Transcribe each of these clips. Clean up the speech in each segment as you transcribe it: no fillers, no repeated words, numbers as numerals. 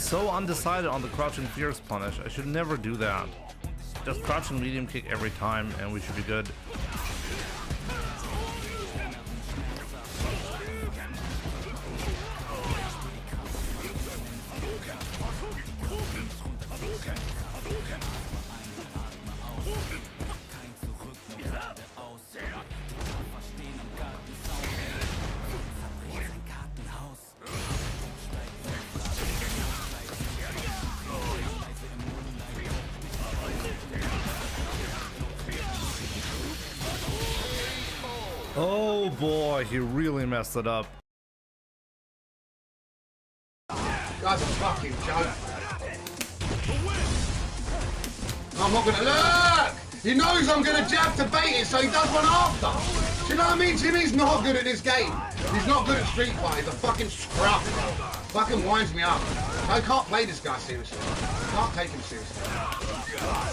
so undecided on the crouching fierce punish. I should never do that. Just crouching medium kick every time and we should be good. Oh boy, he really messed it up. That's a fucking joke. I'm not gonna look! He knows I'm gonna jab to bait it, so he does one after. Do you know what I mean? Jimmy's not good at this game. He's not good at Street Fighter. He's a fucking scrub, bro. Fucking winds me up. I can't play this guy seriously. I can't take him seriously.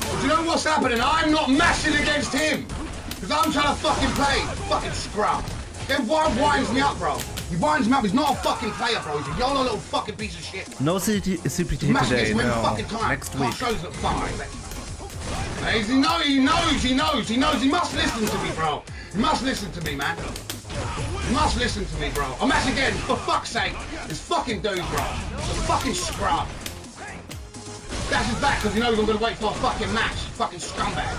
But you know what's happening? I'm not mashing against him. Because I'm trying to fucking play. Fucking scrub. Then why winds me up, bro? He winds me up. He's not a fucking player, bro. He's a YOLO little fucking piece of shit. No CPT today, no. Next week. Shows that fuck. He knows. He must listen to me, bro. He must listen to me, man. He must listen to me, bro. I'm at again, for fuck's sake. This fucking dude, bro. It's a fucking scrub. That's his back because he knows I'm gonna wait for a fucking match. Fucking scumbag.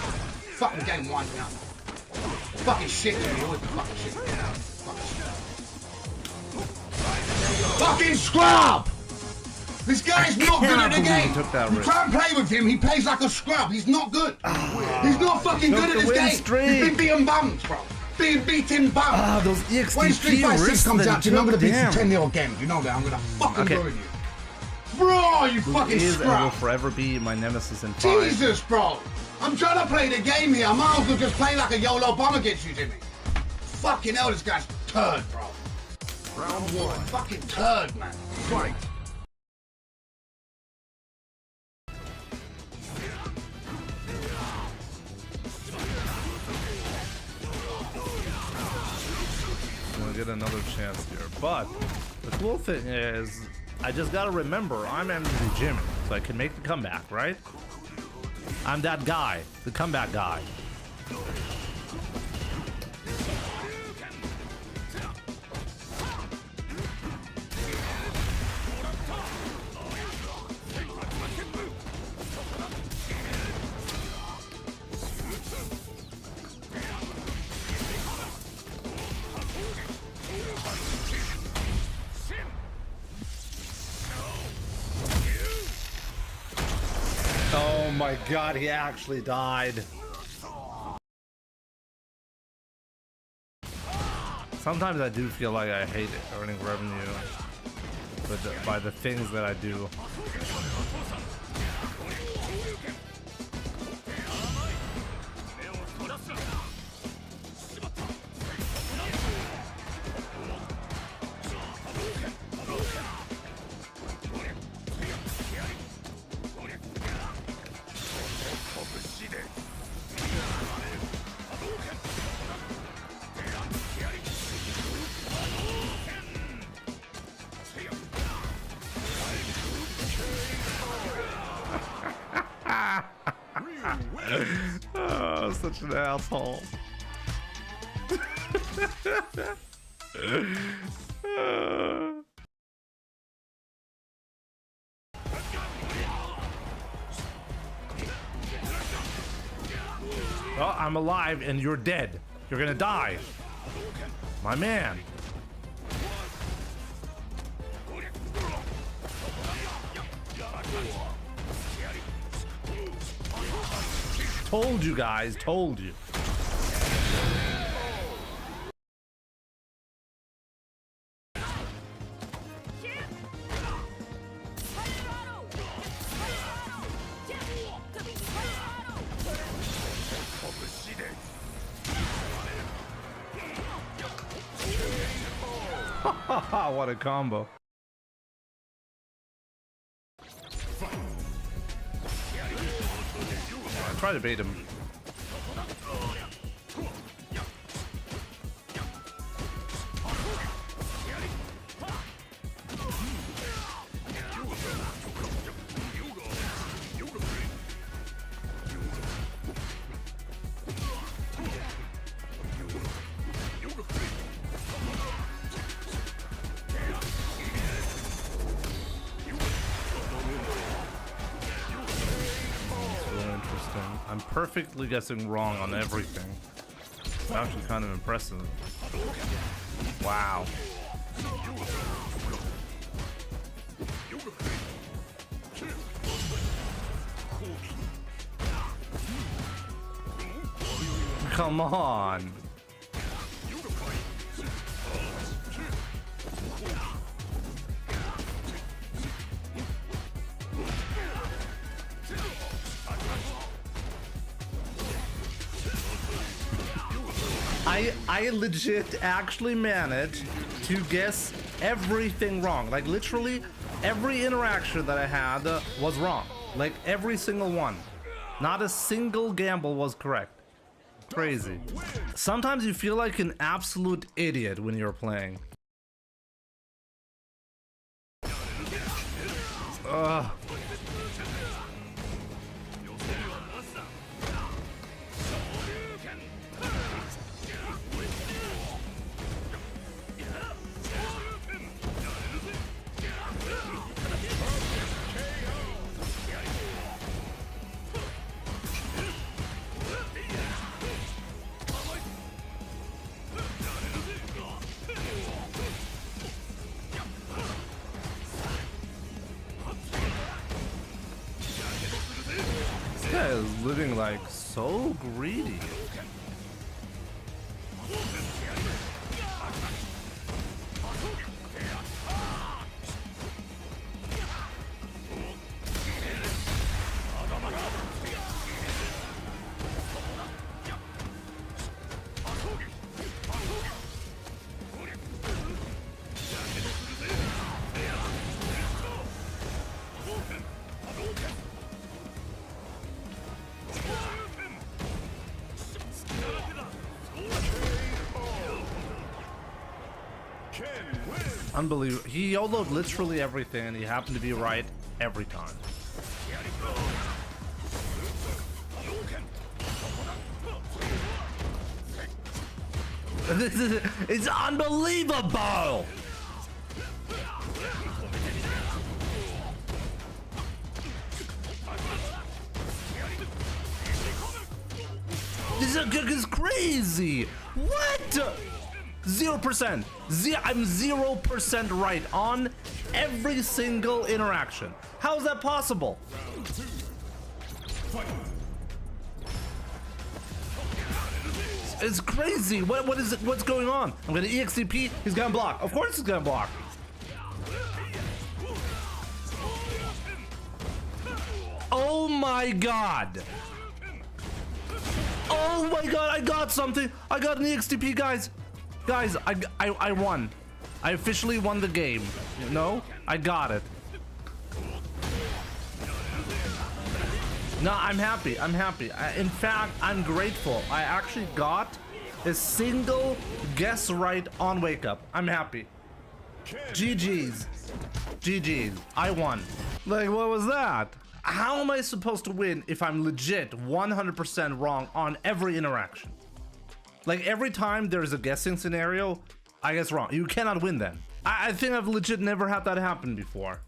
Fucking game winds me up. Fucking shit to me. Always fucking shit. Fucking scrub! This guy's not good at the game. You try and play with him, he plays like a scrub. He's not good. He's not fucking good at this game. He's been beating bums, bro. Being beaten bums. Those EXT when Street Fighter 6 comes out, I'm gonna beat you 10-0 again. You know that. I'm gonna fucking ruin you. Bro, you fucking scrub. And will forever be my nemesis in 5. Jesus, bro. I'm trying to play the game here. I might as well just play like a YOLO bomb against you, Jimmy. Fucking hell, this guy's turd, bro. Round 1. Fucking turd, man. Fight. I'm gonna get another chance here, but the cool thing is I just gotta remember I'm MJ Jimmy, so I can make the comeback, right? I'm that guy, the comeback guy. Oh my god, he actually died. Sometimes I do feel like I hate earning revenue by the things that I do. Oh, such an asshole. Oh, I'm alive and you're dead. You're gonna die. My man. Told you guys, told you. What a combo. Try to bait him. perfectly guessing wrong on everything. It's actually kind of impressive. Wow. Come on. I legit actually managed to guess everything wrong. Like literally every interaction that I had was wrong. Like every single one. Not a single gamble was correct. Crazy. Sometimes you feel like an absolute idiot when you're playing. Ugh. This guy is living like so greedy. Unbelievable. He YOLO'd literally everything and he happened to be right every time. It's unbelievable! This is crazy! What? 0%. I'm 0% right on every single interaction. How is that possible? It's crazy. What is it? What's going on? I'm gonna EXCP. He's gonna block. Of course he's gonna block. Oh my god. Oh my god, I got something. I got an EXTP, guys. Guys, I won. I officially won the game. No, I got it. No, I'm happy. I'm happy. In fact, I'm grateful. I actually got a single guess right on Wake Up. I'm happy. GG's. GG's. I won. Like, what was that? How am I supposed to win if I'm legit 100% wrong on every interaction? Like every time there's a guessing scenario, I guess wrong. You cannot win then. I think I've legit never had that happen before.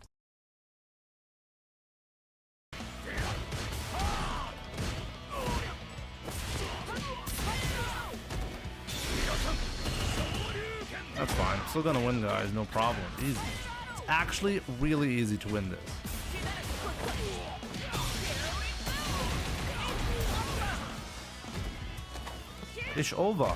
That's fine. Still gonna win, guys. No problem. Easy. It's actually really easy to win this. It's over.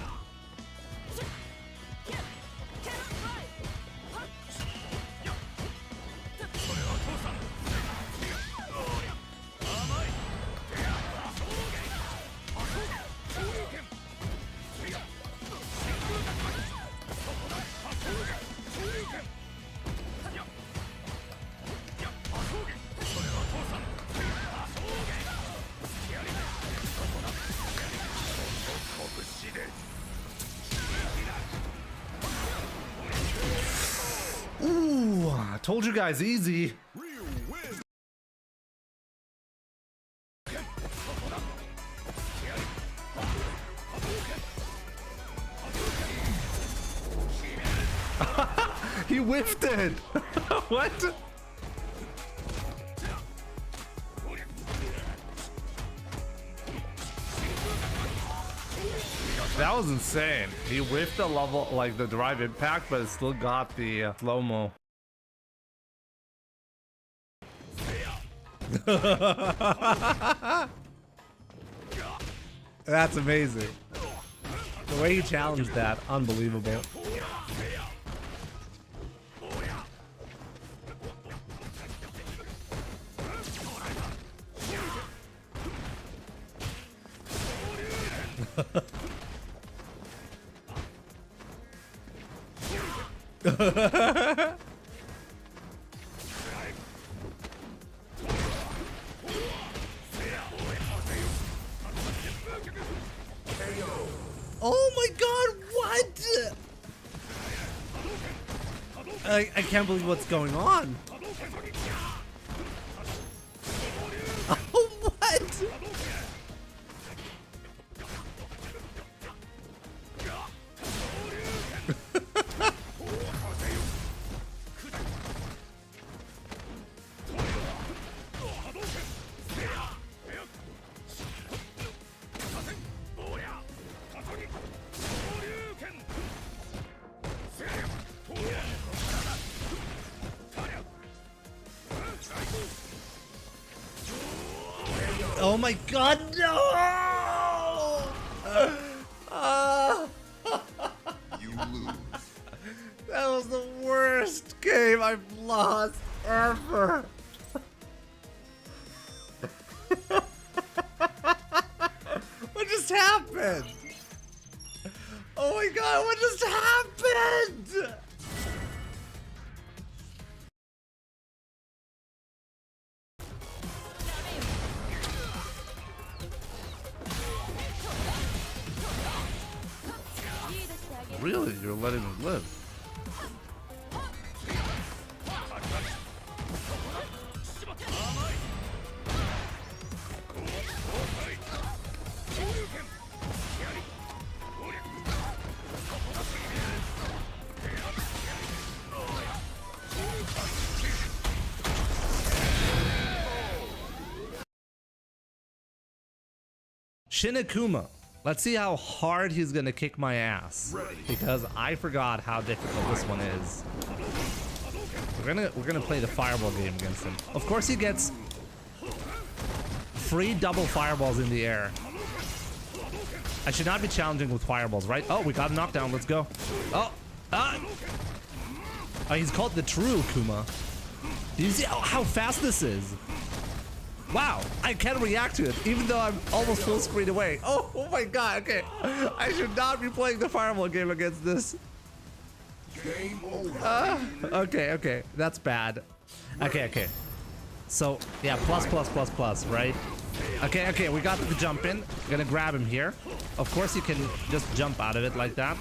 Ooh, I told you guys easy. He whiffed it. What? That was insane. He whiffed the level, like the drive impact, but it still got the slow-mo. That's amazing. The way he challenged that, unbelievable. Oh my god, what? I can't believe what's going on. Oh, what? Oh my god, no! You lose. That was the worst game I've lost ever. What just happened? Oh my god, what just happened? Really? You're letting him live? Shinakuma. Let's see how hard he's gonna kick my ass, because I forgot how difficult this one is. We're gonna play the fireball game against him. Of course, he gets free double fireballs in the air. I should not be challenging with fireballs, right? Oh, we got a knockdown. Let's go. Oh, he's called the true Kuma. Do you see how fast this is? Wow, I can react to it, even though I'm almost full screen away. Oh my god, okay. I should not be playing the fireball game against this. Game over. Okay, that's bad. Okay. So, yeah, plus, right? Okay, we got the jump in. Gonna grab him here. Of course, you can just jump out of it like that.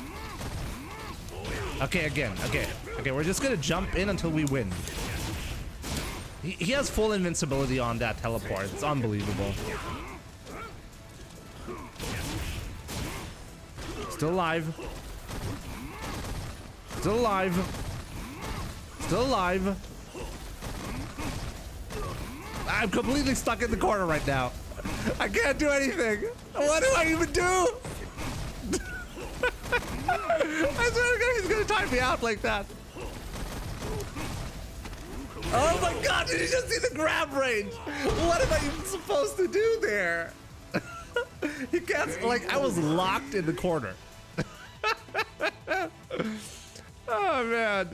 Okay, again, okay, we're just gonna jump in until we win. He has full invincibility on that teleport. It's unbelievable. Still alive. Still alive. Still alive. I'm completely stuck in the corner right now. I can't do anything. What do I even do? I swear to God, he's gonna time me out like that. Oh my god, did you just see the grab range? What am I even supposed to do there? He can't, like, I was locked in the corner. Oh man.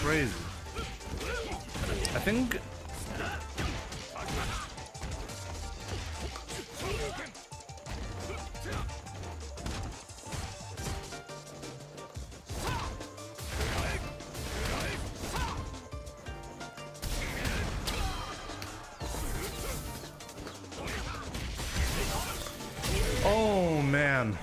Crazy. I think man.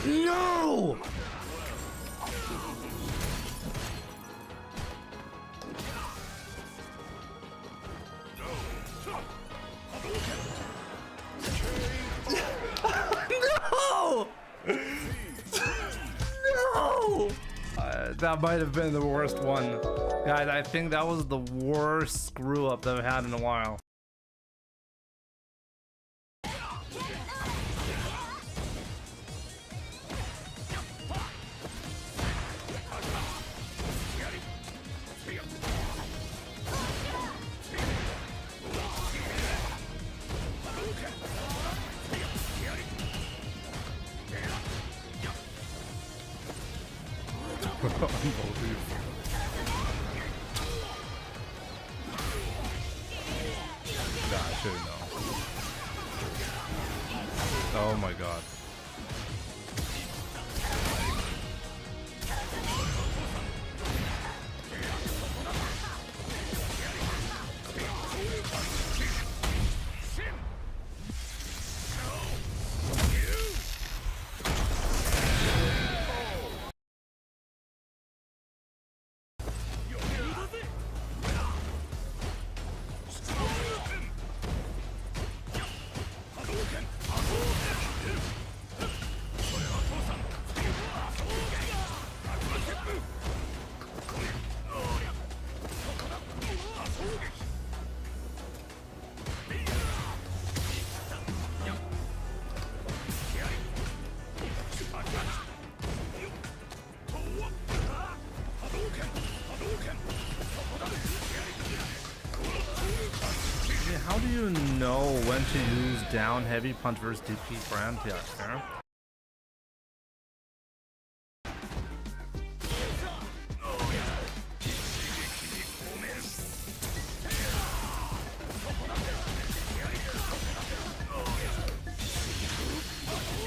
No! No! No! That might have been the worst one. Guys, I think that was the worst screw up that I've had in a while. Unbelievable. Nah, I should've known. Oh my god. How do you know when to use down heavy punch versus DP for anti-air?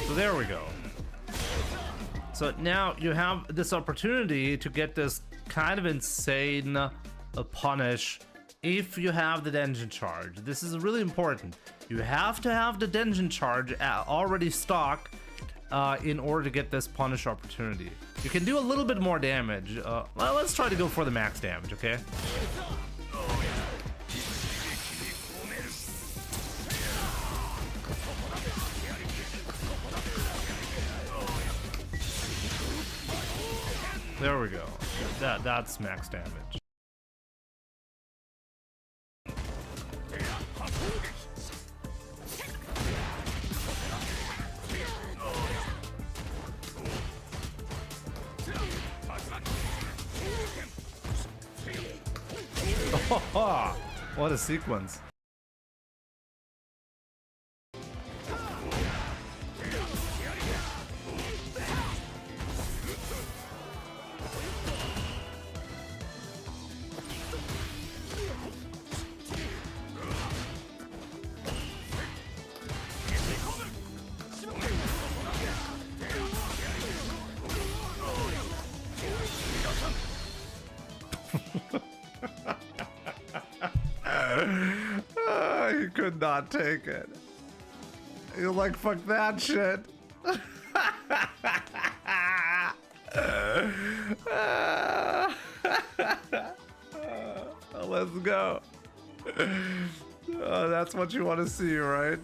So there we go. So now you have this opportunity to get this kind of insane punish if you have the Denjin charge. This is really important. You have to have the Denjin charge already stocked in order to get this punish opportunity. You can do a little bit more damage. Well, let's try to go for the max damage, okay? There we go. That's max damage. Oh, what a sequence. You could not take it. You're like, fuck that shit. Let's go. Oh, that's what you want to see, right?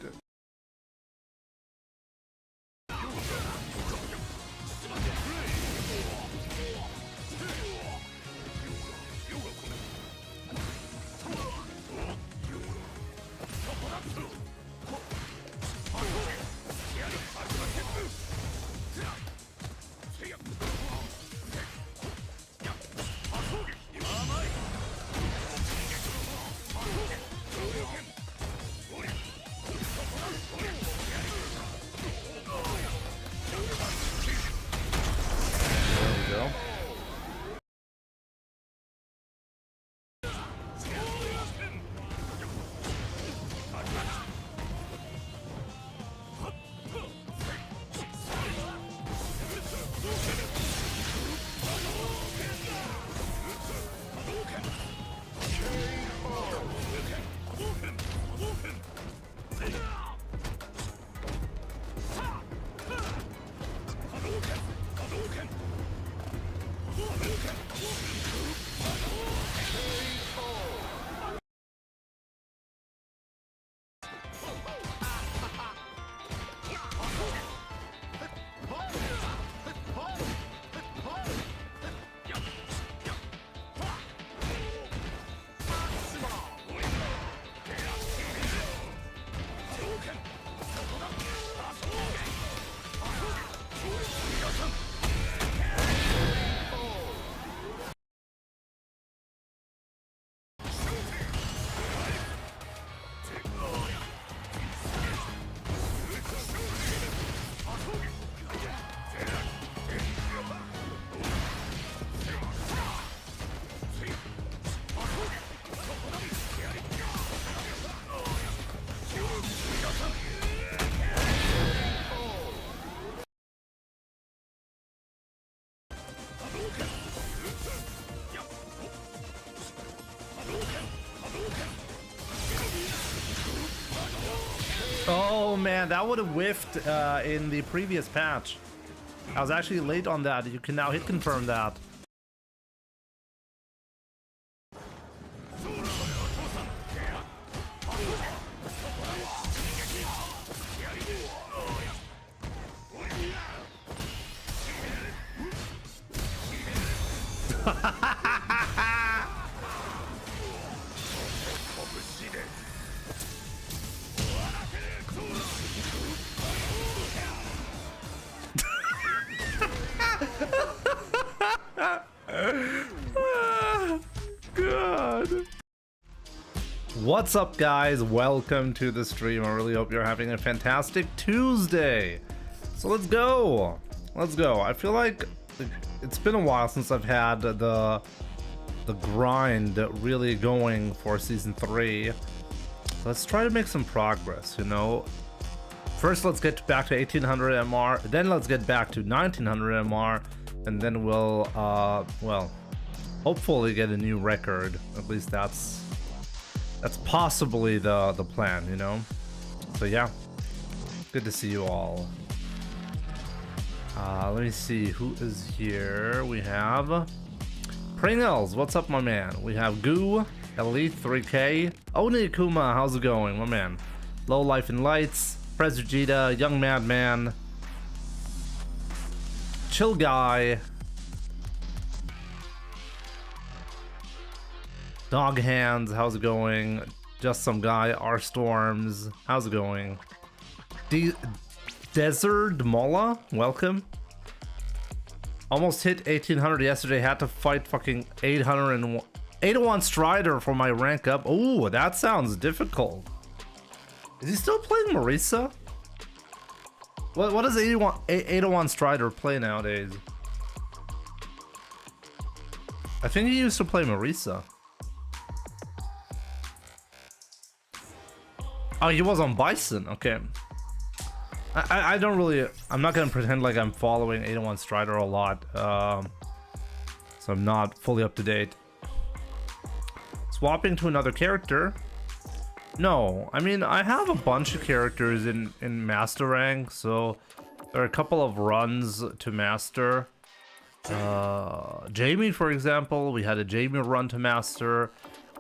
Oh man, that would have whiffed in the previous patch. I was actually late on that. You can now hit confirm that. God. What's up, guys? Welcome to the stream. I really hope you're having a fantastic Tuesday. So let's go. Let's go. I feel like it's been a while since I've had the grind really going for season 3. Let's try to make some progress, you know. First, let's get back to 1800 MR, then let's get back to 1900 MR, and then we'll, well, hopefully get a new record. At least that's possibly the plan, you know. So yeah, good to see you all. Let me see who is here. We have Pringles. What's up, my man? We have Goo, Elite 3K, Oni Kuma. How's it going, my man? Low Life and Lights, Prez Vegeta, Young Madman, Chill Guy, Dog Hands. How's it going? Just Some Guy, R Storms. How's it going? Desert Mola, welcome. Almost hit 1800 yesterday. Had to fight fucking 801 Strider for my rank up. Ooh, that sounds difficult. Is he still playing Marisa? What does 801 Strider play nowadays? I think he used to play Marisa. Oh, he was on Bison. Okay. I don't really. I'm not gonna pretend like I'm following 801 Strider a lot, so I'm not fully up to date. Swapping to another character? No, I mean I have a bunch of characters in master rank, so there are a couple of runs to master. Jamie, for example, we had a Jamie run to master.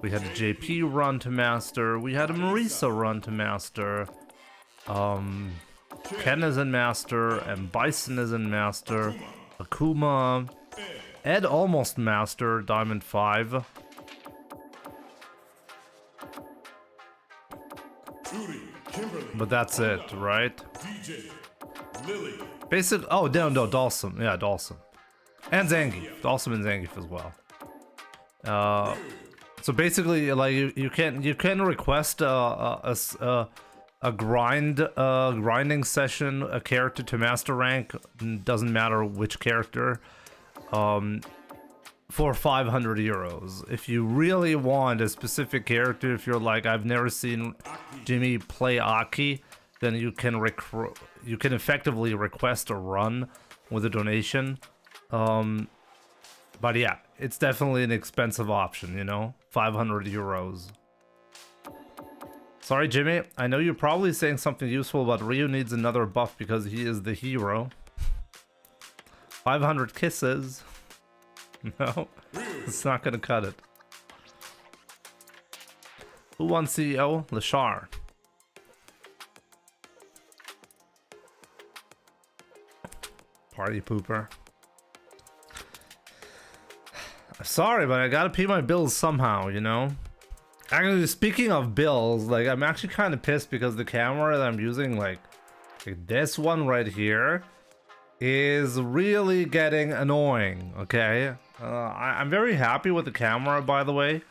We had a JP run to master. We had a Marisa run to master. Ken is in master, and Bison is in master. Akuma, Ed almost master, Diamond 5. But that's it, right? Basic. Oh, no, Dalsum. Yeah, Dalsum. And Zangief. Dalsum and Zangief as well. So basically, like you can request a grinding session, a character to master rank, doesn't matter which character, for 500 euros. If you really want a specific character, if you're like, I've never seen Jimmy play Aki, then you can effectively request a run with a donation. But yeah, it's definitely an expensive option, you know, 500 euros. Sorry, Jimmy. I know you're probably saying something useful, but Ryu needs another buff because he is the hero. 500 kisses. No, it's not gonna cut it. Who won CEO? Lashar. Party pooper. Sorry, but I gotta pay my bills somehow, you know? Actually, speaking of bills, like, I'm actually kind of pissed because the camera that I'm using, like this one right here, is really getting annoying, okay? I'm very happy with the camera, by the way,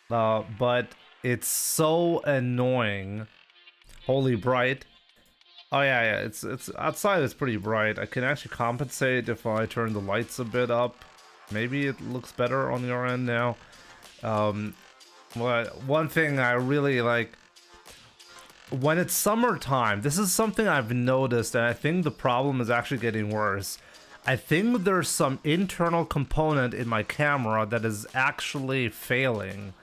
but it's so annoying. Holy bright. Oh yeah, it's outside, it's pretty bright. I can actually compensate if I turn the lights a bit up. Maybe it looks better on your end now. But one thing I really like, when it's summertime, this is something I've noticed, and I think the problem is actually getting worse. I think there's some internal component in my camera that is actually failing,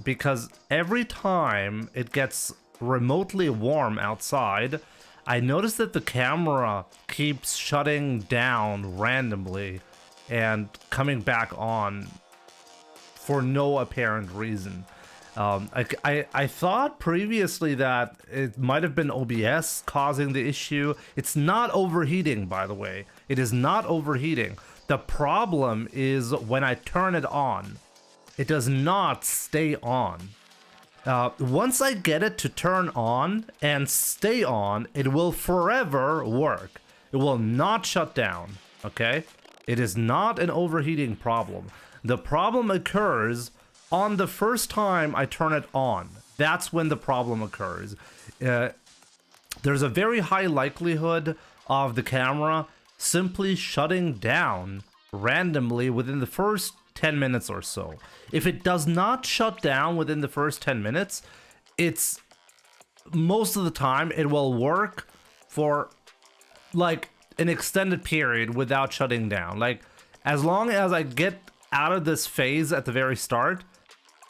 because every time it gets remotely warm outside, I noticed that the camera keeps shutting down randomly and coming back on for no apparent reason. I thought previously that it might have been OBS causing the issue. It's not overheating, by the way. It is not overheating. The problem is when I turn it on, it does not stay on. Once I get it to turn on and stay on, it will forever work. It will not shut down, okay? It is not an overheating problem. The problem occurs on the first time I turn it on. That's when the problem occurs. There's a very high likelihood of the camera simply shutting down randomly within the first 10 minutes or so. If it does not shut down within the first 10 minutes, it's most of the time it will work for like an extended period without shutting down. Like as long as I get out of this phase at the very start,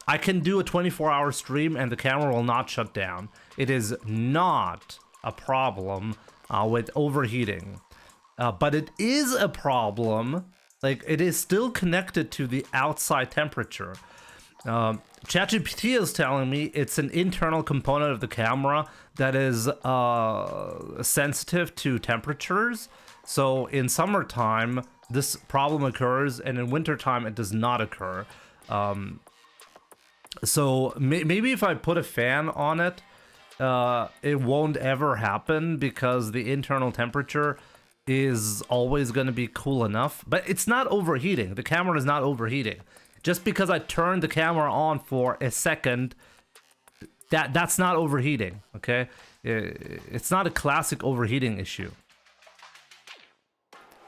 I can do a 24-hour stream and the camera will not shut down. It is not a problem with overheating, but it is a problem. Like it is still connected to the outside temperature. ChatGPT is telling me it's an internal component of the camera that is sensitive to temperatures. So in summertime, this problem occurs, and in wintertime, it does not occur. So maybe if I put a fan on it, it won't ever happen because the internal temperature is always going to be cool enough. But it's not overheating. The camera is not overheating. Just because I turned the camera on for a second, that's not overheating, okay? It's not a classic overheating issue.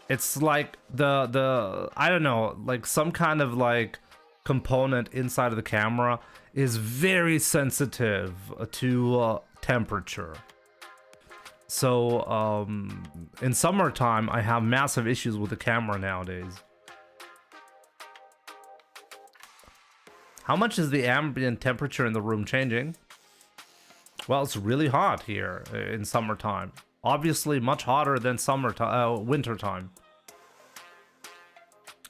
It's like the I don't know, like some kind of like component inside of the camera is very sensitive to temperature. So in summertime, I have massive issues with the camera nowadays. How much is the ambient temperature in the room changing? Well, it's really hot here in summertime. Obviously much hotter than wintertime.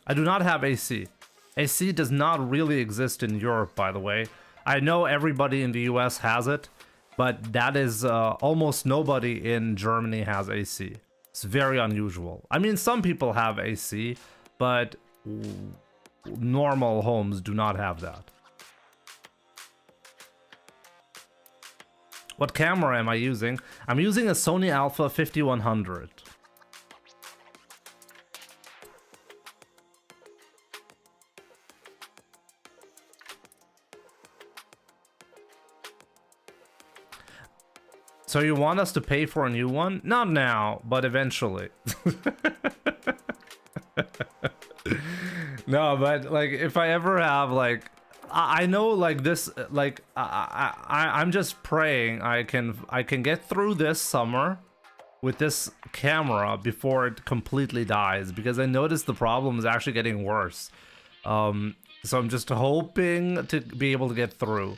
I do not have AC. AC does not really exist in Europe, by the way. I know everybody in the US has it, but that is almost nobody in Germany has AC. It's very unusual. I mean, some people have AC, but normal homes do not have that. What camera am I using? I'm using a Sony Alpha 5100. So you want us to pay for a new one? Not now, but eventually. No, but like if I ever have like, I know like this, like I'm just praying I can get through this summer with this camera before it completely dies, because I noticed the problem is actually getting worse. So I'm just hoping to be able to get through.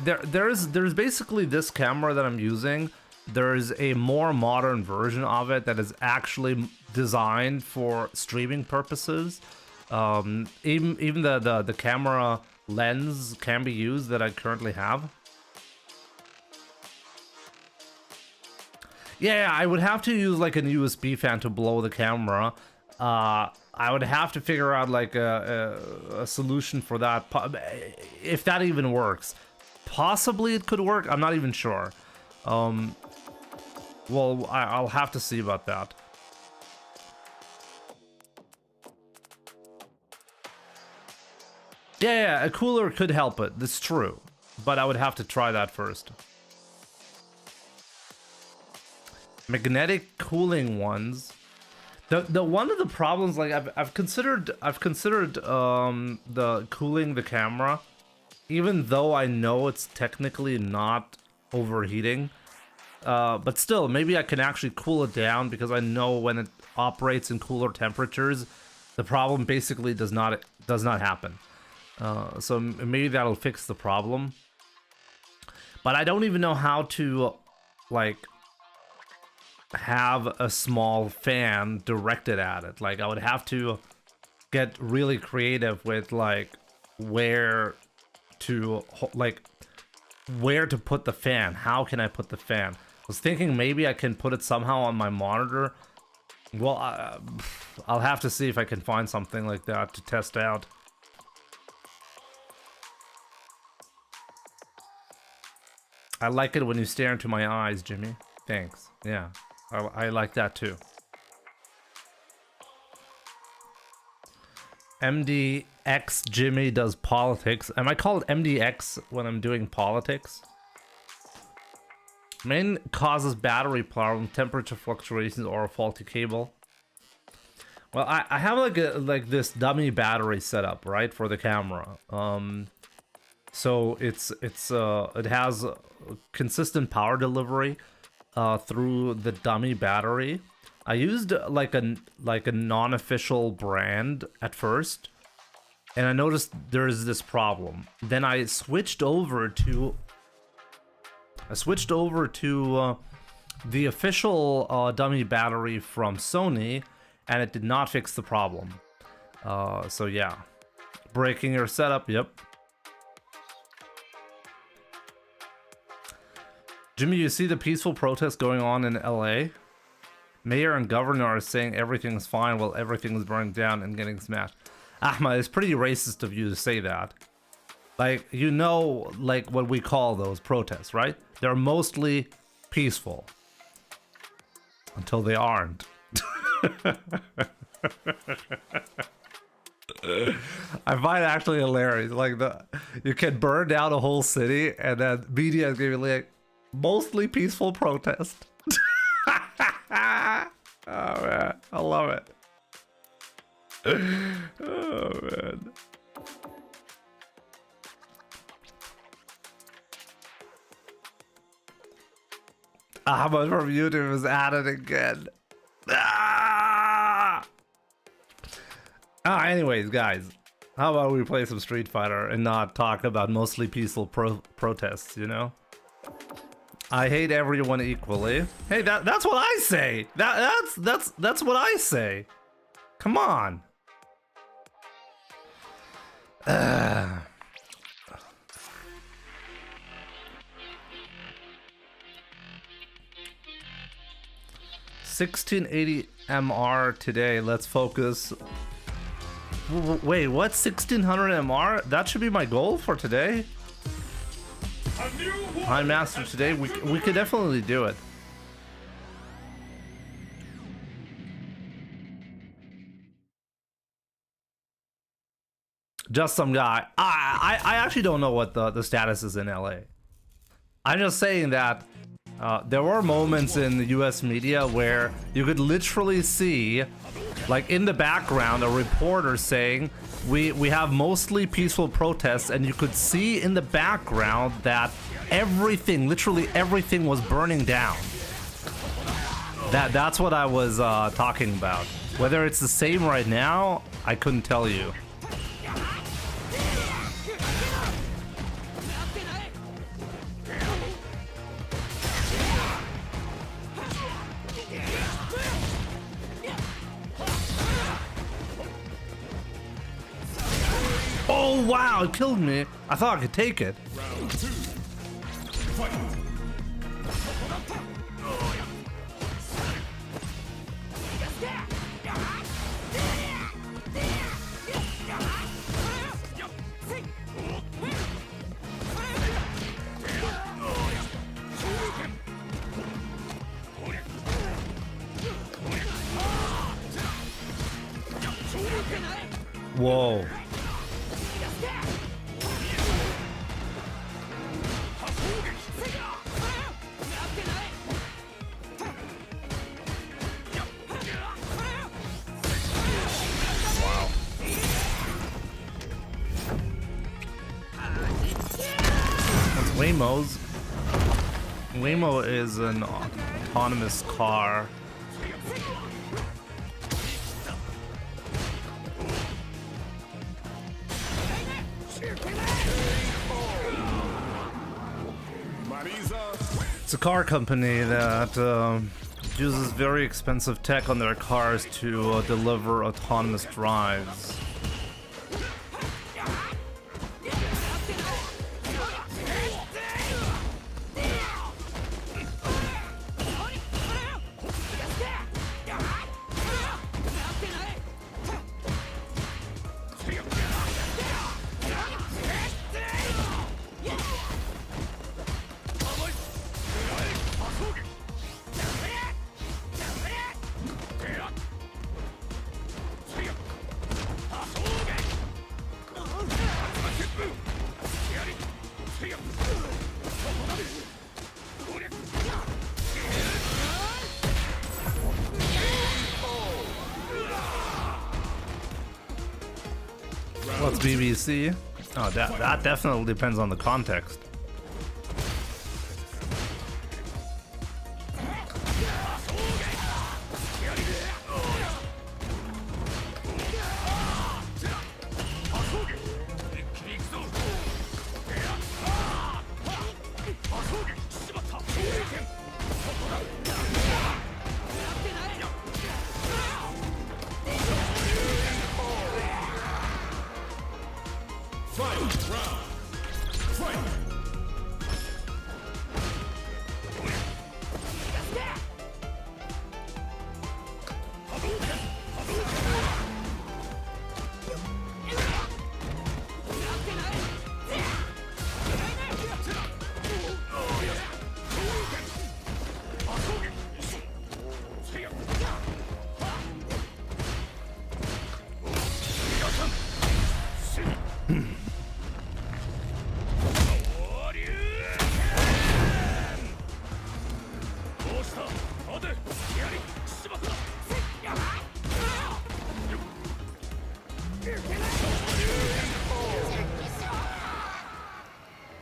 There's basically this camera that I'm using. There's a more modern version of it that is actually designed for streaming purposes. Even the camera lens can be used that I currently have. Yeah, I would have to use like an USB fan to blow the camera. I would have to figure out like a solution for that, if that even works. Possibly it could work, I'm not even sure. Well, I'll have to see about that. Yeah, a cooler could help it, that's true. But I would have to try that first. Magnetic cooling ones. The one of the problems, like I've considered the cooling the camera, even though I know it's technically not overheating. But still, maybe I can actually cool it down, because I know when it operates in cooler temperatures, the problem basically does not happen. So maybe that'll fix the problem. But I don't even know how to, like, have a small fan directed at it. Like, I would have to get really creative with, like, where to put the fan. How can I put the fan? I was thinking maybe I can put it somehow on my monitor. Well, I'll have to see if I can find something like that to test out. I like it when you stare into my eyes, Jimmy. Thanks. Yeah, I like that too. MDX Jimmy does politics. Am I called MDX when I'm doing politics? Main causes battery problem, temperature fluctuations, or a faulty cable. Well, I have like this dummy battery setup, right, for the camera. So it has consistent power delivery through the dummy battery. I used like a non-official brand at first, and I noticed there's this problem. Then I switched over to the official dummy battery from Sony, and it did not fix the problem. So yeah, breaking your setup. Yep. Jimmy, you see the peaceful protest going on in LA? Mayor and governor are saying everything's fine while everything's burning down and getting smashed. Ahmad, it's pretty racist of you to say that. Like, you know, like what we call those protests, right? They're mostly peaceful. Until they aren't. I find it actually hilarious. Like, you can burn down a whole city and then media is gonna be like, mostly peaceful protest. Oh man, I love it. Oh man. Ahmad from YouTube is at it again. Anyways, guys, how about we play some Street Fighter and not talk about mostly peaceful protests, you know? I hate everyone equally. Hey, that's what I say. That's what I say. Come on. 1680 MR today. Let's focus. Wait, what? 1600 MR? That should be my goal for today. High Master today. We could definitely do it. Just some guy. I actually don't know what the status is in LA. I'm just saying that there were moments in the US media where you could literally see, like in the background, a reporter saying we have mostly peaceful protests, and you could see in the background that everything, literally everything, was burning down. That's what I was talking about. Whether it's the same right now, I couldn't tell you. Oh wow, it killed me. I thought I could take it. Round 2. Fight. Whoa. Waymo is an autonomous car. It's a car company that uses very expensive tech on their cars to deliver autonomous drives. What's BBC? Oh, that definitely depends on the context.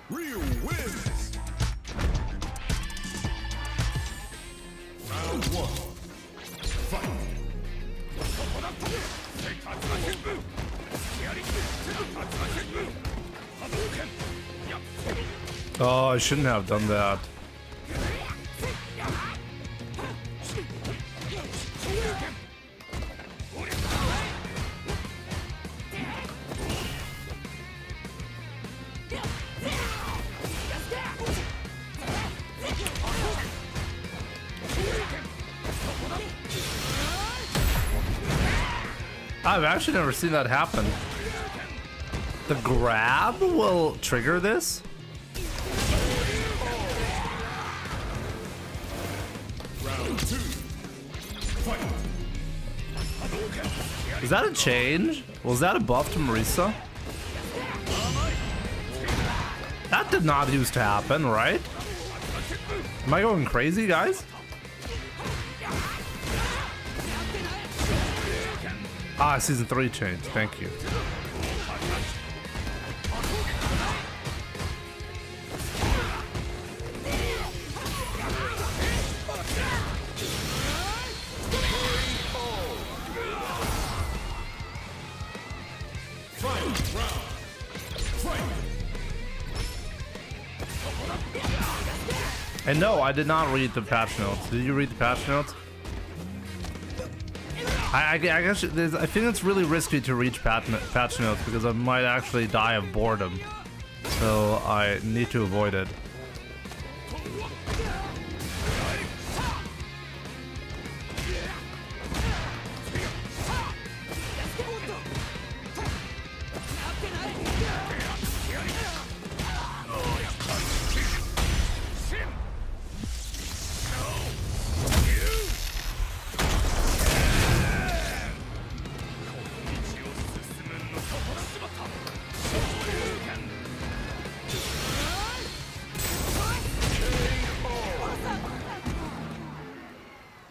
Ryu wins. Round 1. Fight. Oh, I shouldn't have done that. I've actually never seen that happen. The grab will trigger this? Round 2. Fight. Is that a change? Was that a buff to Marisa? That did not used to happen, right? Am I going crazy, guys? Ah, season 3 change. Thank you. And no, I did not read the patch notes. Did you read the patch notes? I guess I think it's really risky to reach patch notes because I might actually die of boredom. So I need to avoid it.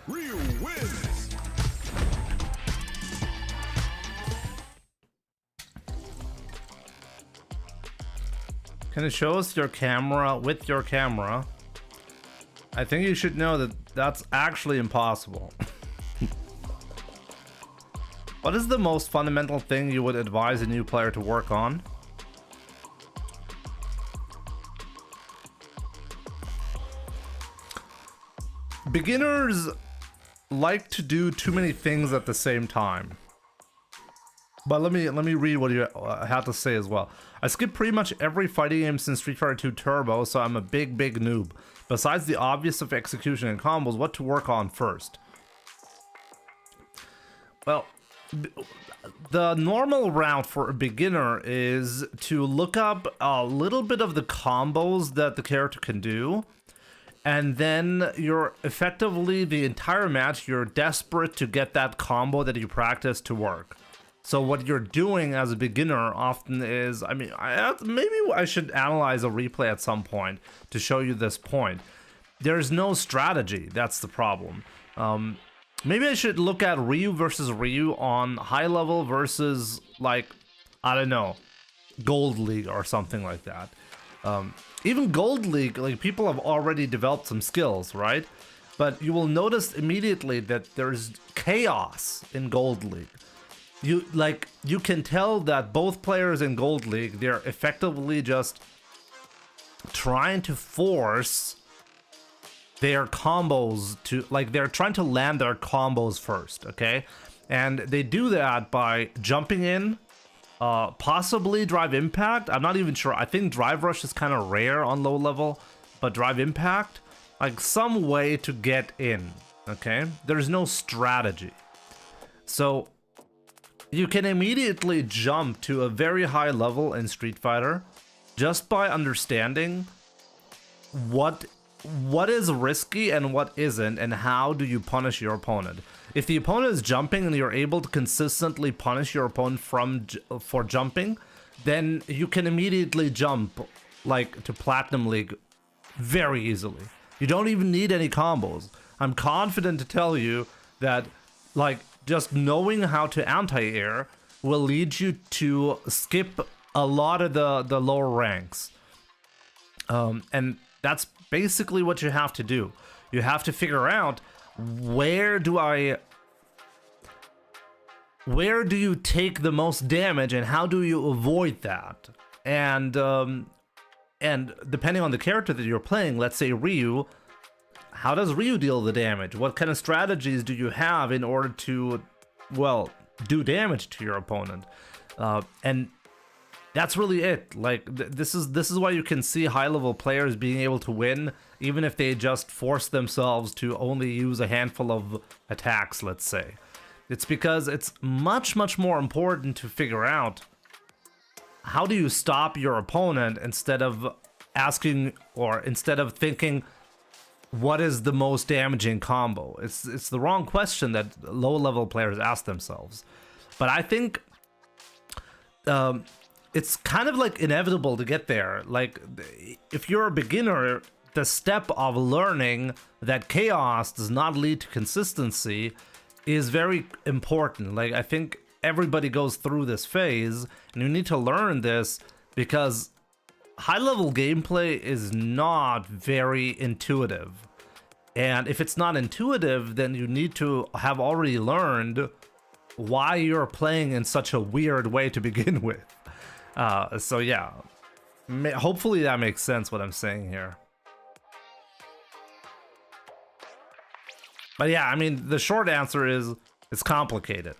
Ryu wins. Can it show us your camera with your camera? I think you should know that that's actually impossible. What is the most fundamental thing you would advise a new player to work on? beginners like to do too many things at the same time. But let me read what you had to say as well. I skipped pretty much every fighting game since Street Fighter 2 Turbo, so I'm a big noob. Besides the obvious of execution and combos, what to work on first? Well, the normal route for a beginner is to look up a little bit of the combos that the character can do, and then you're effectively, the entire match, you're desperate to get that combo that you practice to work. So what you're doing as a beginner often is, I mean, maybe I should analyze a replay at some point to show you this point. There's no strategy, that's the problem. Maybe I should look at Ryu versus Ryu on high level versus, like, I don't know, Gold League or something like that. Even Gold League, like, people have already developed some skills, right? But you will notice immediately that there's chaos in Gold League. You can tell that both players in Gold League, they're effectively just trying to force their combos to, like, they're trying to land their combos first, okay? And they do that by jumping in, possibly Drive Impact. I'm not even sure. I think Drive Rush is kind of rare on low level, but Drive Impact, like some way to get in, okay? There's no strategy. So you can immediately jump to a very high level in Street Fighter just by understanding what is risky and what isn't, and how do you punish your opponent. If the opponent is jumping and you're able to consistently punish your opponent for jumping, then you can immediately jump, like, to Platinum League very easily. You don't even need any combos. I'm confident to tell you that, like, just knowing how to anti-air will lead you to skip a lot of the lower ranks. And that's basically what you have to do. You have to figure out where do you take the most damage and how do you avoid that? And depending on the character that you're playing, let's say Ryu, how does Ryu deal the damage? What kind of strategies do you have in order to, well, do damage to your opponent? And that's really it. Like, this is why you can see high-level players being able to win, even if they just force themselves to only use a handful of attacks, let's say. It's because it's much more important to figure out how do you stop your opponent instead of asking, or instead of thinking, what is the most damaging combo? It's the wrong question that low-level players ask themselves. But I think it's kind of like inevitable to get there. Like, if you're a beginner, the step of learning that chaos does not lead to consistency is very important. Like, I think everybody goes through this phase, and you need to learn this because high-level gameplay is not very intuitive. And if it's not intuitive, then you need to have already learned why you're playing in such a weird way to begin with. So yeah, hopefully that makes sense what I'm saying here. But yeah, I mean, the short answer is it's complicated.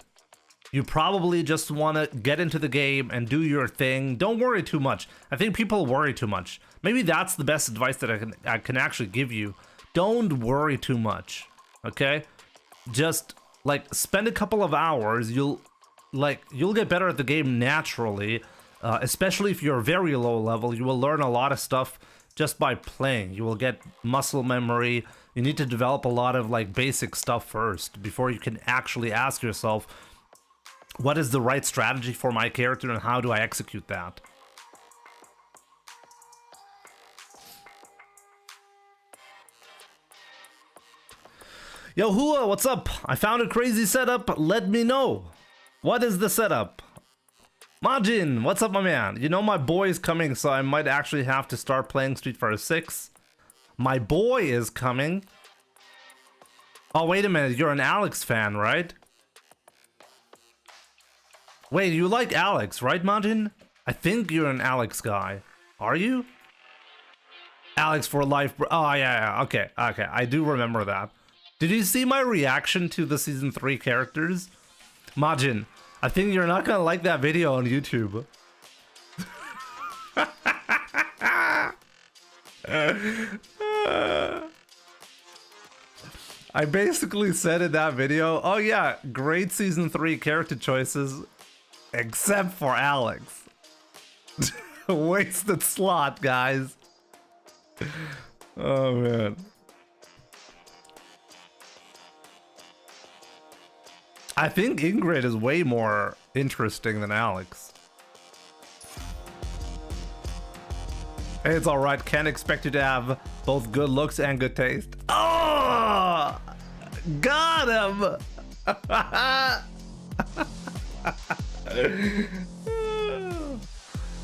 You probably just want to get into the game and do your thing. Don't worry too much. I think people worry too much. Maybe that's the best advice that I can actually give you. Don't worry too much, okay? Just, like, spend a couple of hours. You'll get better at the game naturally. Especially if you're very low level, you will learn a lot of stuff just by playing. You will get muscle memory. You need to develop a lot of, like, basic stuff first before you can actually ask yourself, what is the right strategy for my character and how do I execute that? Yo, Hua, what's up? I found a crazy setup. Let me know. What is the setup? Majin, what's up, my man? You know my boy is coming, so I might actually have to start playing Street Fighter 6. My boy is coming. Oh, wait a minute. You're an Alex fan, right? Wait, you like Alex, right, Majin? I think you're an Alex guy. Are you? Alex for life, bro. Oh, yeah, okay. I do remember that. Did you see my reaction to the season 3 characters? Majin, I think you're not gonna like that video on YouTube. I basically said in that video, oh yeah, great season 3 character choices, except for Alex. Wasted slot, guys. Oh man. I think Ingrid is way more interesting than Alex. Hey, it's alright, can't expect you to have both good looks and good taste. Oh! Got him!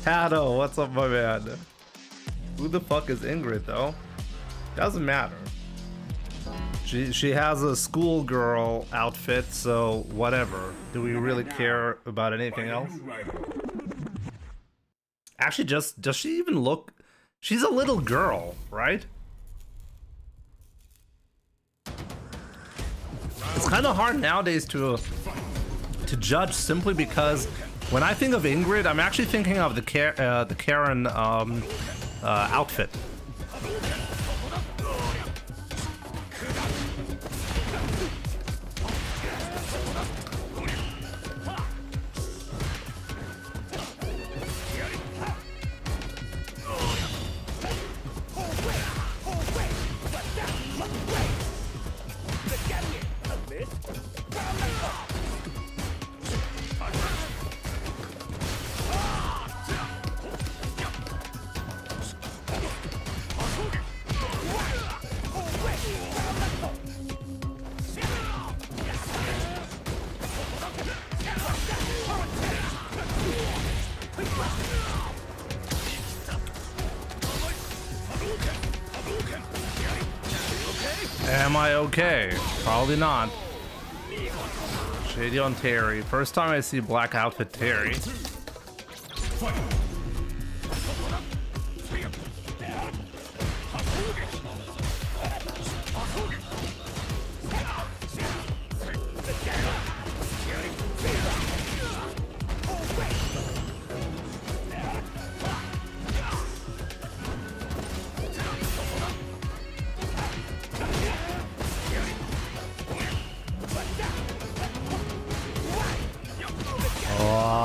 Hado, what's up, my man? Who the fuck is Ingrid, though? Doesn't matter. She has a schoolgirl outfit, so whatever. Do we really care about anything else? Actually, does she even look? She's a little girl, right? It's kind of hard nowadays to judge simply because when I think of Ingrid, I'm actually thinking of the Karen outfit. Am I okay? Probably not. Shady on Terry. First time I see black outfit Terry.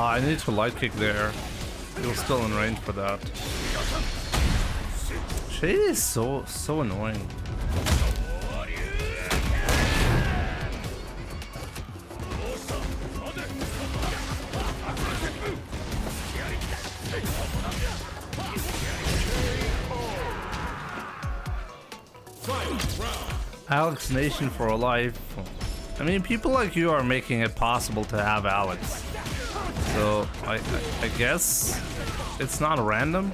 I need to light kick there. He was still in range for that. Shady is so annoying. Alex Nation for life. I mean, people like you are making it possible to have Alex. So, I guess it's not random.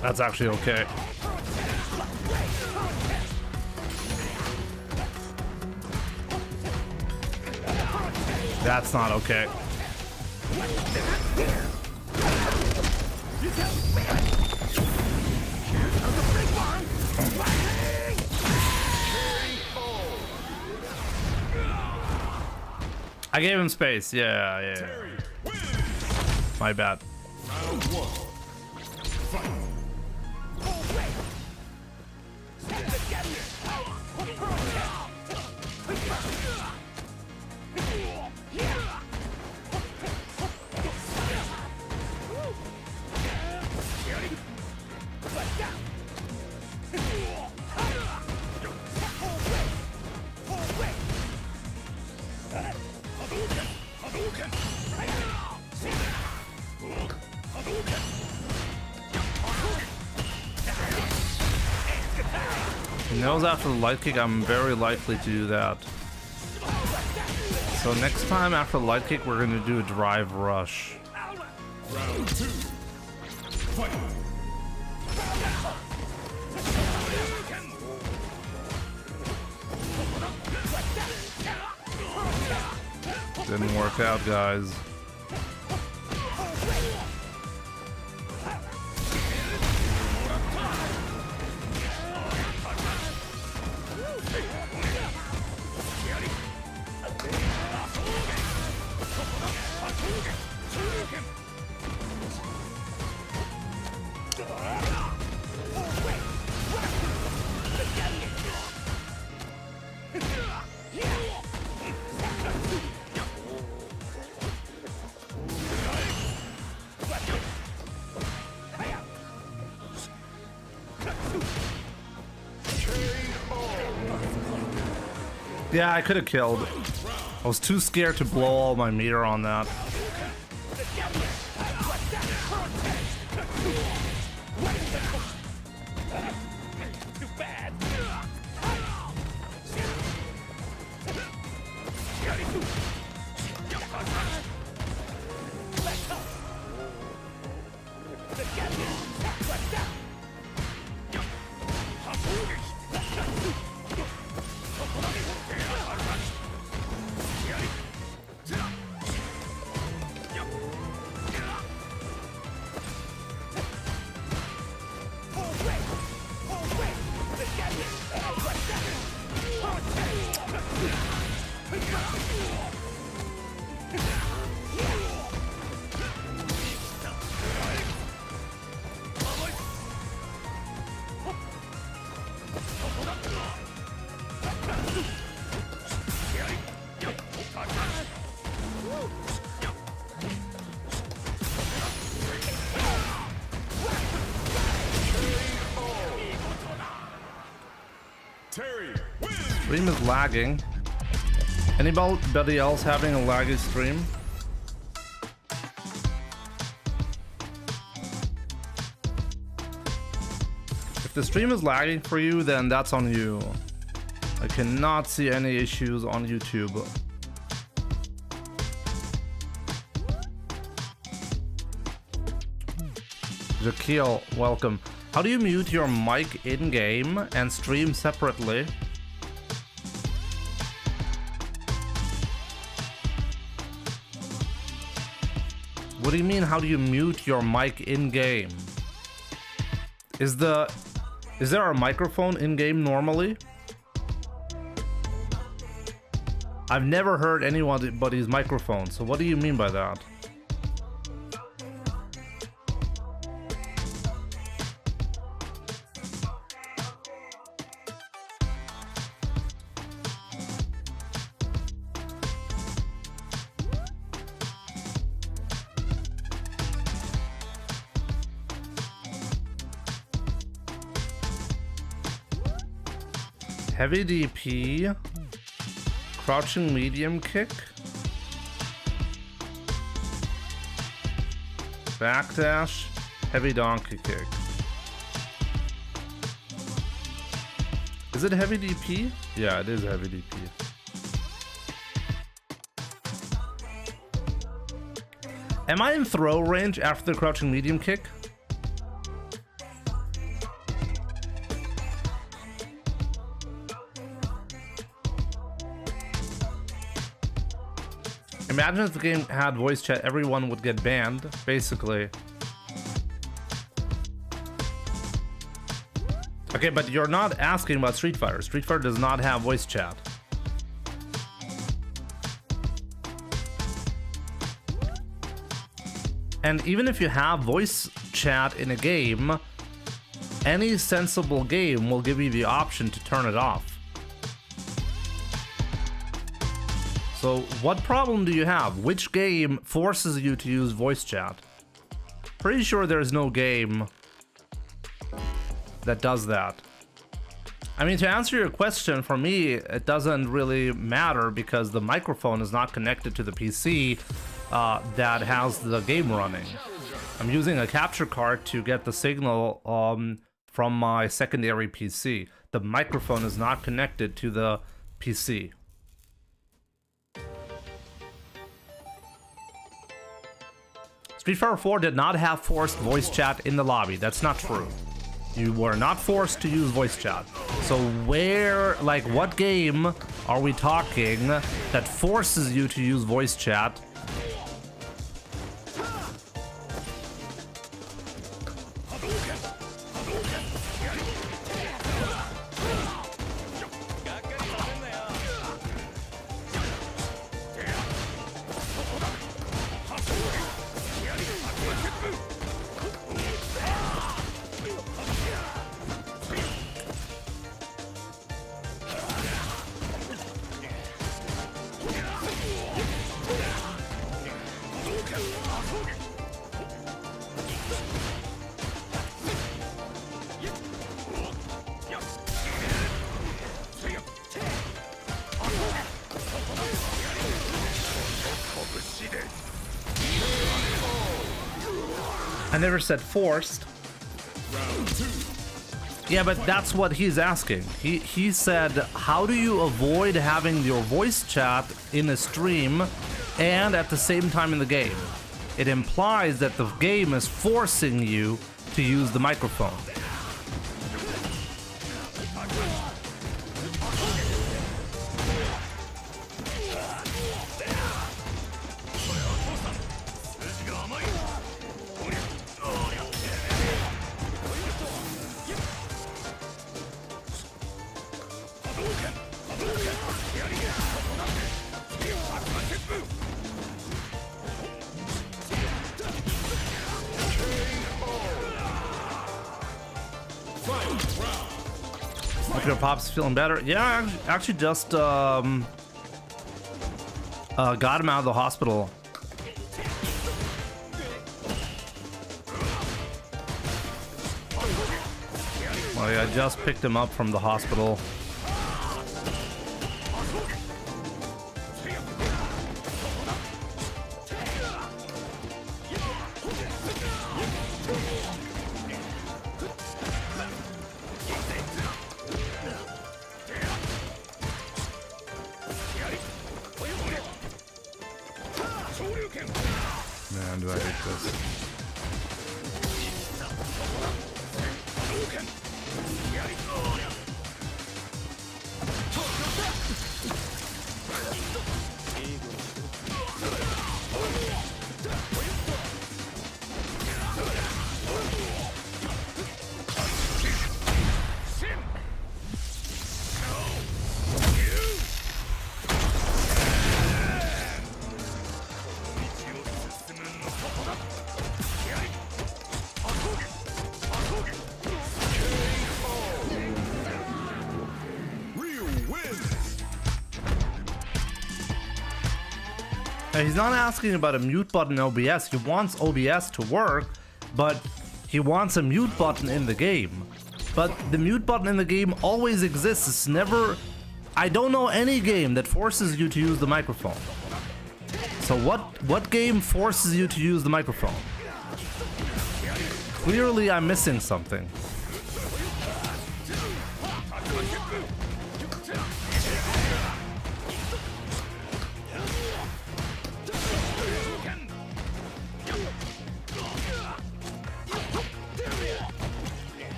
That's actually okay. That's not okay. I gave him space. Yeah. My bad. He knows after the light kick I'm very likely to do that. So next time after the light kick we're gonna do a drive rush. Round 2. Fight. Didn't work out, guys. Yeah, I could have killed. I was too scared to blow all my meter on that. Stream is lagging. Anybody else having a laggy stream? If the stream is lagging for you, then that's on you. I cannot see any issues on YouTube. Jaquil, welcome. How do you mute your mic in-game and stream separately? What do you mean, how do you mute your mic in-game? Is there a microphone in-game normally? I've never heard anybody's microphone, so what do you mean by that? Heavy DP, crouching medium kick, backdash, heavy donkey kick. Is it heavy DP? Yeah, it is heavy DP. Am I in throw range after the crouching medium kick? Imagine if the game had voice chat, everyone would get banned, basically. Okay, but you're not asking about Street Fighter. Street Fighter does not have voice chat. And even if you have voice chat in a game, any sensible game will give you the option to turn it off. So what problem do you have? Which game forces you to use voice chat? Pretty sure there's no game that does that. I mean, to answer your question, for me, it doesn't really matter because the microphone is not connected to the PC that has the game running. I'm using a capture card to get the signal from my secondary PC. the microphone is not connected to the PC. Street Fighter 4 did not have forced voice chat in the lobby. That's not true. You were not forced to use voice chat. So where, like, what game are we talking that forces you to use voice chat? I never said forced. Yeah, but that's what he's asking. He said, how do you avoid having your voice chat in a stream and at the same time in the game? It implies that the game is forcing you to use the microphone. Hope your pop's feeling better. Yeah, I actually just got him out of the hospital. Well, yeah, I just picked him up from the hospital. Man, do I hate this. He's not asking about a mute button in OBS. He wants OBS to work, but he wants a mute button in the game. But the mute button in the game always exists. It's never... I don't know any game that forces you to use the microphone. So what game forces you to use the microphone? Clearly I'm missing something.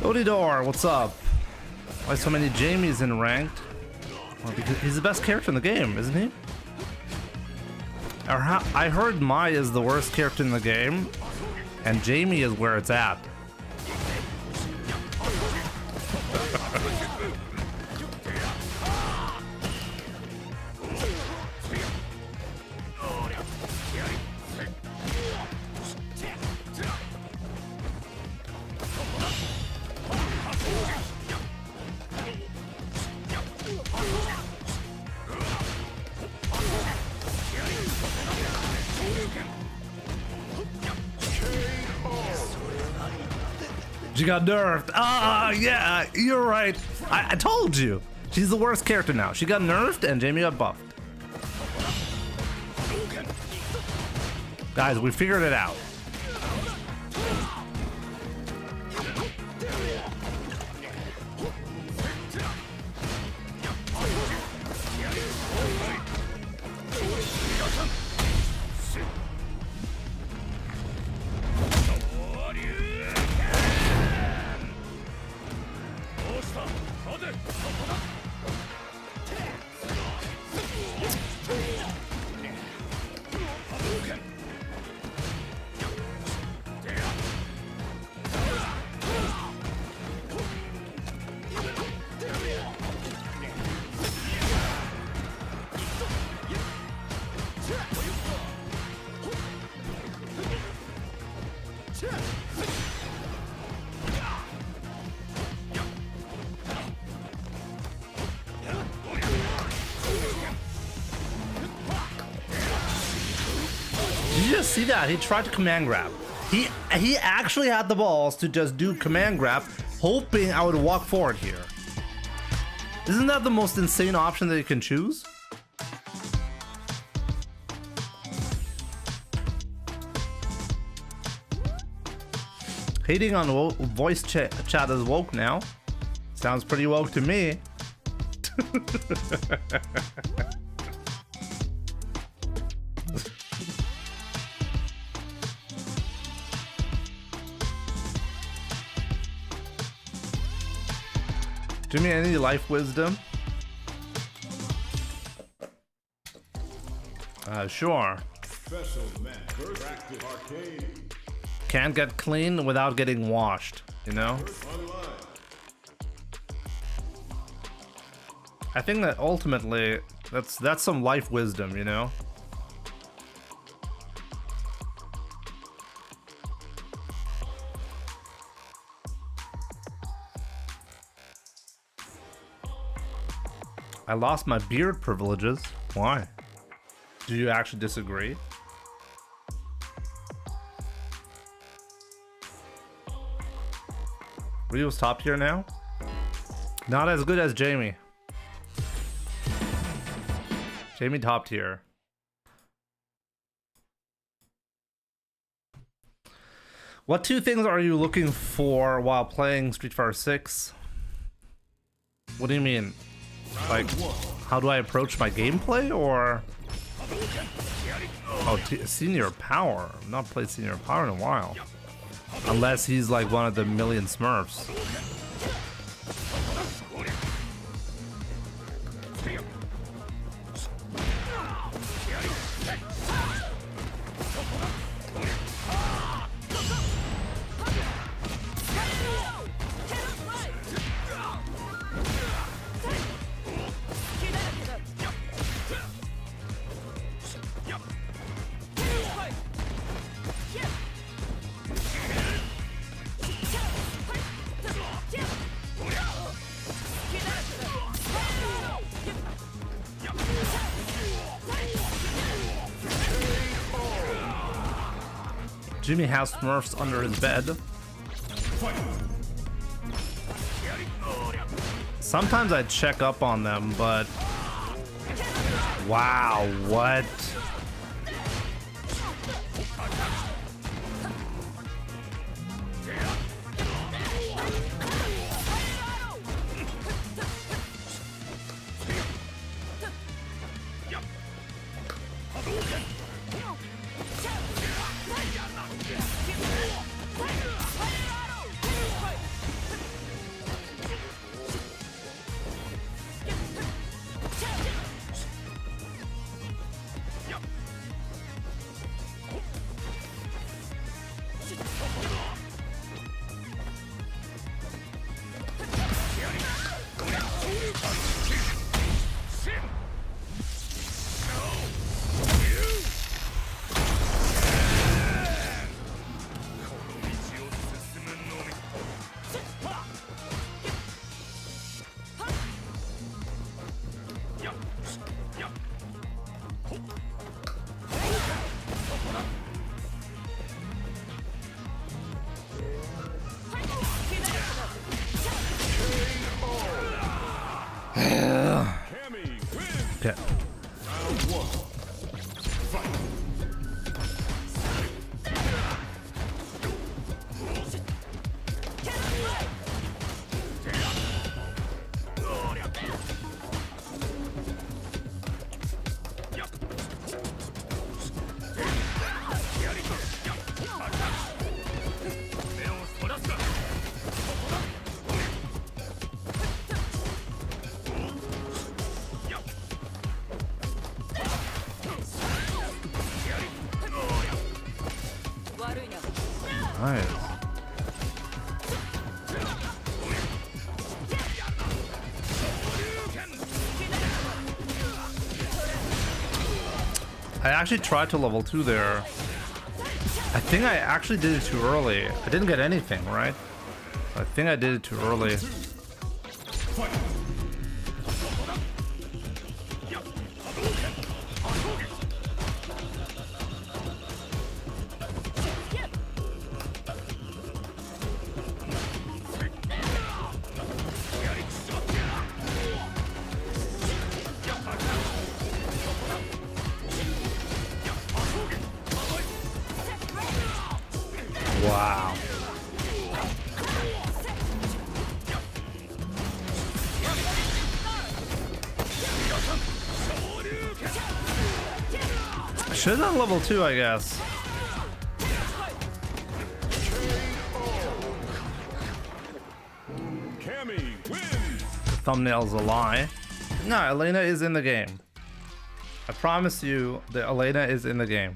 Odidor, what's up? Why so many Jamies in ranked? Well, because he's the best character in the game, isn't he? I heard Mai is the worst character in the game, and Jamie is where it's at. She got nerfed. Ah, yeah, you're right. I told you. She's the worst character now. She got nerfed and Jamie got buffed. Guys, we figured it out. Did you just see that? He tried to command grab. He actually had the balls to just do command grab, hoping I would walk forward here. Isn't that the most insane option that you can choose? Hating on voice chat is woke now. Sounds pretty woke to me. Jimmy, any life wisdom? Sure. Can't get clean without getting washed, you know? I think that ultimately, that's some life wisdom, you know? I lost my beard privileges. Why? Do you actually disagree? Ryu's top tier now? Not as good as Jamie. Jamie top tier. What two things are you looking for while playing Street Fighter 6? What do you mean? Like, how do I approach my gameplay, or? Oh, senior power. I've not played senior power in a while. Unless he's like one of the million smurfs. Jimmy has smurfs under his bed. Sometimes I check up on them, but wow, what? Nice. I actually tried to level 2 there. I think I actually did it too early. I didn't get anything, right? I think I did it too early. Wow. Should have done level 2, I guess. The thumbnail's a lie. No, Elena is in the game. I promise you that Elena is in the game.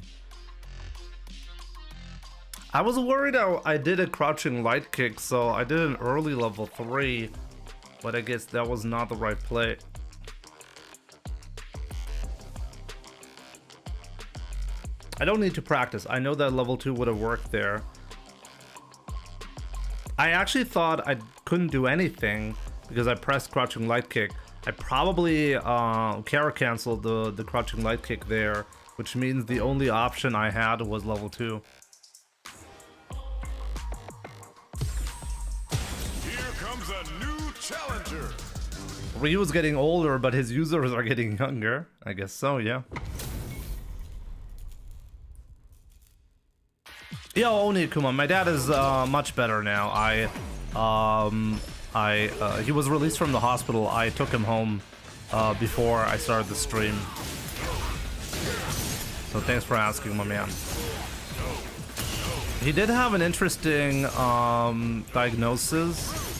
I was worried I did a crouching light kick, so I did an early level 3, but I guess that was not the right play. I don't need to practice. I know that level 2 would have worked there. I actually thought I couldn't do anything because I pressed crouching light kick. I probably Kara canceled the crouching light kick there, which means the only option I had was level 2. Challenger. Ryu's getting older, but his users are getting younger. I guess so, yeah. Yo, Onikuma, my dad is much better now. He was released from the hospital. I took him home before I started the stream. So thanks for asking, my man. He did have an interesting diagnosis.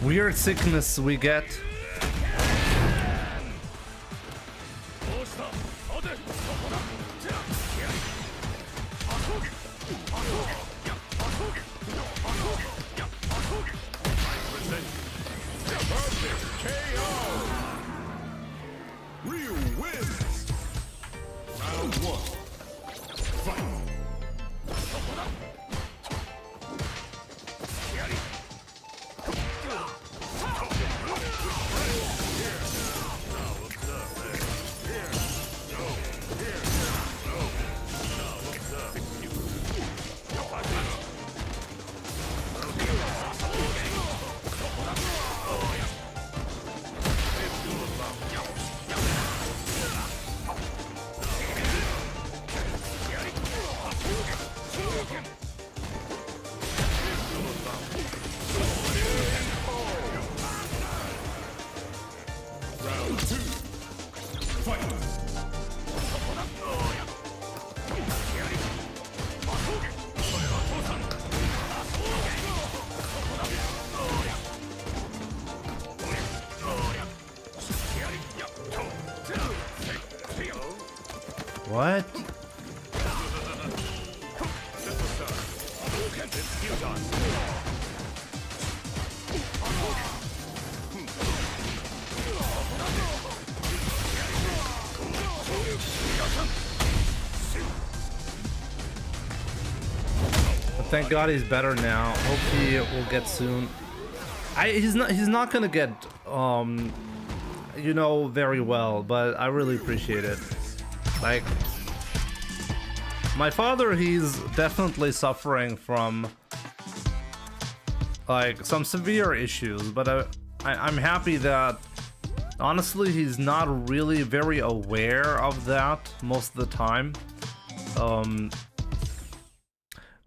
Weird sickness we get. Ryu wins. Round 1. Fight. What? thank God he's better now. Hope he will get soon. He's not gonna get you know, very well, but I really appreciate it. Like, my father, he's definitely suffering from like some severe issues, but I'm happy that honestly he's not really very aware of that most of the time.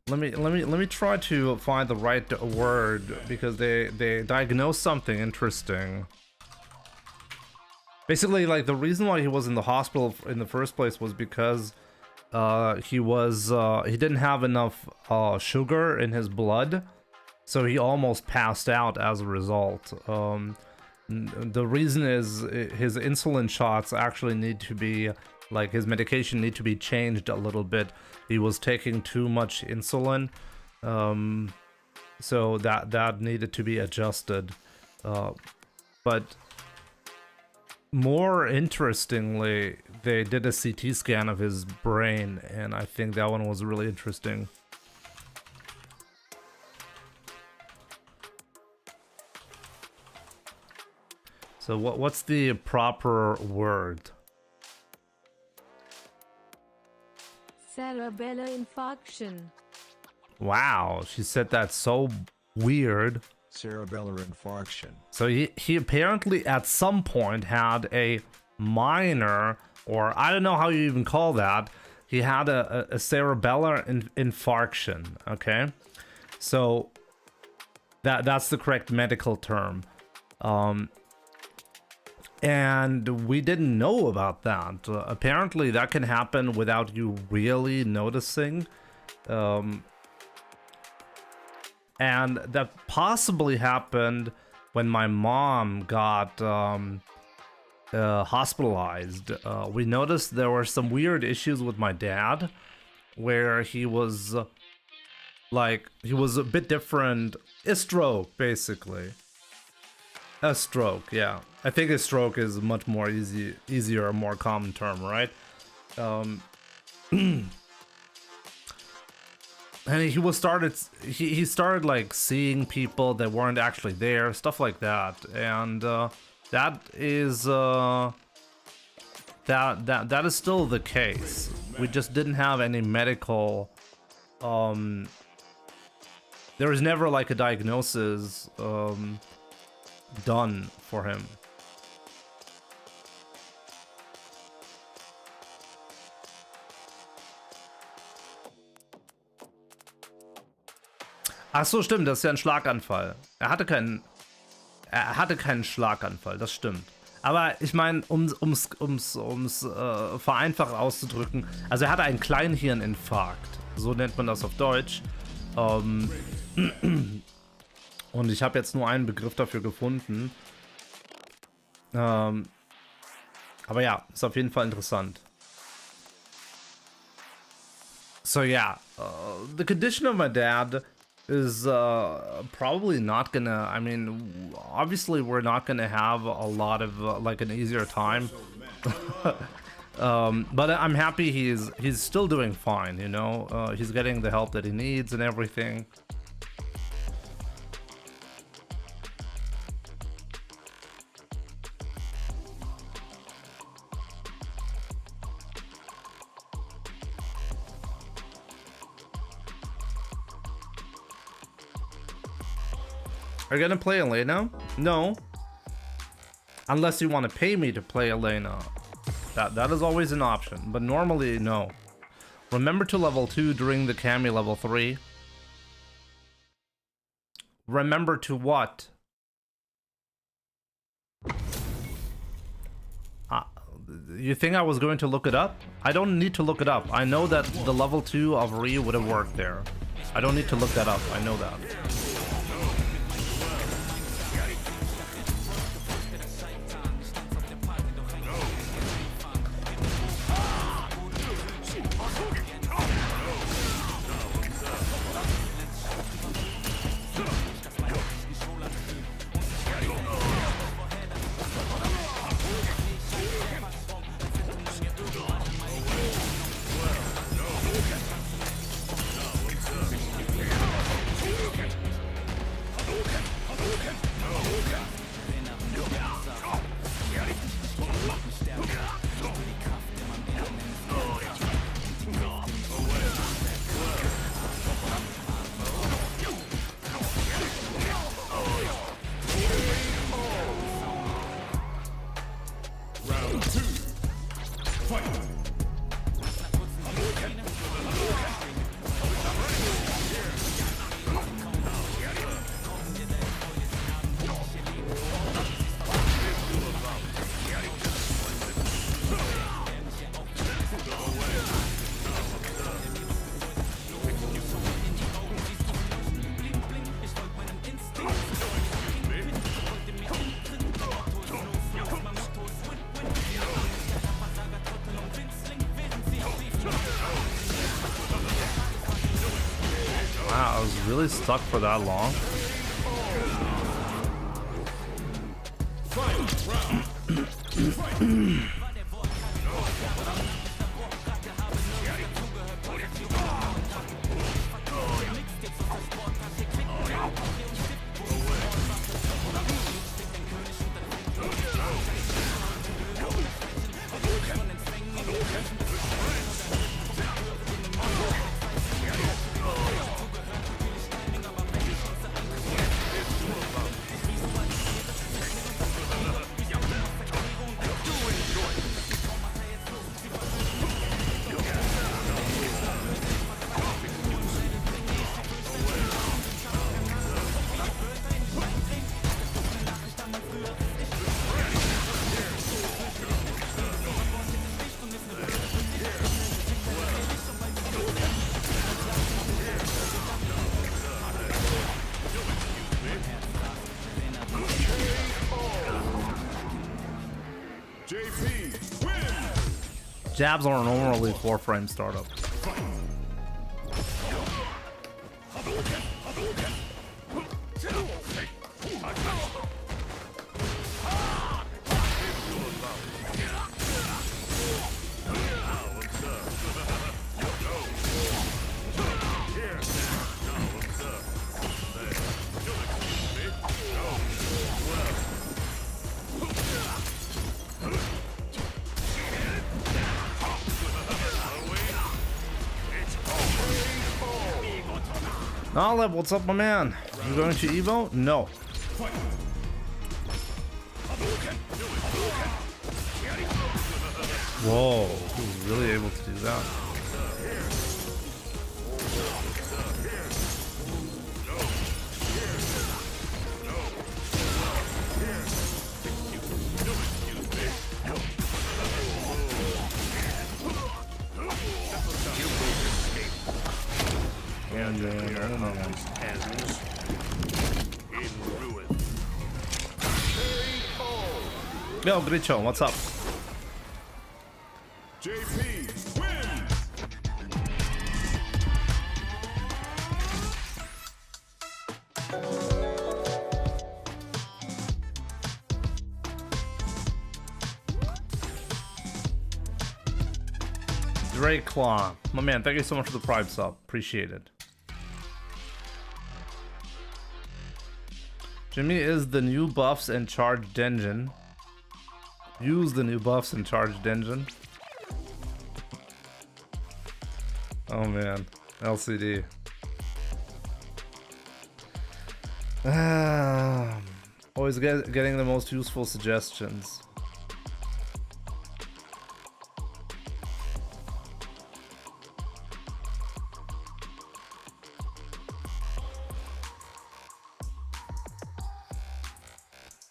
Let me try to find the right word, because they diagnosed something interesting. Basically, like, the reason why he was in the hospital in the first place was because he didn't have enough sugar in his blood, so he almost passed out as a result. The reason is his insulin shots actually need to be, like, his medication need to be changed a little bit. He was taking too much insulin, so that needed to be adjusted. But more interestingly, they did a CT scan of his brain, and I think that one was really interesting. So what's the proper word? Cerebellar infarction. Wow, she said that so weird. Cerebellar infarction. So he apparently at some point had a minor, or I don't know how you even call that. He had a cerebellar infarction. Okay, so that's the correct medical term. And we didn't know about that. Apparently that can happen without you really noticing. And that possibly happened when my mom got hospitalized. We noticed there were some weird issues with my dad, where he was a bit different. A stroke, basically. A stroke, yeah. I think a stroke is a much more easier, more common term, right? And he started like seeing people that weren't actually there, stuff like that, and that is that is still the case. We just didn't have any medical. There was never like a diagnosis done for him. Ach so, stimmt, das ist ja ein Schlaganfall. Er hatte keinen Schlaganfall, das stimmt. Aber ich meine, um's vereinfacht auszudrücken, also er hatte einen Kleinhirninfarkt, so nennt man das auf Deutsch. Und ich habe jetzt nur einen Begriff dafür gefunden. Aber ja, ist auf jeden Fall interessant. So yeah, the condition of my dad is probably not gonna, I mean, obviously we're not gonna have a lot of like an easier time. But I'm happy he's still doing fine, you know. He's getting the help that he needs and everything. Are you gonna play Elena? No. Unless you want to pay me to play Elena. That is always an option, but normally no. Remember to level 2 during the Cammy level 3. Remember to what? You think I was going to look it up? I don't need to look it up. I know that the level 2 of Ryu would have worked there. I don't need to look that up. I know that. really stuck for that long? JP win. Jabs are normally 4-frame startup. Olive, what's up, my man? You going to Evo? No. Whoa, he was really able to do that. And I don't know. Yo, Gricho, what's up? JP win. Drake Claw, my man, thank you so much for the Prime sub. Appreciate it. Jimmy is the new buffs and charged engine. Use the new buffs and charged engine. Oh man, LCD. Always getting the most useful suggestions.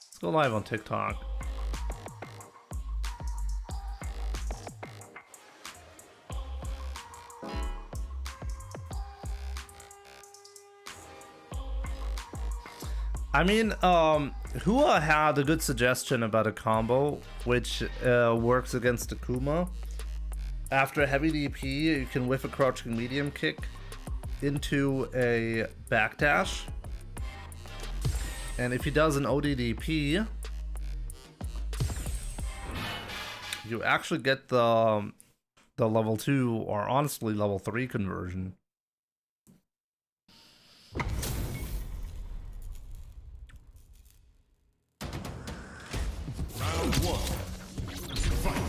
Let's go live on TikTok. I mean, Hua had a good suggestion about a combo which works against Akuma. After a heavy DP, you can whiff a crouching medium kick into a backdash. And if he does an ODDP, you actually get the level 2 or honestly level 3 conversion. Round one. Fight.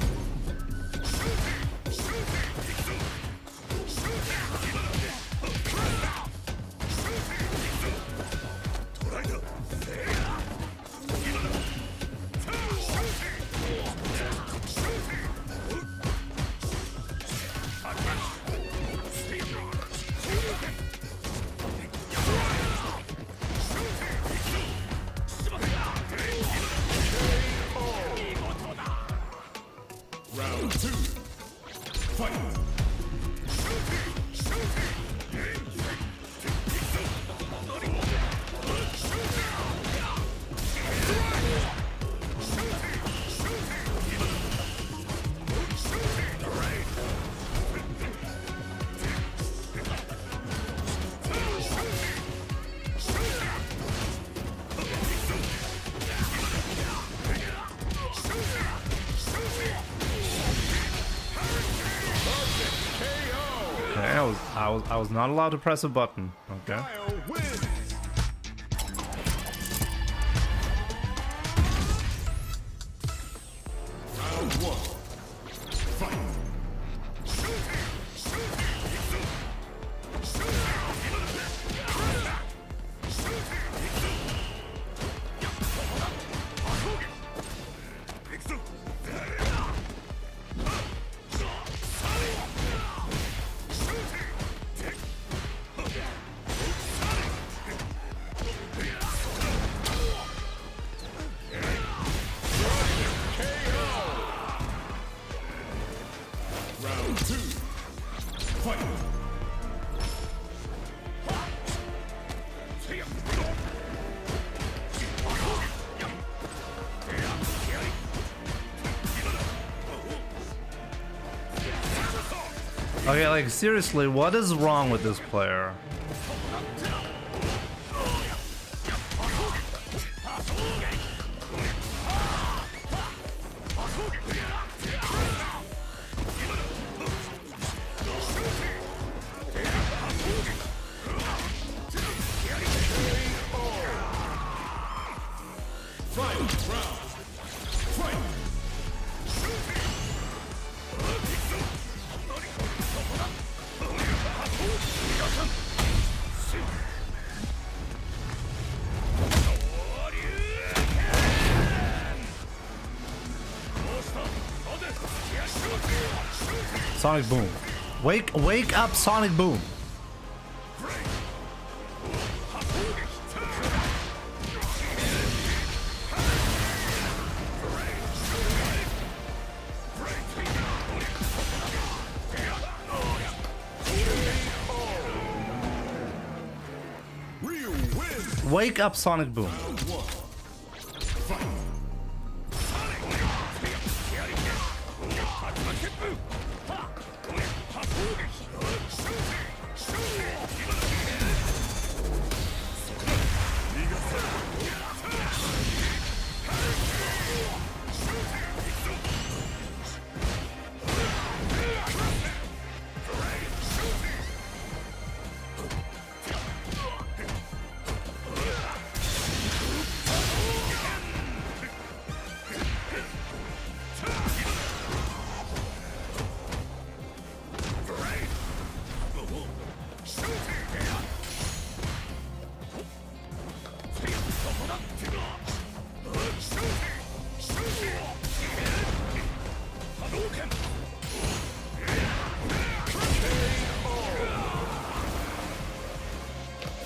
Round two. Fight. Okay, I was not allowed to press a button. Okay. Guile wins. Round one. Fight. Round two. Fight. Okay, like seriously, what is wrong with this player? Fight. Round. Fight. Sonic Boom. Wake up, Sonic Boom. Ryu wins. Wake up, Sonic Boom. Round one. Fight.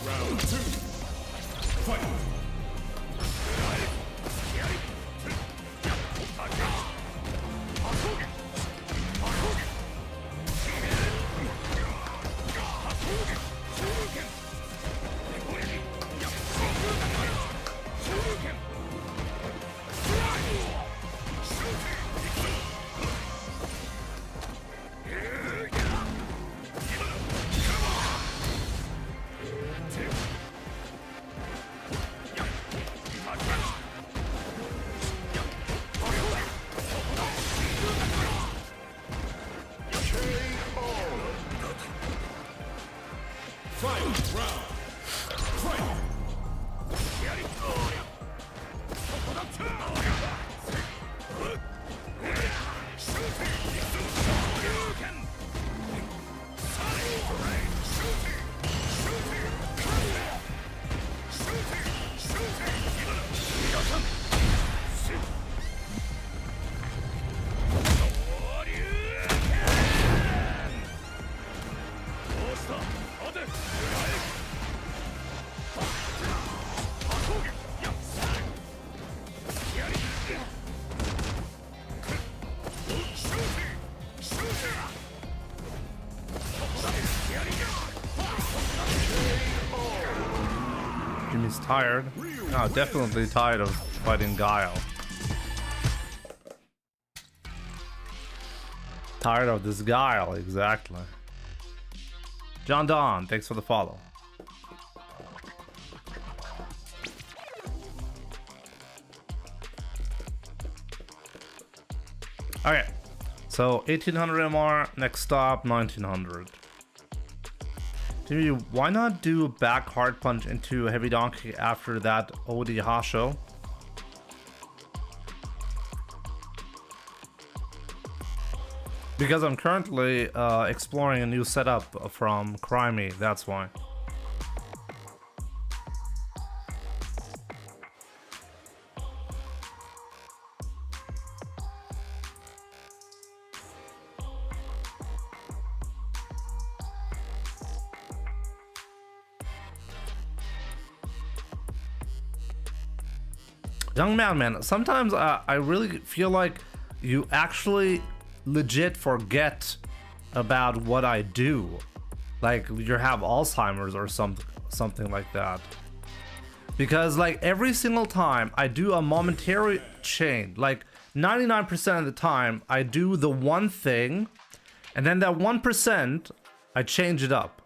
Round two. Fight. Fight. Round. Fight. Jimmy's tired. No, definitely tired of fighting Guile. Tired of this Guile, exactly. John Don, thanks for the follow. Okay, so 1800 MR, next stop 1900. Jimmy, why not do back hard punch into heavy donkey after that OD Hasho? Because I'm currently exploring a new setup from Crimey, that's why. Young man, sometimes I really feel like you actually legit forget about what I do. Like you have Alzheimer's or something like that. Because like every single time I do a momentary change, like 99% of the time I do the one thing, and then that 1% I change it up.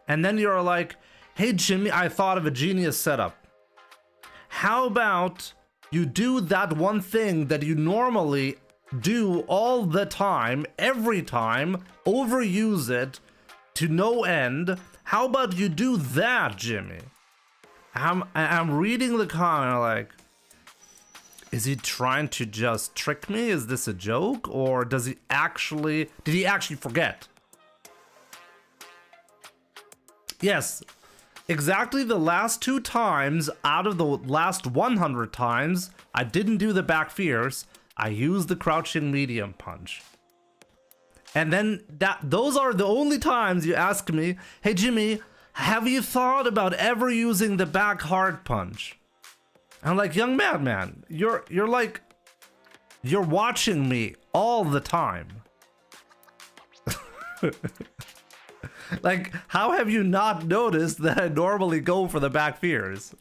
And then you're like, hey Jimmy, I thought of a genius setup. How about you do that one thing that you normally do all the time, every time, overuse it to no end? How about you do that, Jimmy? I'm reading the comment like, is he trying to just trick me? Is this a joke? Or did he actually forget? Yes. Exactly the last 2 times out of the last 100 times I didn't do the back fierce, I used the crouching medium punch. And then those are the only times you ask me, hey Jimmy, have you thought about ever using the back hard punch? I'm like, young madman, you're watching me all the time. Like, how have you not noticed that I normally go for the back fears?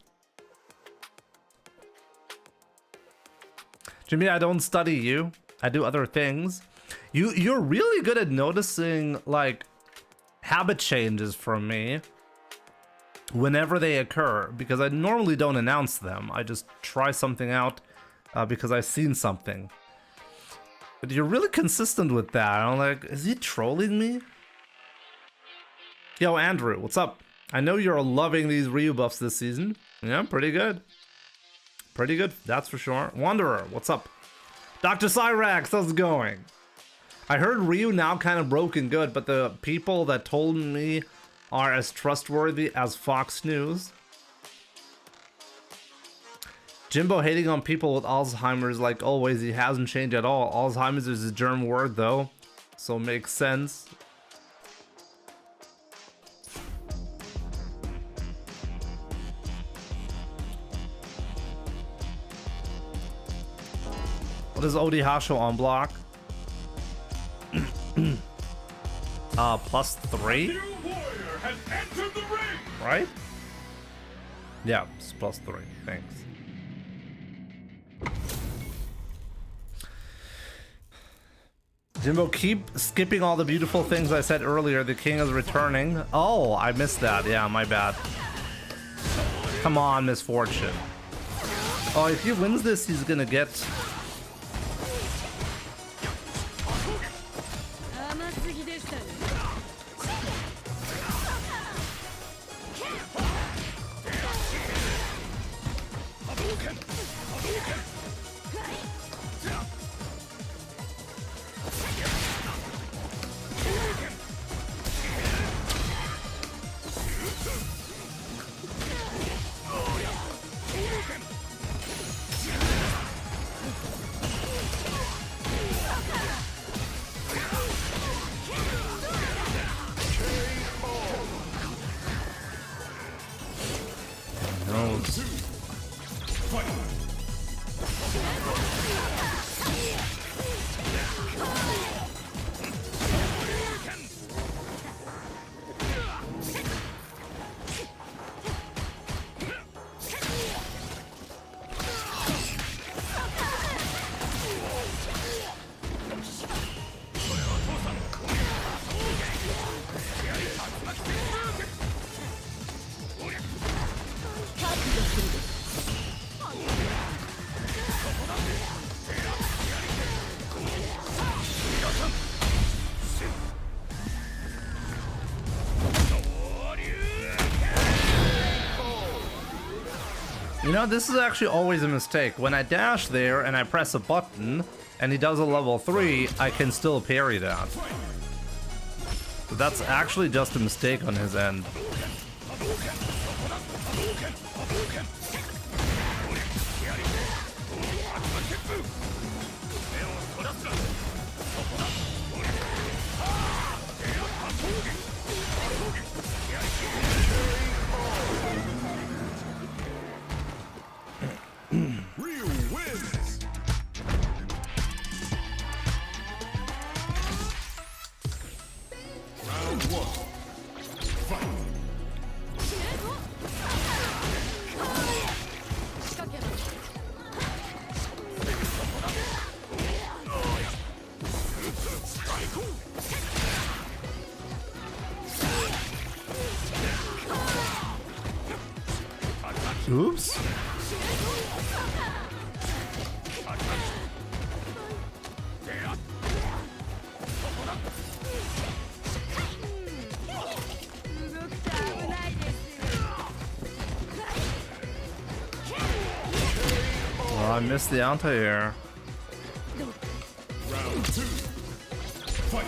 Jimmy, I don't study you. I do other things. You're really good at noticing, like, habit changes from me whenever they occur, because I normally don't announce them. I just try something out because I've seen something. But you're really consistent with that. I'm like, is he trolling me? Yo, Andrew, what's up? I know you're loving these Ryu buffs this season. Yeah, pretty good. Pretty good, that's for sure. Wanderer, what's up? Dr. Cyrax, how's it going? I heard Ryu now kind of broken good, but the people that told me are as trustworthy as Fox News. Jimbo hating on people with Alzheimer's like always. He hasn't changed at all. Alzheimer's is a German word though, so makes sense. What is OD Hasho on block? +3? New warrior has entered the ring. Right? Yeah, it's +3. Thanks. Jimbo, keep skipping all the beautiful things I said earlier. The king is returning. Oh, I missed that. Yeah, my bad. Come on, Misfortune. Oh, if he wins this, he's gonna get... You know, this is actually always a mistake. When I dash there and I press a button and he does a level 3, I can still parry that. But that's actually just a mistake on his end. Ryu wins. Round 1. Fight. Oops. Oh, I missed the anti-air. Round 2. Fight.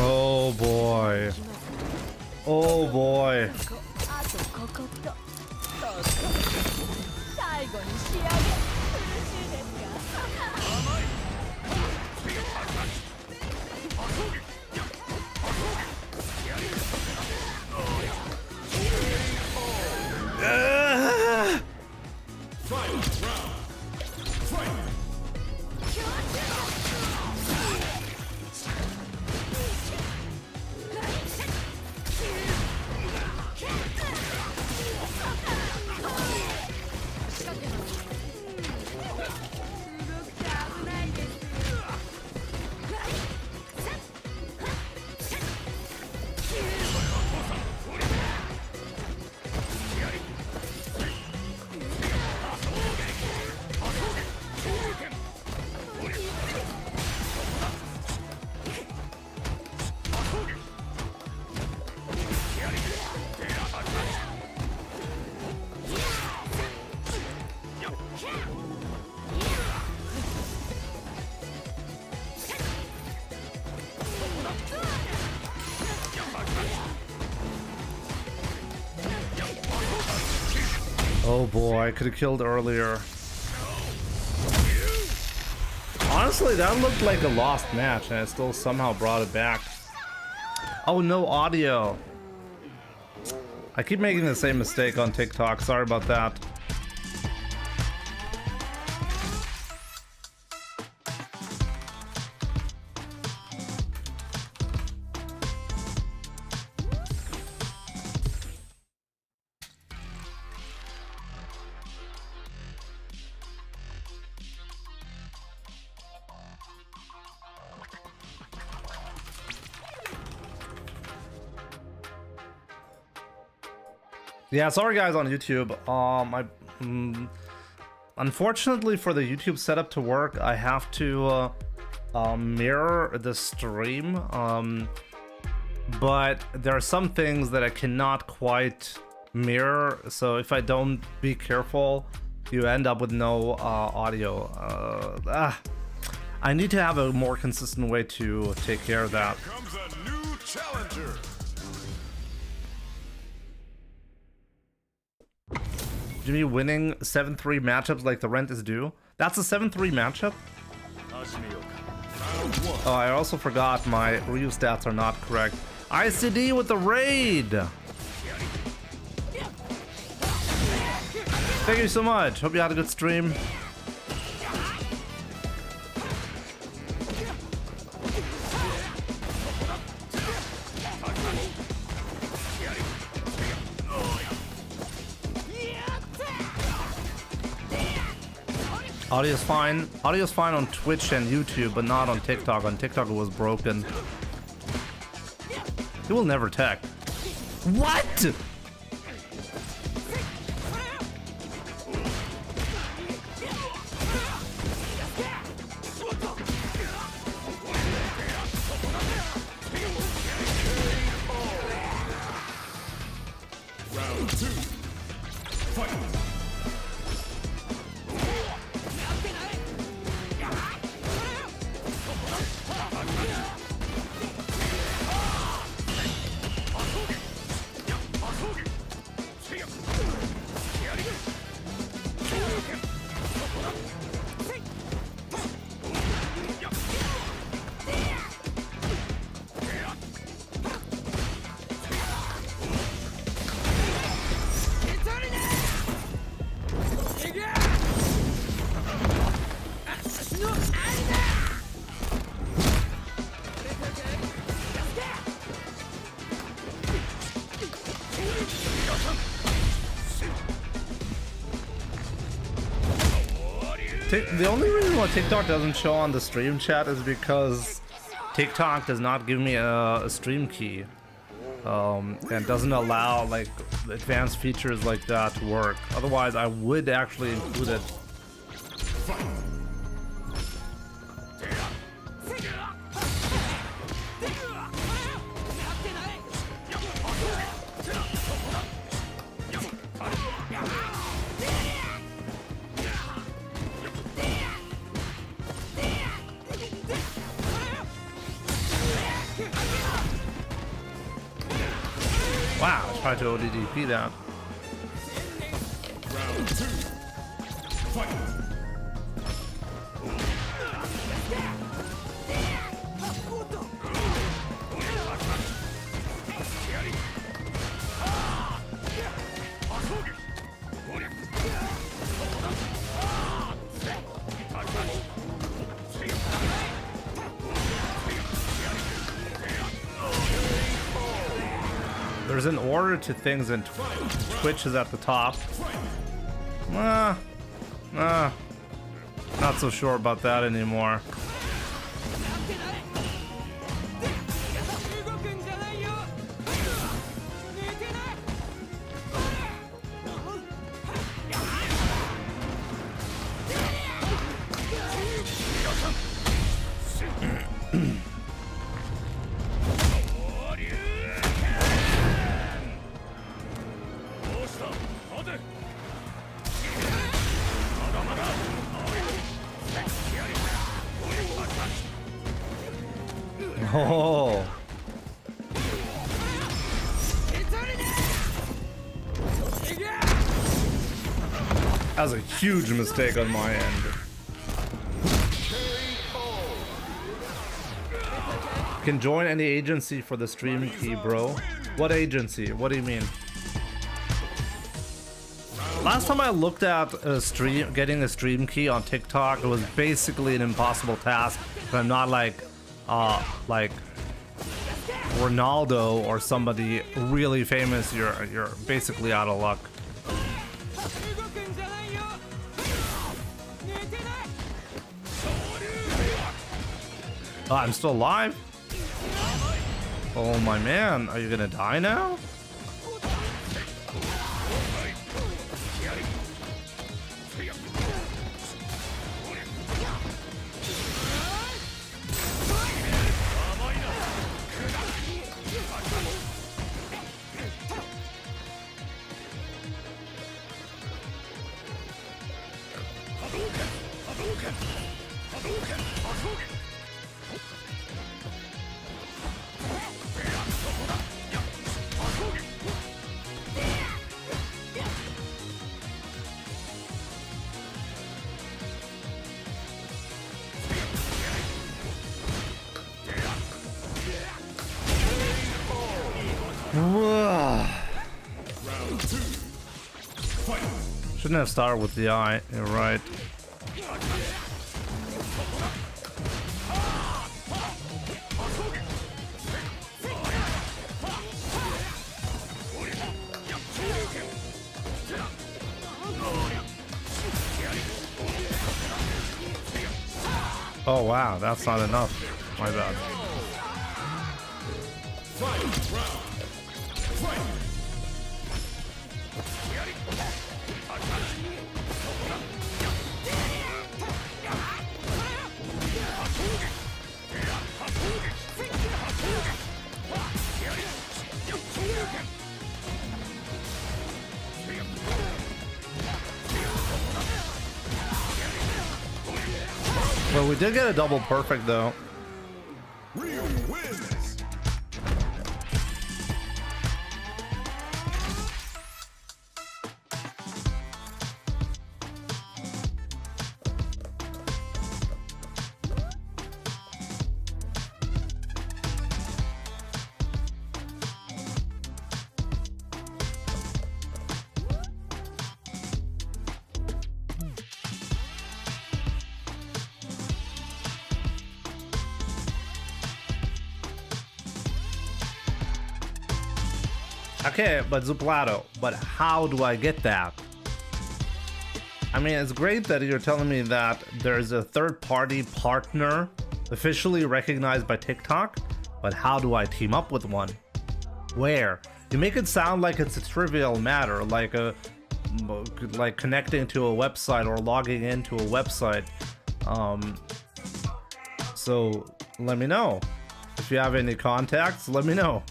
Oh boy. Oh boy. Oh boy, I could have killed earlier. Honestly, that looked like a lost match and I still somehow brought it back. Oh, no audio. I keep making the same mistake on TikTok, sorry about that. Yeah, sorry guys on YouTube. Unfortunately for the YouTube setup to work, I have to mirror the stream. But there are some things that I cannot quite mirror. So if I don't be careful, you end up with no audio. I need to have a more consistent way to take care of that. Comes a new challenger. Jimmy winning 7-3 matchups like the rent is due. That's a 7-3 matchup? Oh, I also forgot my Ryu stats are not correct. ICD with the raid! Thank you so much. Hope you had a good stream. Audio's fine. Audio's fine on Twitch and YouTube, but not on TikTok. On TikTok it was broken. He will never tech. What? Round 2. Fight. The only reason why TikTok doesn't show on the stream chat is because TikTok does not give me a stream key, and doesn't allow like advanced features like that to work. Otherwise, I would actually include it. Wow, I tried to ODDP that. Round 2. Fight. There's an order to things, and Twitch is at the top. Not so sure about that anymore. Oh. That was a huge mistake on my end. Can join any agency for the stream key, bro. What agency? What do you mean? Last time I looked at a stream, getting a stream key on TikTok, it was basically an impossible task. But I'm not like Ronaldo or somebody really famous. You're basically out of luck. Oh, I'm still alive. Oh my man, are you gonna die now? Shouldn't have started with the eye. You're right. Oh wow, that's not enough. My bad. Fight! Round! Fight! Well, we did get a double perfect though. Ryu wins! Okay, but Zuplato, but how do I get that? I mean, it's great that you're telling me that there's a third-party partner officially recognized by TikTok, but how do I team up with one? Where? You make it sound like it's a trivial matter, like connecting to a website or logging into a website. So let me know. If you have any contacts, let me know.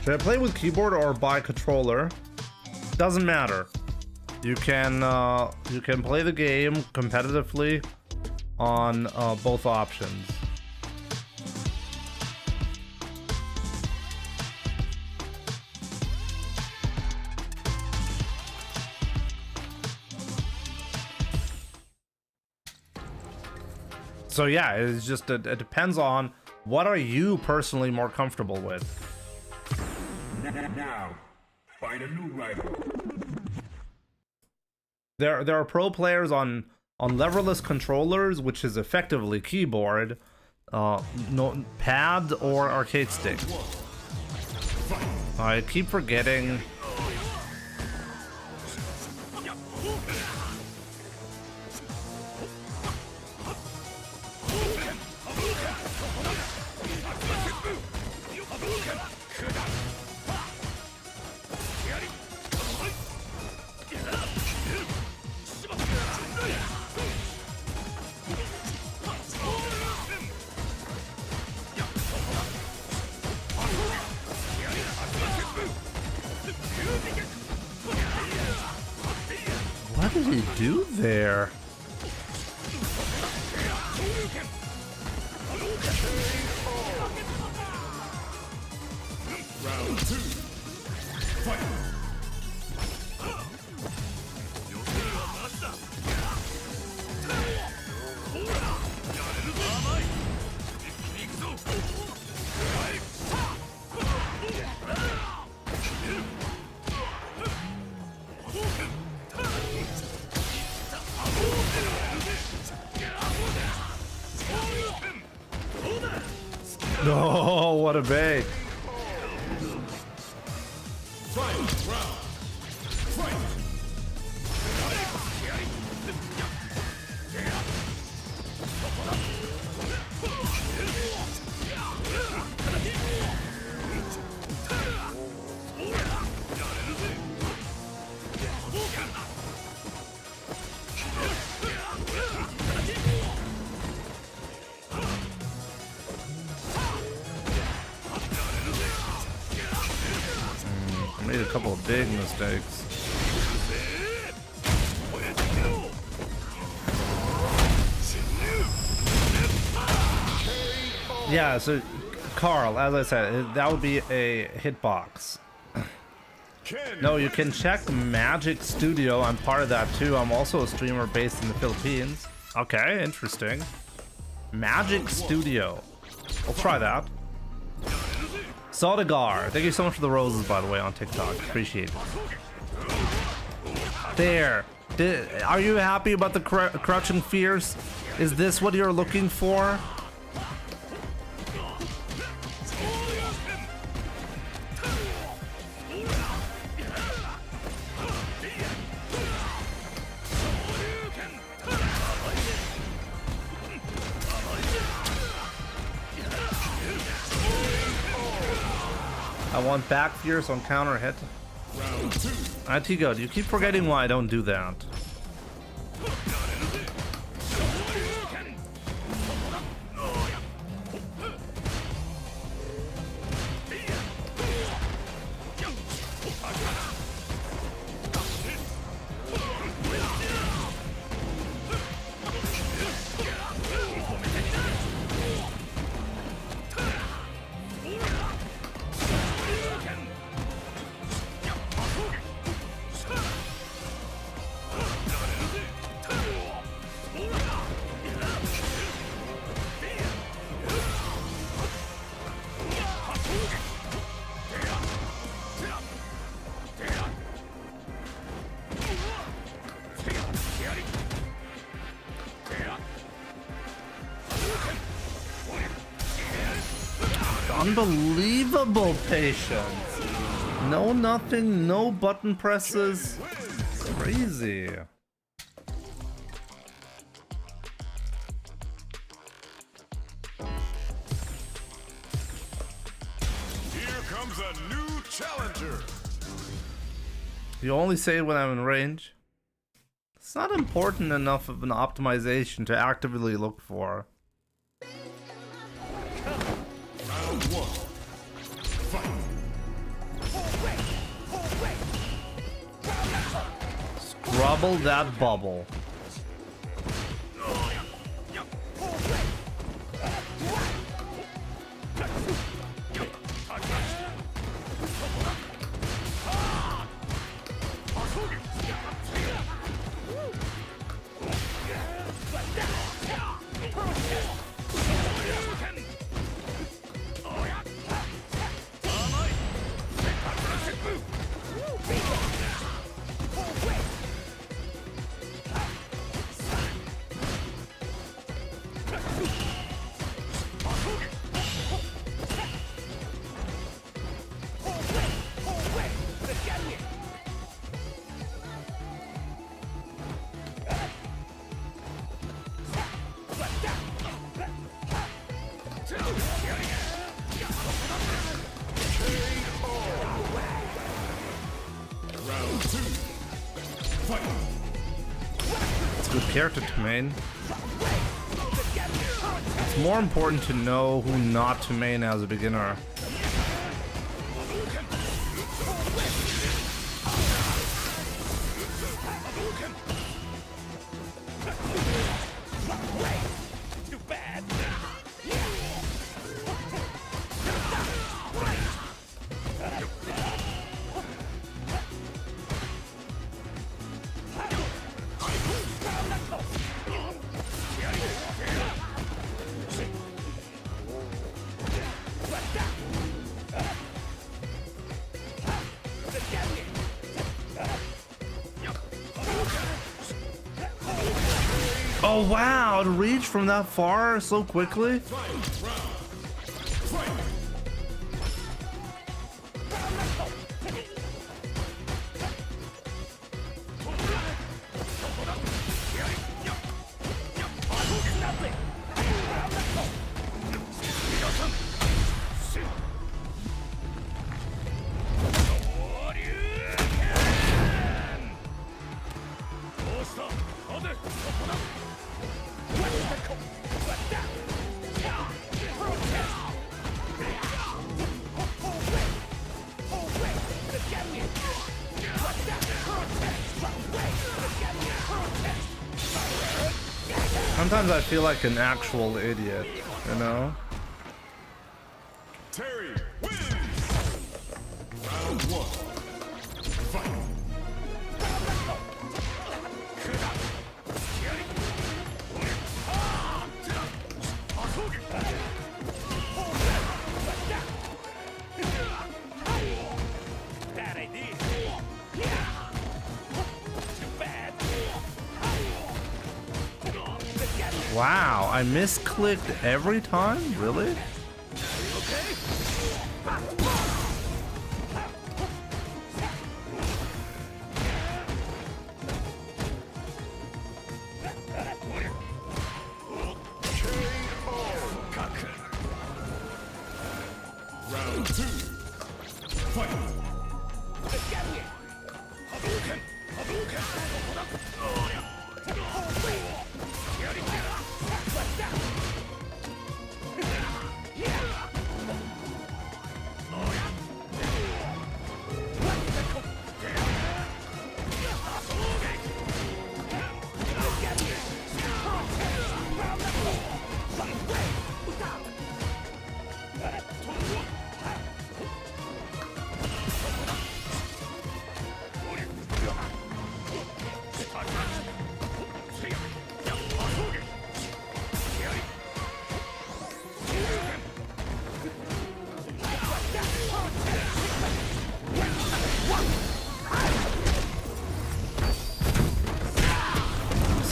Should I play with keyboard or by controller? Doesn't matter. You can play the game competitively on both options. So yeah, it's just it depends on what are you personally more comfortable with. Now, find a new rival. There are pro players on leverless controllers, which is effectively keyboard, no pad or arcade stick. I keep forgetting. What did he do there? Round 2. Fight! No, what a bait. Fight! Round! Fight! made a couple of big mistakes. Yeah, so Carl, as I said, that would be a hitbox. No, you can check Magic Studio. I'm part of that too. I'm also a streamer based in the Philippines. Okay, interesting. Magic Studio. We'll try that. Saudagar, thank you so much for the roses, by the way, on TikTok. Appreciate it. There. Are you happy about the crouching fierce? Is this what you're looking for? I want back fierce on counter hit. Antigo, you keep forgetting why I don't do that. Unbelievable patience. No nothing, no button presses. Crazy. Here comes a new challenger. You only say it when I'm in range. It's not important enough of an optimization to actively look for. Round one. Fight. Scrubble that bubble. It's a good character to main. It's more important to know who not to main as a beginner. Oh wow, to reach from that far so quickly? Sometimes I feel like an actual idiot, you know? Terry wins. Round one. Fight. Wow, I misclicked every time? Really? Round two. Fight.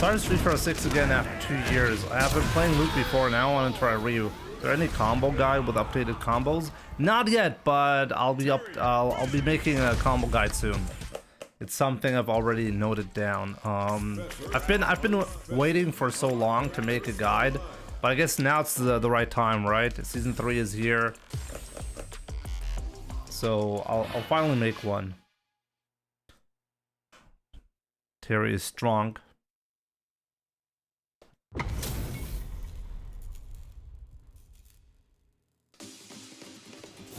Started Street Fighter 6 again after 2 years. I have been playing Luke before, now I want to try Ryu. Is there any combo guide with updated combos? Not yet, but I'll be making a combo guide soon. It's something I've already noted down. I've been waiting for so long to make a guide, but I guess now it's the right time, right? Season 3 is here, so I'll finally make one. Terry is strong.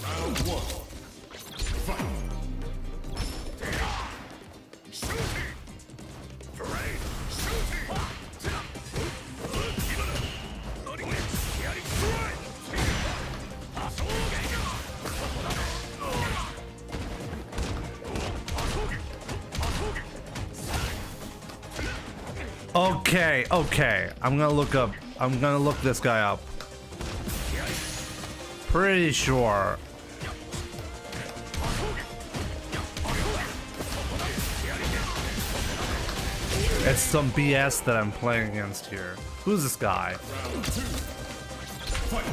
Round one. Fight. Okay. I'm gonna look this guy up. Pretty sure. It's some BS that I'm playing against here. Who's this guy? Round two. Fight.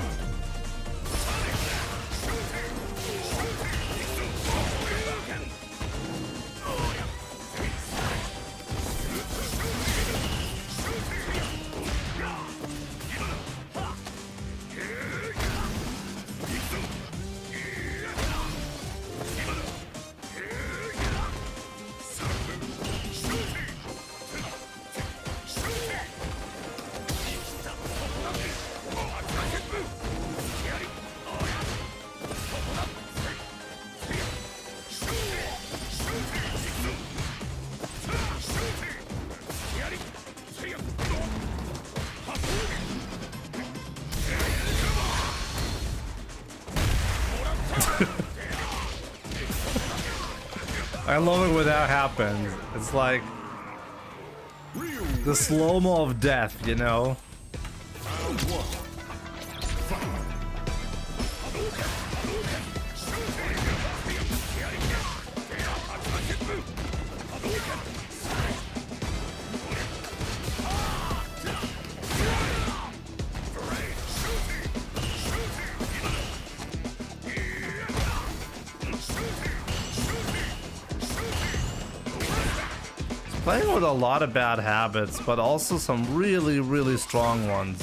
I love it when that happens. It's like the slow-mo of death, you know? Round one. Fight. Playing with a lot of bad habits, but also some really, really strong ones.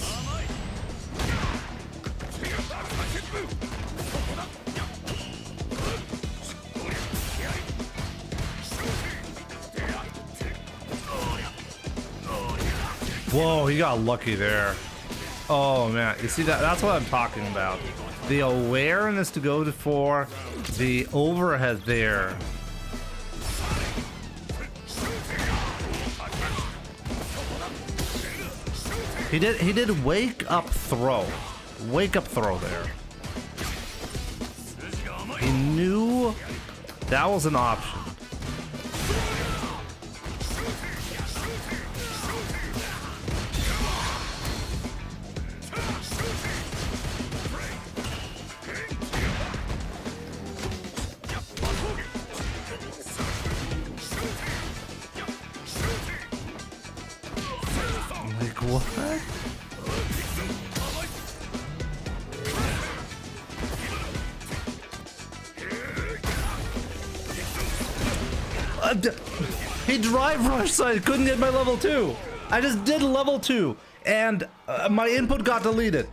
Whoa, he got lucky there. Oh man, you see that? That's what I'm talking about. The awareness to go for the overhead there. He did wake up throw. Wake up throw there. He knew that was an option. Like what? He drive rushed, so I couldn't get my level 2. I just did level 2, and my input got deleted.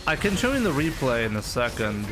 I can show you the replay in a second.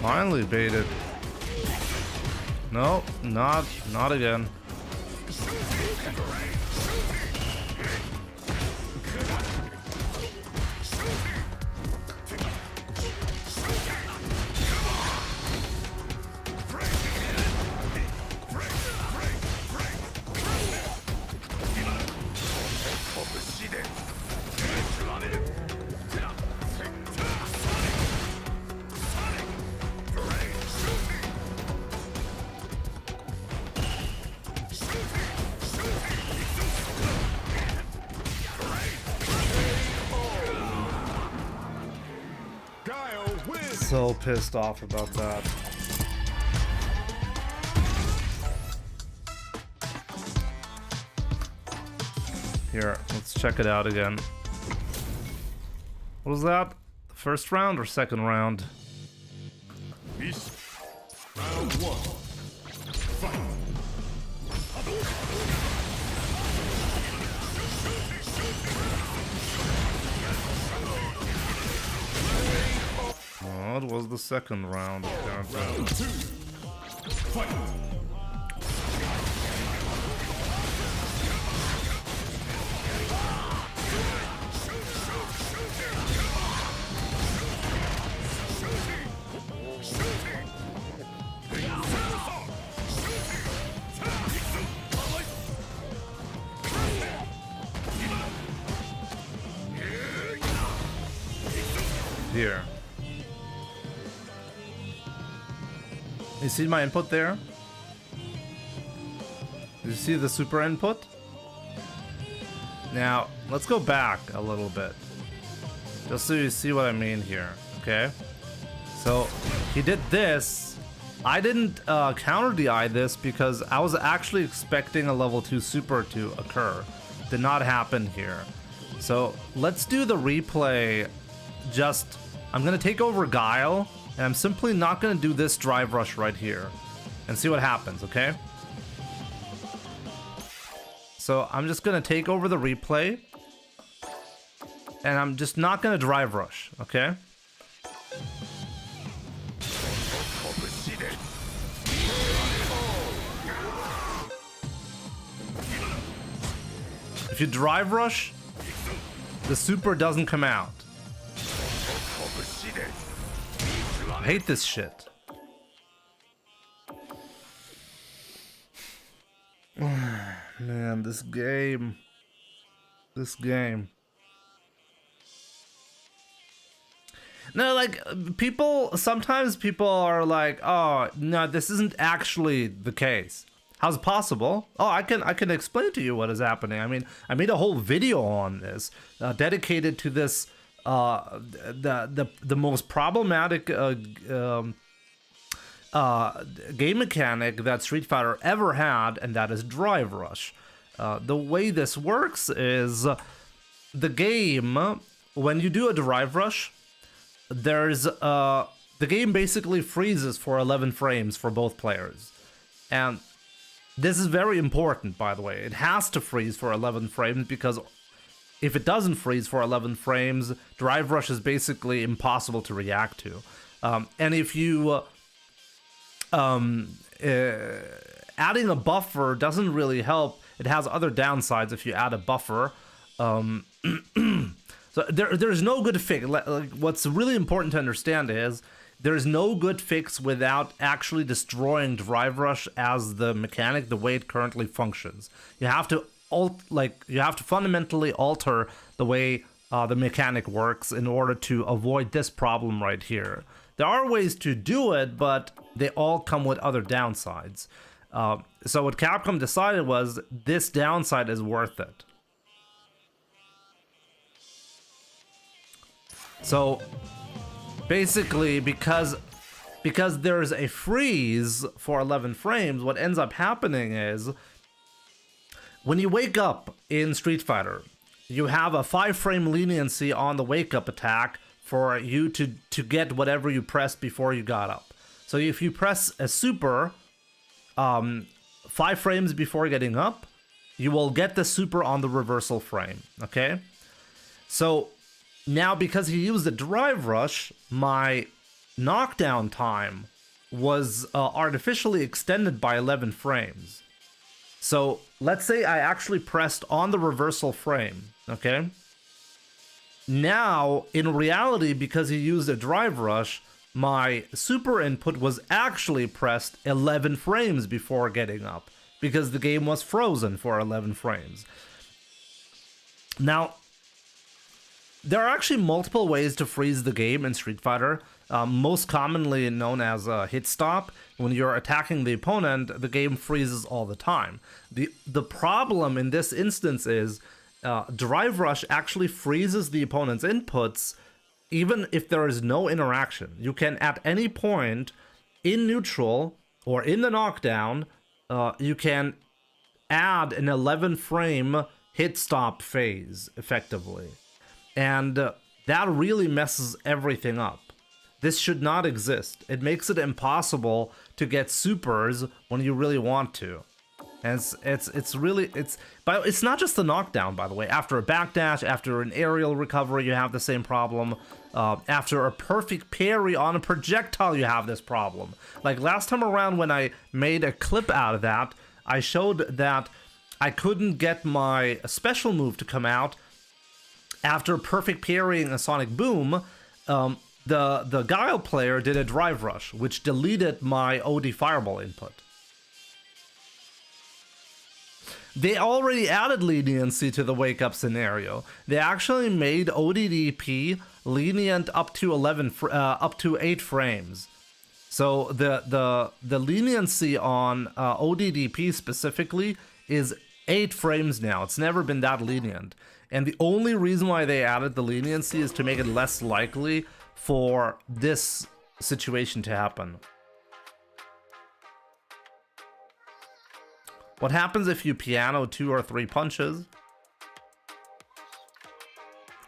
Finally baited. No, not again. Guile wins. So pissed off about that. Here, let's check it out again. What was that? First round or second round? Peace. Round 1. Fight. Oh, it was the second round. Round 2. Fight. Here. You see my input there? You see the super input? Now, let's go back a little bit. Just so you see what I mean here, okay? So, he did this. I didn't counter DI this because I was actually expecting a level 2 super to occur. Did not happen here. So, let's do the replay. Just, I'm gonna take over Guile, and I'm simply not gonna do this drive rush right here, and see what happens, okay? So I'm just gonna take over the replay, and I'm just not gonna drive rush, okay? If you drive rush, the super doesn't come out. I hate this shit. Man, this game. No, like sometimes people are like, oh no, this isn't actually the case. How's it possible? Oh, I can explain to you what is happening. I mean, I made a whole video on this, dedicated to this, the most problematic game mechanic that Street Fighter ever had, and that is Drive Rush. The way this works is the game, when you do a Drive Rush, there's the game basically freezes for 11 frames for both players. And this is very important, by the way. It has to freeze for 11 frames, because if it doesn't freeze for 11 frames, Drive Rush is basically impossible to react to. And if you adding a buffer doesn't really help. It has other downsides if you add a buffer. So there's no good fix. Like, what's really important to understand is there's no good fix without actually destroying Drive Rush as the mechanic, the way it currently functions. You have to fundamentally alter the way the mechanic works in order to avoid this problem right here. There are ways to do it, but they all come with other downsides. So what Capcom decided was this downside is worth it. So basically, because there's a freeze for 11 frames, what ends up happening is when you wake up in Street Fighter, you have a 5-frame leniency on the wake up attack for you to get whatever you pressed before you got up. So if you press a super 5 frames before getting up, you will get the super on the reversal frame, okay? So now, because he used the Drive Rush, my knockdown time was artificially extended by 11 frames. So let's say I actually pressed on the reversal frame, okay? Now, in reality, because he used a Drive Rush, my super input was actually pressed 11 frames before getting up, because the game was frozen for 11 frames. Now, there are actually multiple ways to freeze the game in Street Fighter, most commonly known as a hit stop. When you're attacking the opponent, the game freezes all the time. The problem in this instance is Drive Rush actually freezes the opponent's inputs even if there is no interaction. You can, at any point in neutral or in the knockdown, you can add an 11-frame hit stop phase, effectively. And that really messes everything up. This should not exist. It makes it impossible to get supers when you really want to. And but it's not just the knockdown, by the way. After a backdash, after an aerial recovery, you have the same problem. After a perfect parry on a projectile, you have this problem. Like last time around when I made a clip out of that, I showed that I couldn't get my special move to come out after perfect parrying a Sonic Boom. The Guile player did a Drive Rush, which deleted my OD Fireball input. They already added leniency to the wake up scenario. They actually made ODDP lenient up to 8 frames. So the leniency on ODDP specifically is 8 frames now. It's never been that lenient. And the only reason why they added the leniency is to make it less likely for this situation to happen. What happens if you piano 2 or 3 punches?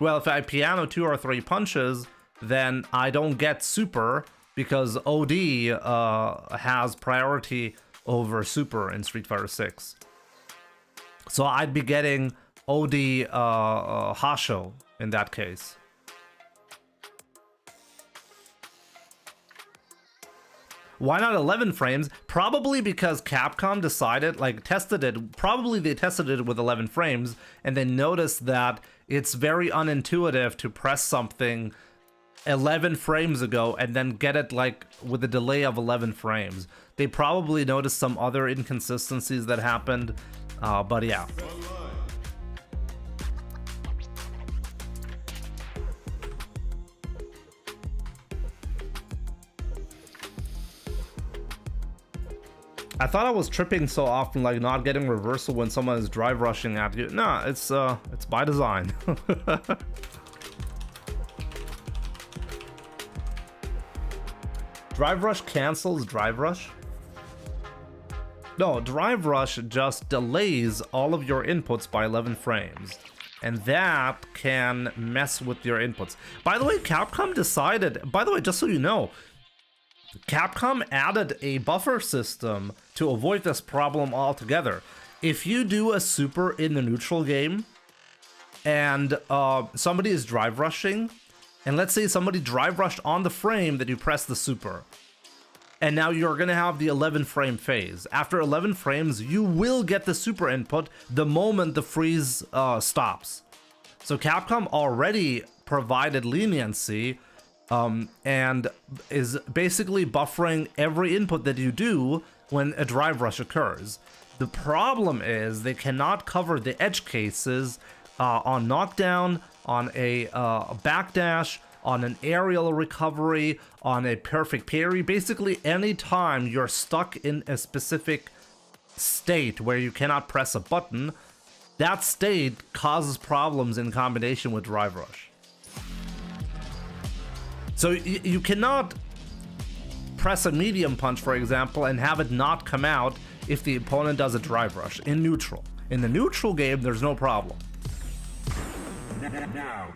Well, if I piano 2 or 3 punches, then I don't get super because OD has priority over super in Street Fighter 6. So I'd be getting OD Hasho in that case. Why not 11 frames? Probably because Capcom decided, tested it. Probably they tested it with 11 frames and they noticed that it's very unintuitive to press something 11 frames ago and then get it with a delay of 11 frames. They probably noticed some other inconsistencies that happened, but yeah. I thought I was tripping so often, like not getting reversal when someone is drive rushing at you. Nah, it's by design. Drive rush cancels drive rush? No, drive rush just delays all of your inputs by 11 frames. And that can mess with your inputs. By the way, Capcom decided, by the way, just so you know, Capcom added a buffer system to avoid this problem altogether. If you do a super in the neutral game and somebody is drive rushing, and let's say somebody drive rushed on the frame that you press the super, and now you're gonna have the 11 frame phase. After 11 frames, you will get the super input the moment the freeze stops. So Capcom already provided leniency and is basically buffering every input that you do when a drive rush occurs. The problem is they cannot cover the edge cases on knockdown, on a backdash, on an aerial recovery, on a perfect parry. Basically, anytime you're stuck in a specific state where you cannot press a button, that state causes problems in combination with drive rush. So you cannot press a medium punch, for example, and have it not come out if the opponent does a drive rush in neutral. In the neutral game, there's no problem. Now,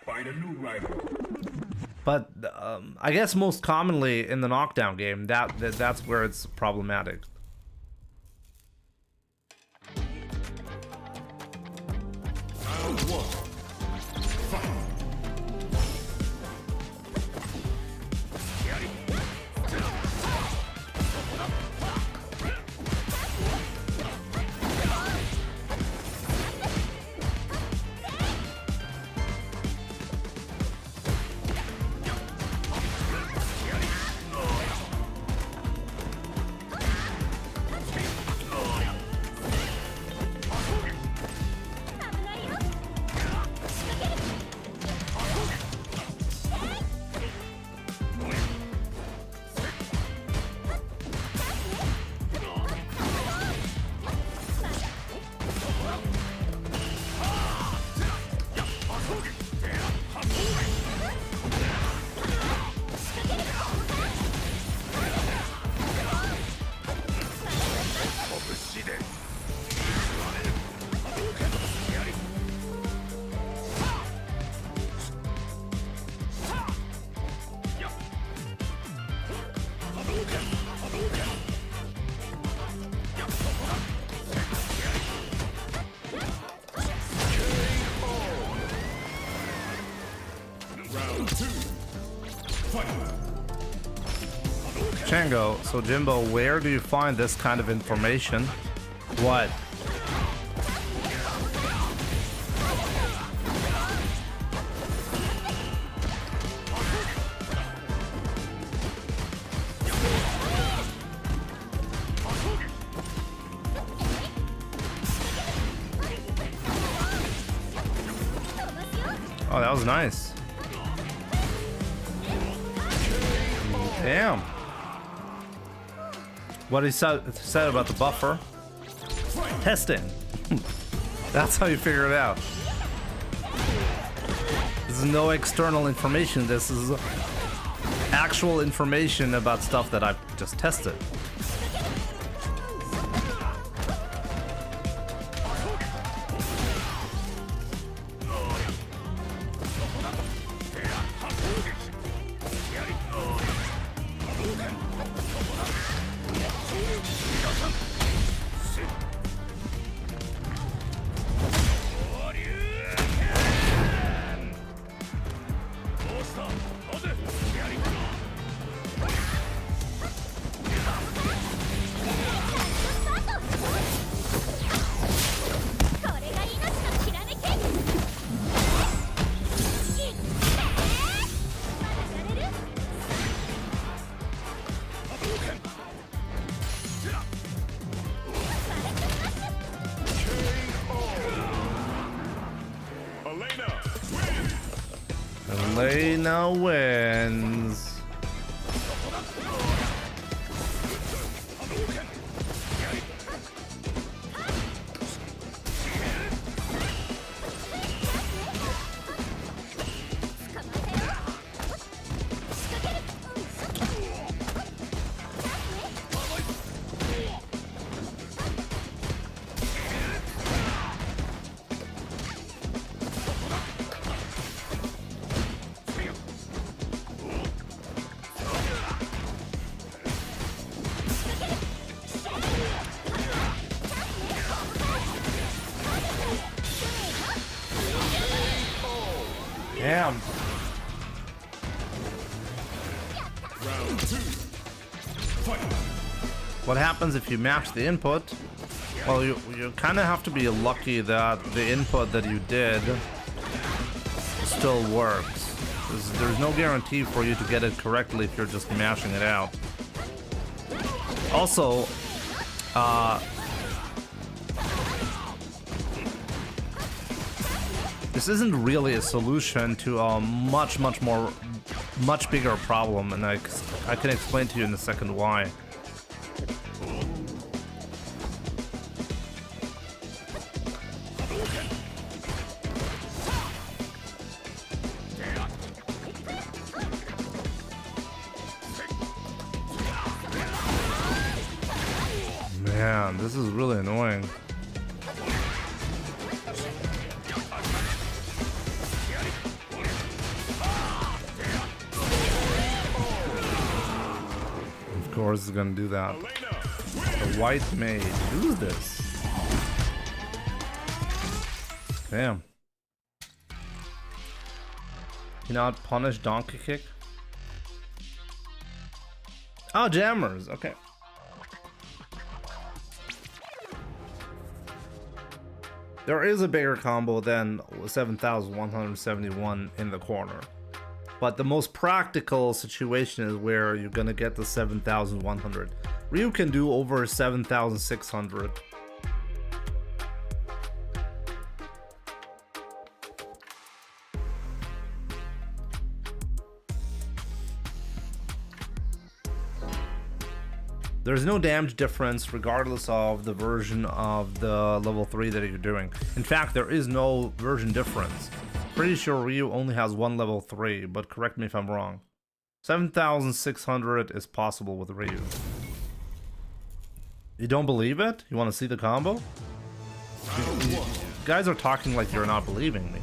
find a new rival. But I guess most commonly in the knockdown game, that's where it's problematic. Round one. Fight. Chango, so Jimbo, where do you find this kind of information? What? Oh, that was nice. Damn. What he said about the buffer? Testing. That's how you figure it out. This is no external information. This is actual information about stuff that I've just tested. Elena wins. Damn. Round 2. Fight. What happens if you match the input? Well, you kind of have to be lucky that the input that you did still works. There's no guarantee for you to get it correctly if you're just mashing it out. Also, this isn't really a solution to a much bigger problem, and I can explain to you in a second why. Man, this is really annoying. Of course it's gonna do that. The white mage. Who's this? Damn. Cannot punish donkey kick? Oh, jammers. Okay. There is a bigger combo than 7,171 in the corner. But the most practical situation is where you're gonna get the 7,100. Ryu can do over 7,600. There's no damage difference regardless of the version of the level 3 that you're doing. In fact, there is no version difference. Pretty sure Ryu only has one level 3, but correct me if I'm wrong. 7,600 is possible with Ryu. You don't believe it? You want to see the combo? You guys are talking like you're not believing me.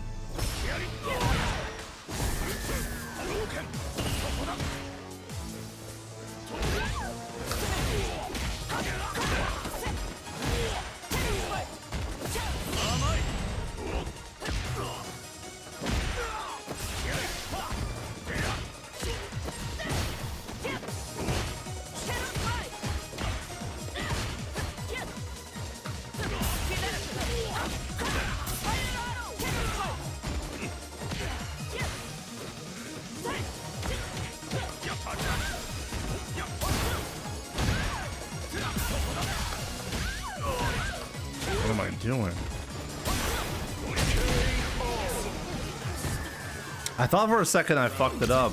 What am I doing? I thought for a second I fucked it up.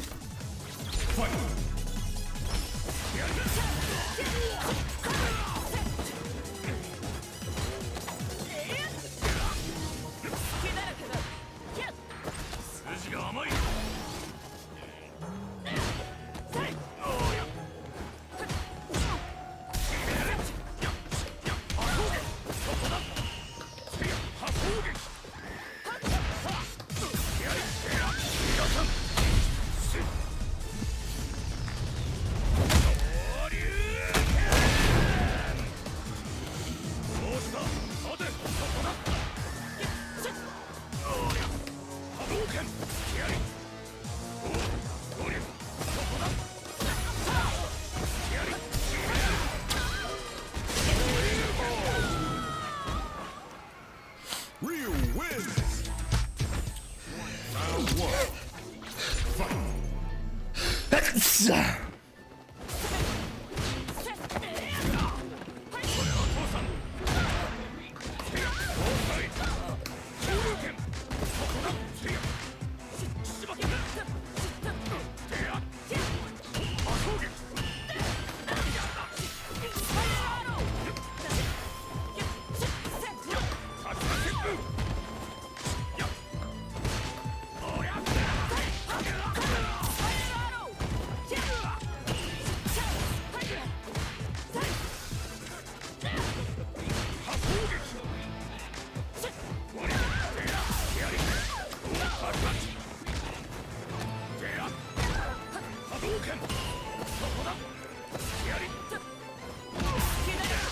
Ryu wins. Round 1. Fight.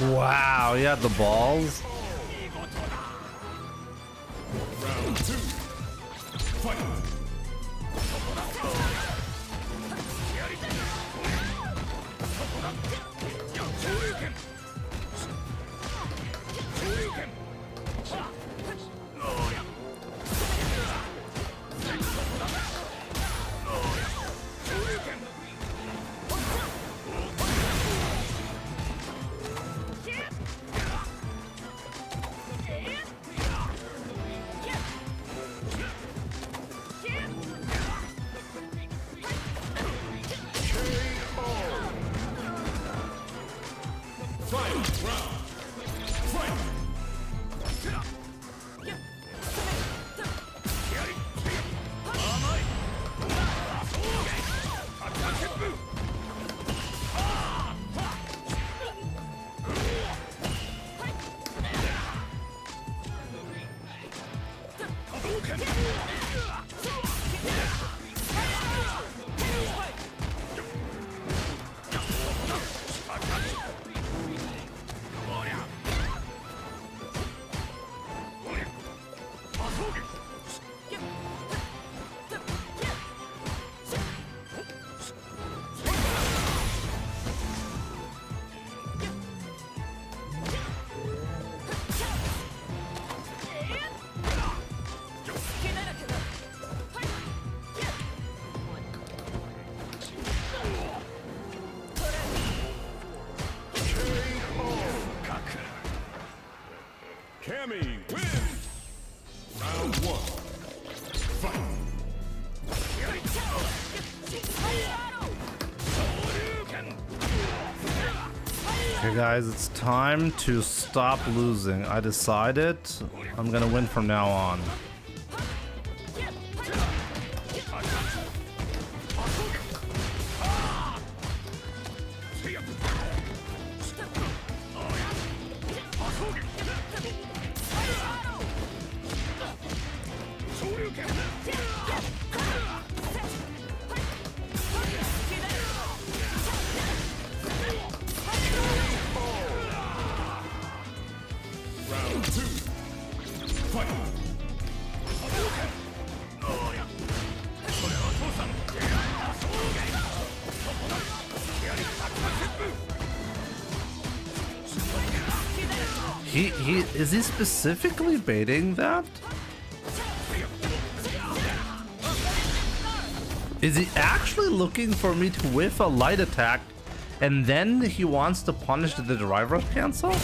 Wow, he had the balls. Round 2. Fight. Cammy wins! Round 1. Fight! Okay guys, it's time to stop losing. I decided I'm gonna win from now on. Round 2. Fight! He is he specifically baiting that? Is he actually looking for me to whiff a light attack and then he wants to punish the drive rush cancel?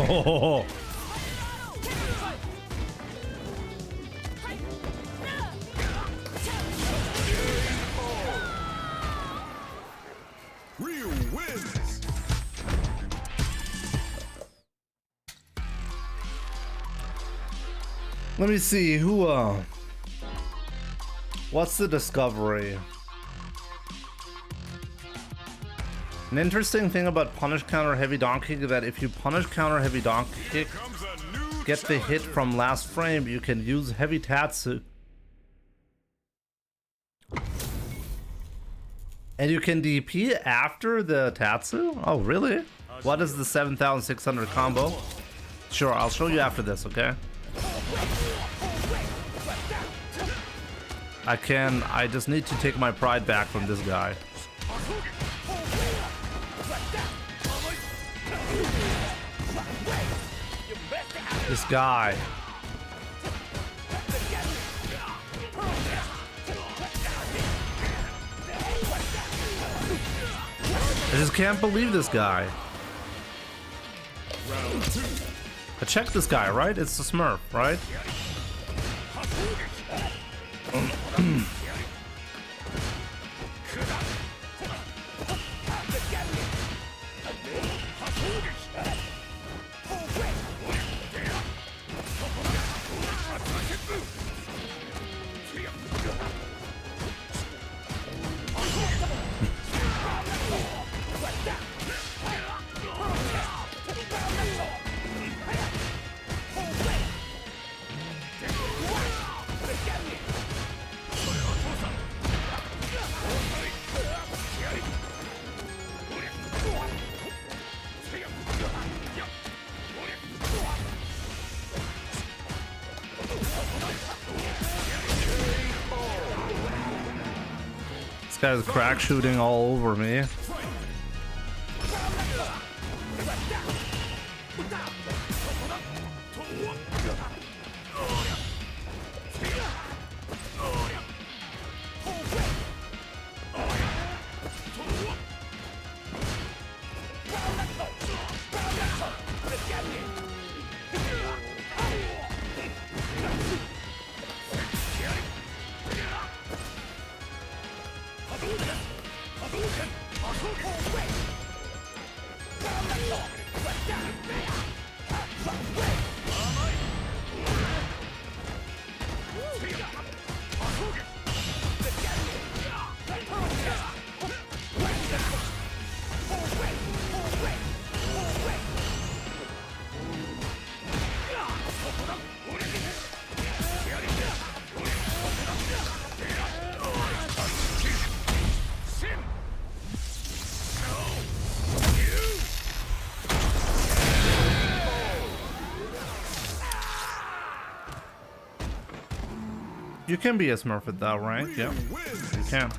Oh. Ryu wins! Let me see who what's the discovery? An interesting thing about punish counter heavy donkey kick is that if you punish counter heavy donkey kick, Comes a new get the hit from last frame, you can use heavy tatsu. And you can DP after the tatsu? Oh, really? What is the 7,600 combo? Sure, I'll show you after this, okay? I just need to take my pride back from this guy. This guy. I just can't believe this guy. I checked this guy, right? It's the Smurf, right? This guy's crack shooting all over me. You can be a smurf at that rank, yeah. You can.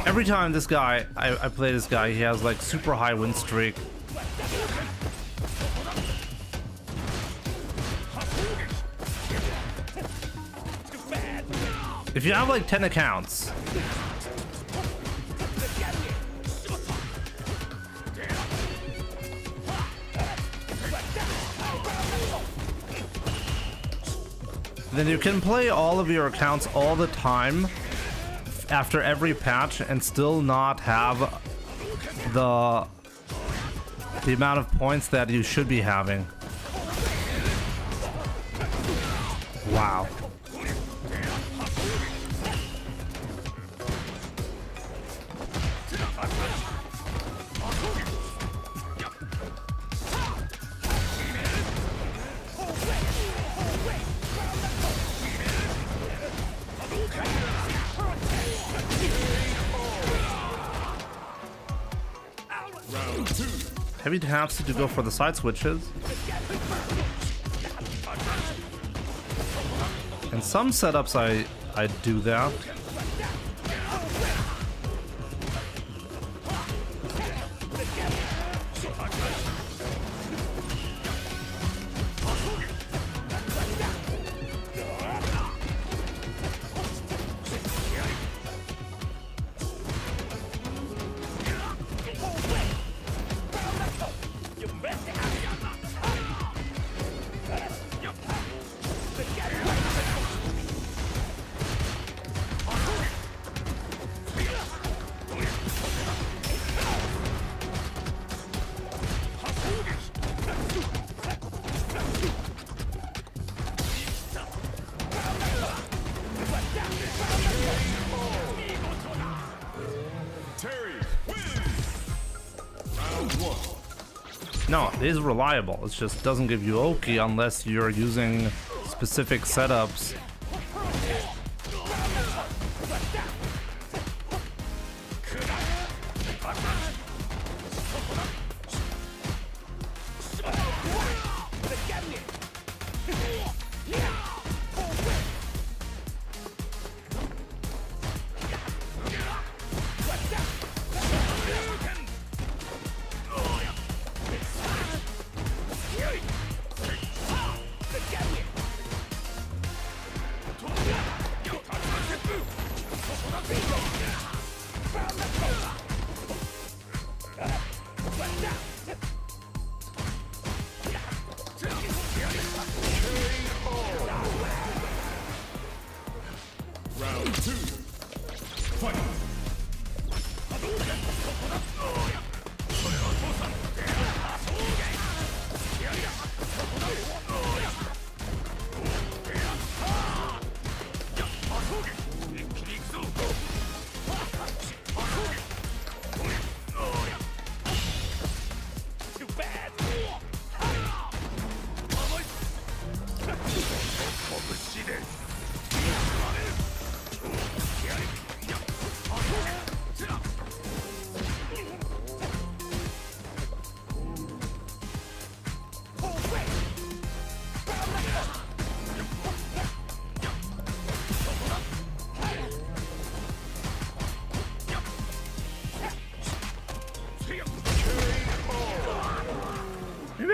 Every time this guy, I play this guy, he has like super high win streak. If you have like 10 accounts, then you can play all of your accounts all the time after every patch and still not have the amount of points that you should be having. Wow. Heavy taps to go for the side switches. In some setups I do that. No, it is reliable. It just doesn't give you Oki unless you're using specific setups.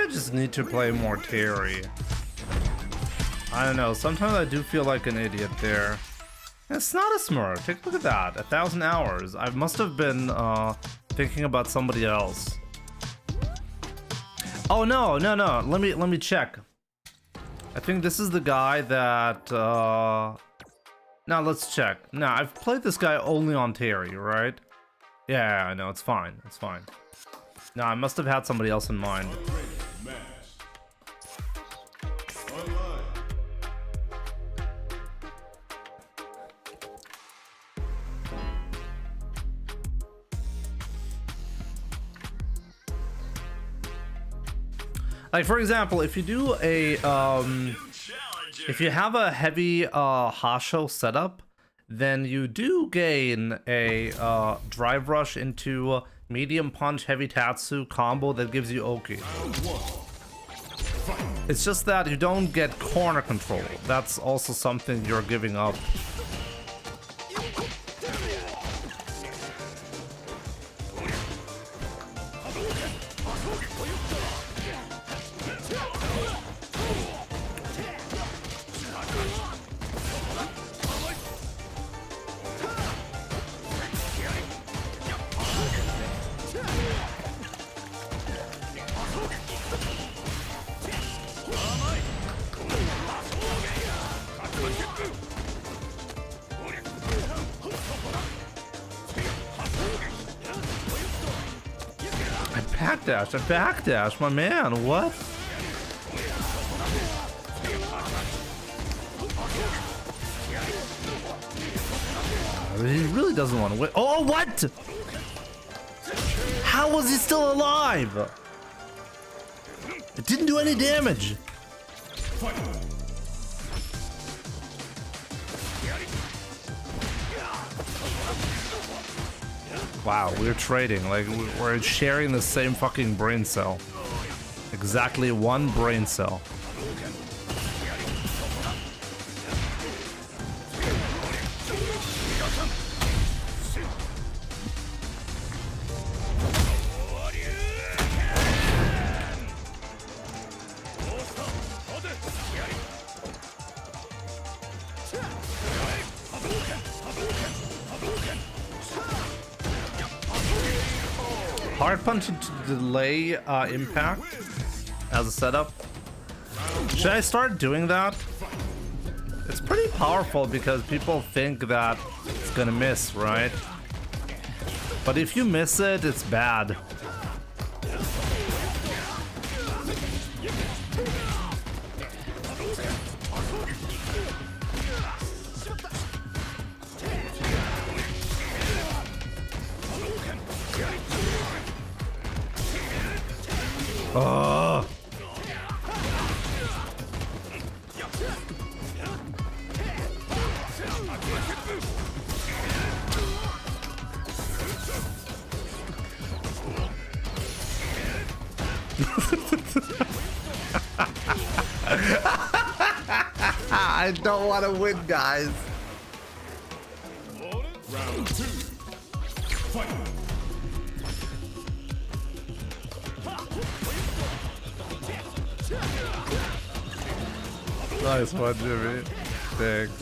I just need to play more Terry. I don't know, sometimes I do feel like an idiot there. It's not a smurf. Take a look at that. 1,000 hours. I must have been thinking about somebody else. Oh no. Let me check. I think this is the guy that now let's check. Now I've played this guy only on Terry, right? Yeah, I know, it's fine. It's fine. No, I must have had somebody else in mind. Like for example, if you do a if you have a heavy Hasho setup, then you do gain a drive rush into medium punch heavy Tatsu combo that gives you Oki. It's just that you don't get corner control. That's also something you're giving up. I backdash, my man, what? He really doesn't want to win. Oh, what? How was he still alive? It didn't do any damage. Wow, we're trading, like we're sharing the same fucking brain cell. Exactly one brain cell. Hard punch to delay impact as a setup. Should I start doing that? It's pretty powerful because people think that it's gonna miss, right? But if you miss it, it's bad. Oh. I don't want to win, guys. Round 2. Fight. Nice one, Jimmy. Thanks.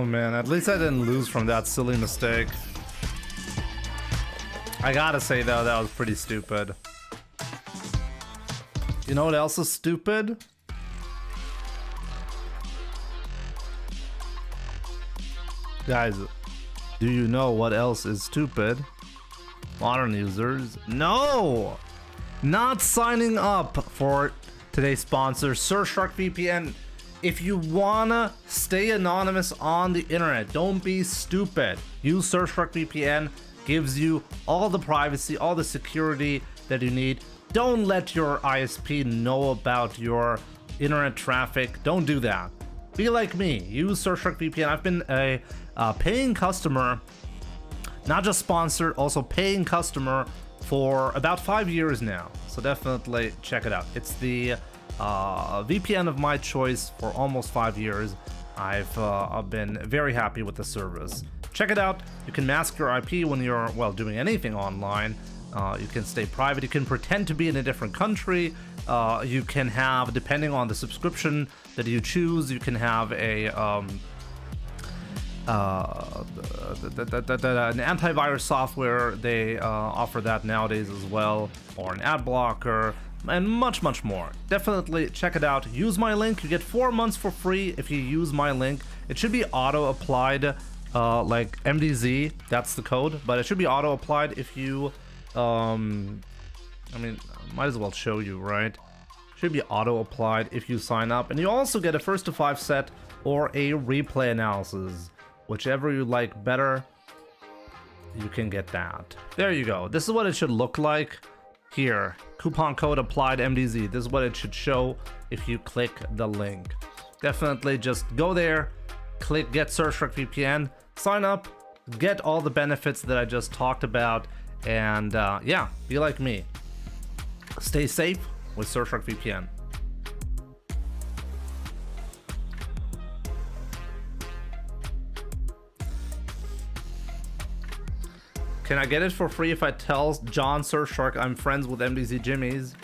Oh man, at least I didn't lose from that silly mistake. I gotta say though, that was pretty stupid. You know what else is stupid? Guys, do you know what else is stupid? Modern users, no! Not signing up for today's sponsor, Surfshark VPN. If you wanna stay anonymous on the internet, don't be stupid. Use Surfshark VPN, gives you all the privacy, all the security that you need. Don't let your ISP know about your internet traffic. Don't do that. Be like me, use Surfshark VPN. I've been a paying customer, not just sponsored, also paying customer for about 5 years now. So definitely check it out. It's the VPN of my choice for almost 5 years. I've been very happy with the service. Check it out. You can mask your IP when you're, well, doing anything online. You can stay private. You can pretend to be in a different country. You can have, depending on the subscription that you choose, you can have a an antivirus software. They offer that nowadays as well, or an ad blocker, and much more. Definitely check it out. Use my link. You get 4 months for free if you use my link. It should be auto applied, like MDZ, that's the code, but it should be auto applied if you I mean, might as well show you, right? Should be auto applied if you sign up, and you also get a first to 5 set or a replay analysis. Whichever you like better, you can get that. There you go. This is what it should look like. Here, coupon code applied MDZ. This is what it should show if you click the link. Definitely just go there, click get Surfshark VPN, sign up, get all the benefits that I just talked about, and yeah, be like me. Stay safe with Surfshark VPN. Can I get it for free if I tell John Surfshark I'm friends with MDZ Jimmy's?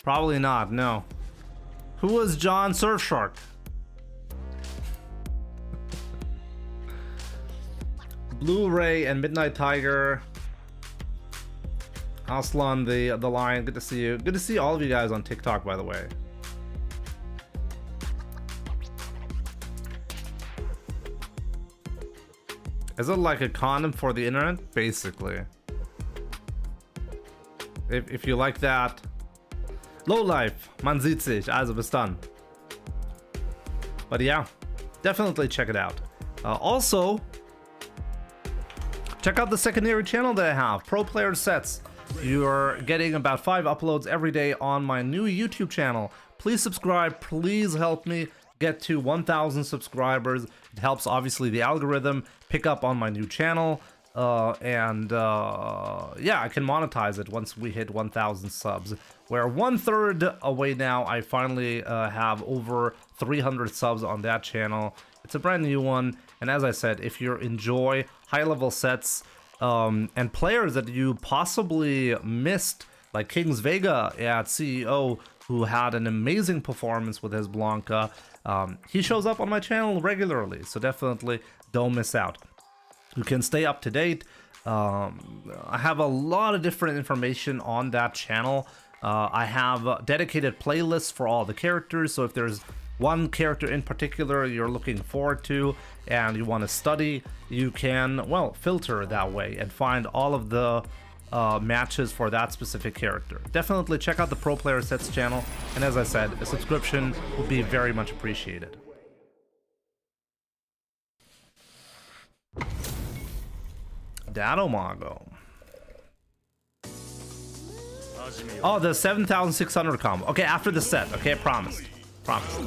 Probably not, no. Who is John Surfshark? Blu-ray and Midnight Tiger. Aslan the Lion, good to see you. Good to see all of you guys on TikTok, by the way. Is it like a condom for the internet? Basically. If you like that. Low life, man sieht sich, also bis dann. But yeah, definitely check it out. Also, check out the secondary channel that I have, Pro Player Sets. You're getting about 5 uploads every day on my new YouTube channel. Please subscribe, please help me get to 1,000 subscribers. It helps obviously the algorithm pick up on my new channel, and yeah, I can monetize it once we hit 1,000 subs. We're 1/3 away now. I finally have over 300 subs on that channel. It's a brand new one, and as I said, if you enjoy high-level sets and players that you possibly missed, like Kings Vega at CEO, who had an amazing performance with his Blanca, he shows up on my channel regularly, so definitely don't miss out. You can stay up to date. I have a lot of different information on that channel. I have dedicated playlists for all the characters, so if there's one character in particular you're looking forward to and you want to study, you can, well, filter that way and find all of the matches for that specific character. Definitely check out the Pro Player Sets channel, and as I said, a subscription would be very much appreciated. Datomago. Oh, the 7,600 combo. Okay, after the set. Okay, I promise. Promise.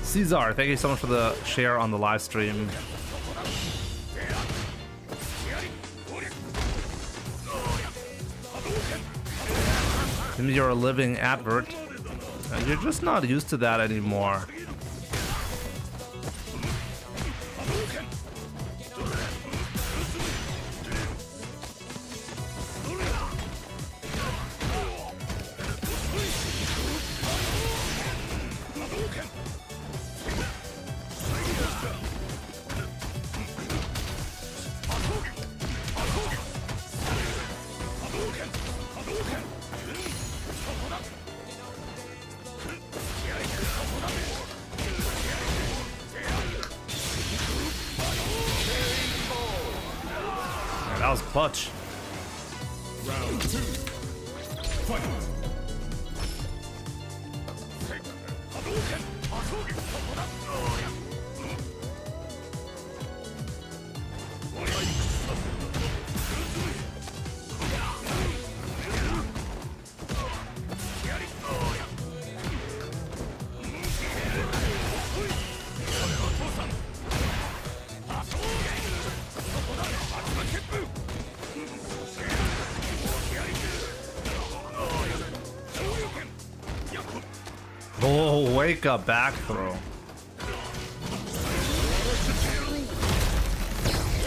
Caesar, thank you so much for the share on the live stream. You're a living advert. You're just not used to that anymore. That was clutch. Round 2. Fight. Oh, wake up back throw.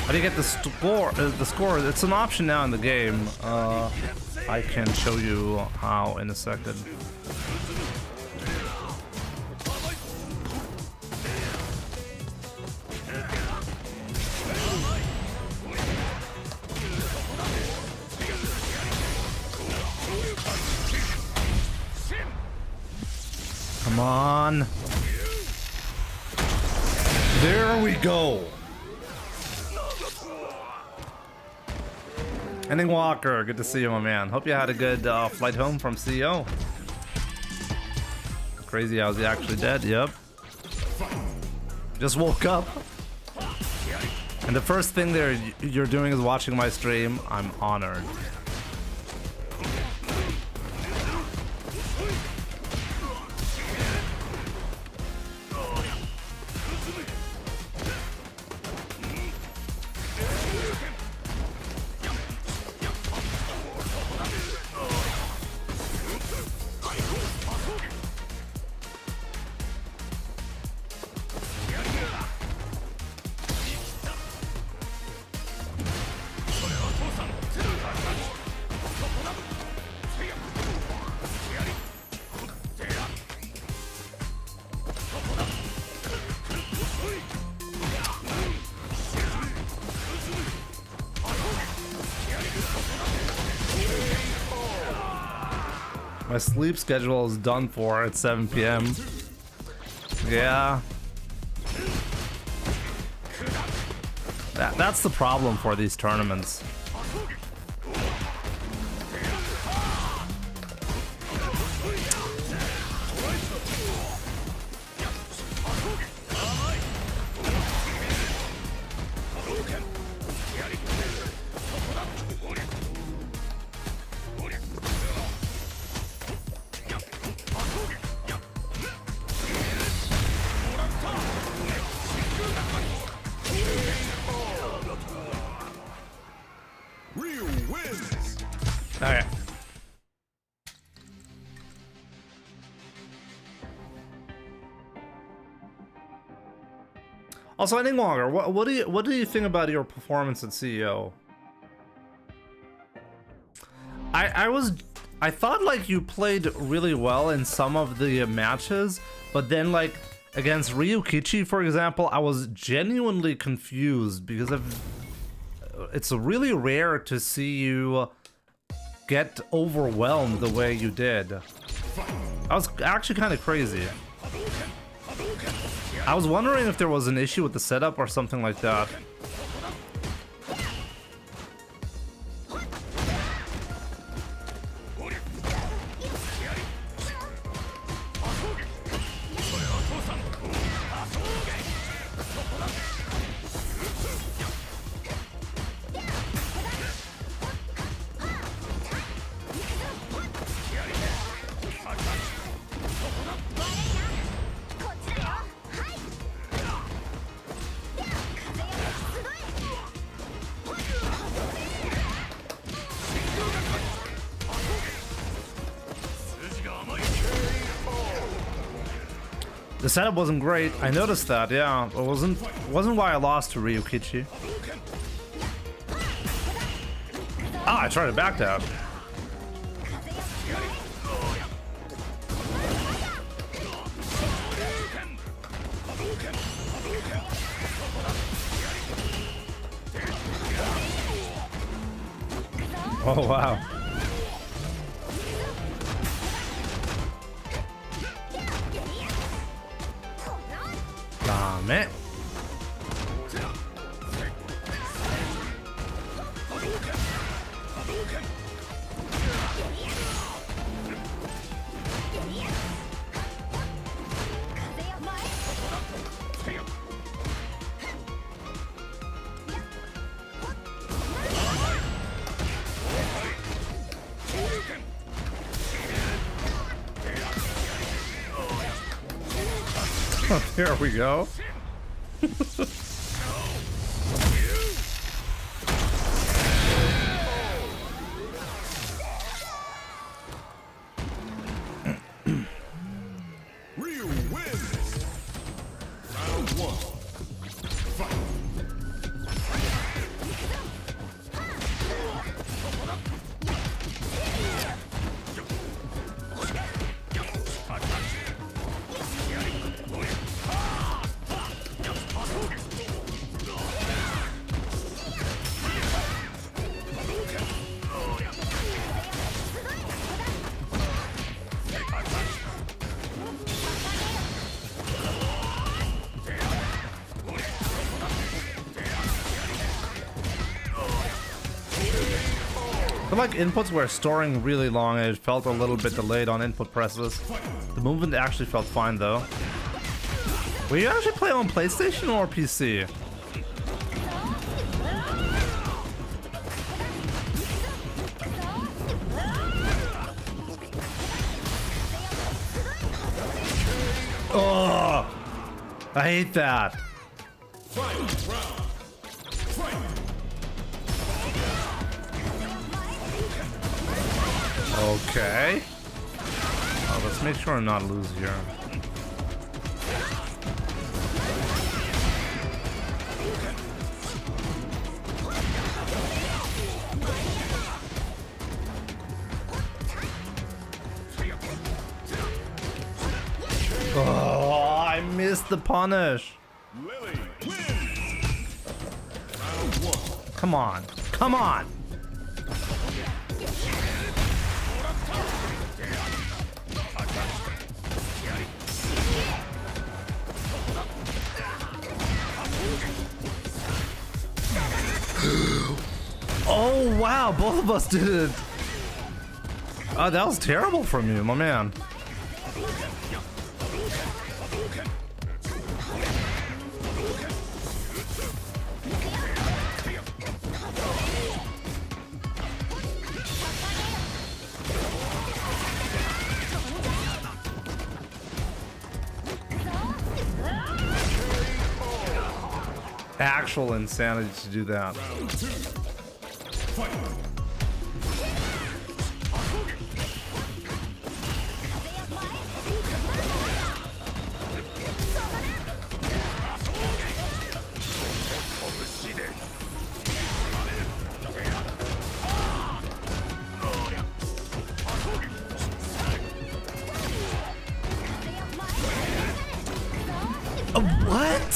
How do you get the score? It's an option now in the game. I can show you how in a second. Come on. There we go. Ending Walker, good to see you, my man. Hope you had a good flight home from CEO. Crazy how is he actually dead? Yep. Just woke up. And the first thing you're doing is watching my stream. I'm honored. My sleep schedule is done for at 7 p.m. Yeah. That's the problem for these tournaments. Ryu wins. Okay. Also, Ending Walker, what do you think about your performance at CEO? I thought like you played really well in some of the matches, but then like against Ryu Kichi, for example, I was genuinely confused because it's really rare to see you get overwhelmed the way you did. That was actually kind of crazy. I was wondering if there was an issue with the setup or something like that. The setup wasn't great. I noticed that. Yeah, it wasn't why I lost to Ryu Kichi. Ah, I tried to back that. Oh wow. Damn it. Here we go. Ryu wins. Round 1. Fight. I feel like inputs were storing really long and it felt a little bit delayed on input presses. The movement actually felt fine though. Will you actually play on PlayStation or PC? Oh, I hate that. Okay. Oh, let's make sure I'm not lose here. Oh, I missed the punish. Lily wins. Round 1. Come on. Come on. Oh wow, both of us did it. Oh, that was terrible from you, my man. Actual insanity to do that. What?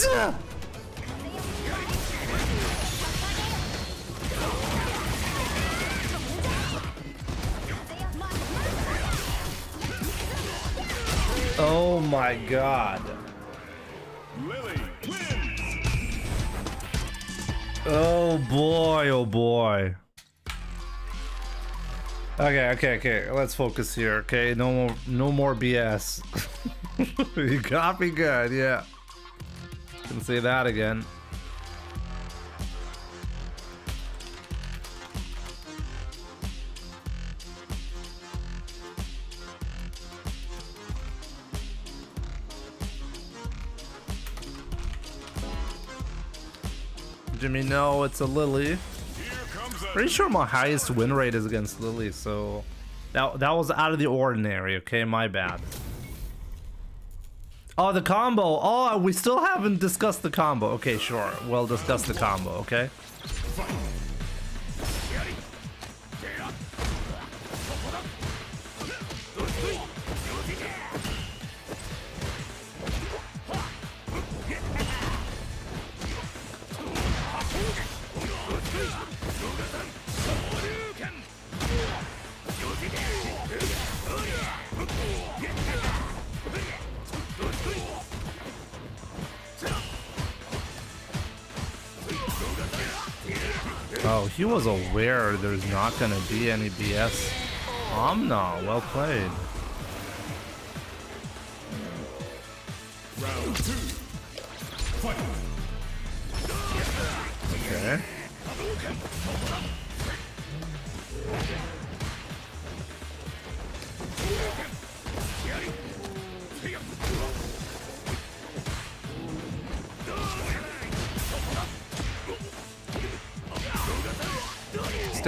Oh my god. Lily wins. Oh boy, oh boy. Okay, let's focus here, okay? No more BS. You got me good, yeah. Can say that again. Jimmy, no, it's a Lily. Pretty sure my highest win rate is against Lily, so that was out of the ordinary, okay? My bad. Oh, the combo. Oh, we still haven't discussed the combo. Okay, sure. We'll discuss the combo, okay? Oh, he was aware there's not gonna be any BS. Omna, well played. Round 2. Fight. Okay.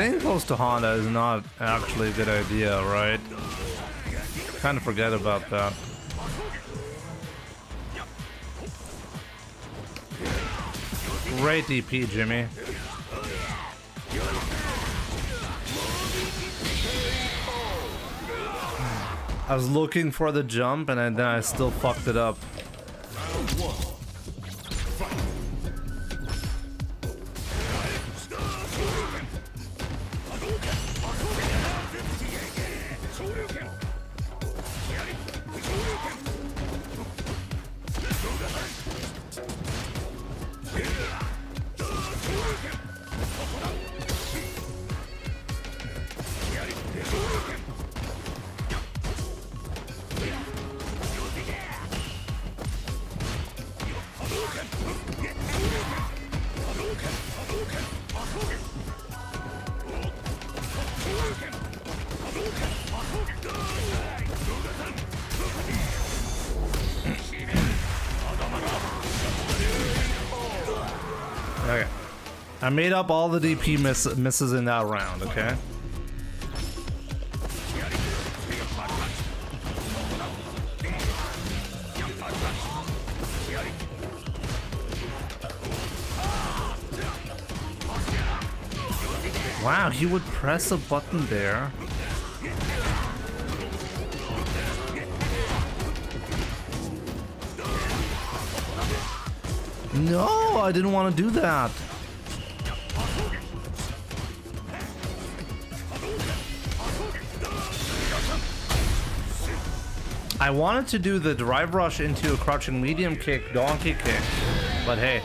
Staying close to Honda is not actually a good idea, right? Kind of forget about that. Great DP, Jimmy. I was looking for the jump and then I still fucked it up. Okay. I made up all the DP misses in that round, okay? Wow, he would press a button there. No, I didn't want to do that. I wanted to do the drive rush into a crouching medium kick, donkey kick, but hey.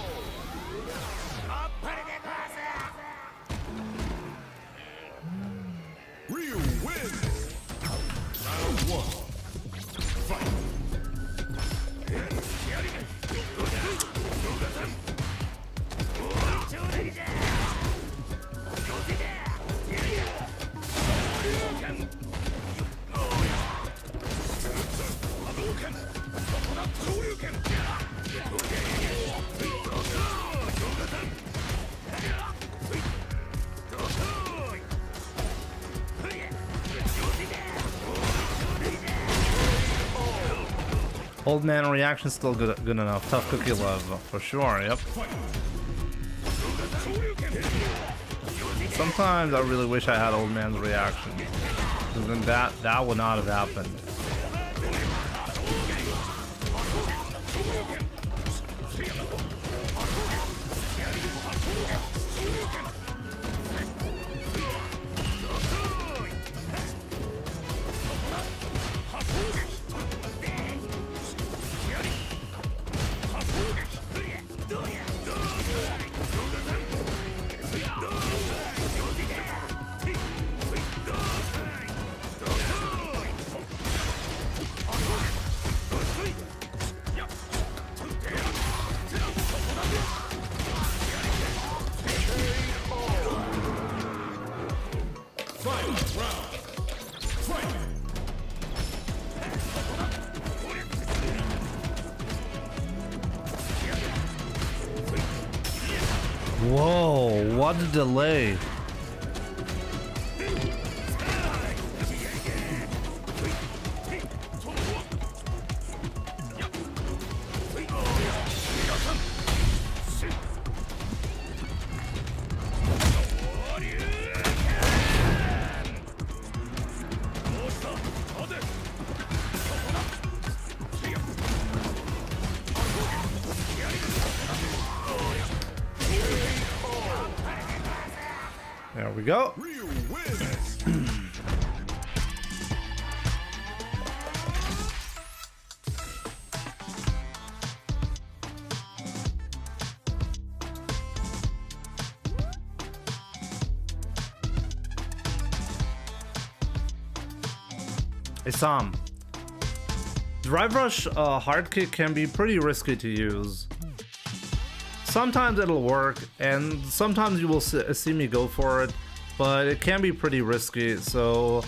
Ryu wins. Round 1. Fight. Old man reaction still good enough. Tough cookie love for sure. Yep. Sometimes I really wish I had old man's reaction, because then that would not have happened. Whoa, what a delay. There we go. Ryu wins. Hey Sam, drive rush hard kick can be pretty risky to use. Sometimes it'll work, and sometimes you will see me go for it, but it can be pretty risky, so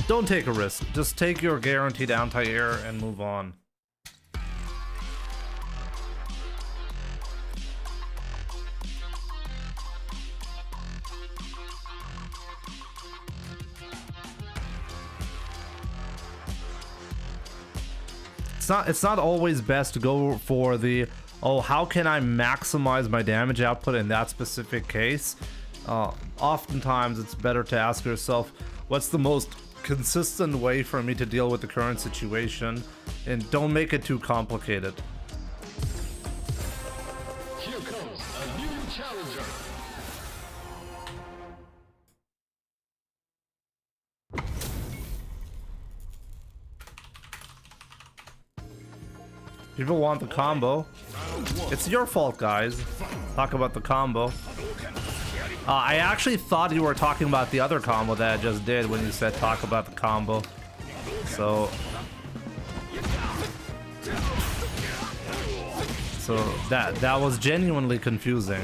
don't take a risk. Just take your guaranteed anti-air and move on. not always best to go for the, oh, how can I maximize my damage output in that specific case. Oftentimes it's better to ask yourself, what's the most consistent way for me to deal with the current situation, and don't make it too complicated. Here comes a new challenger. People want the combo. It's your fault, guys. Talk about the combo. I actually thought you were talking about the other combo that I just did when you said talk about the combo. So that was genuinely confusing.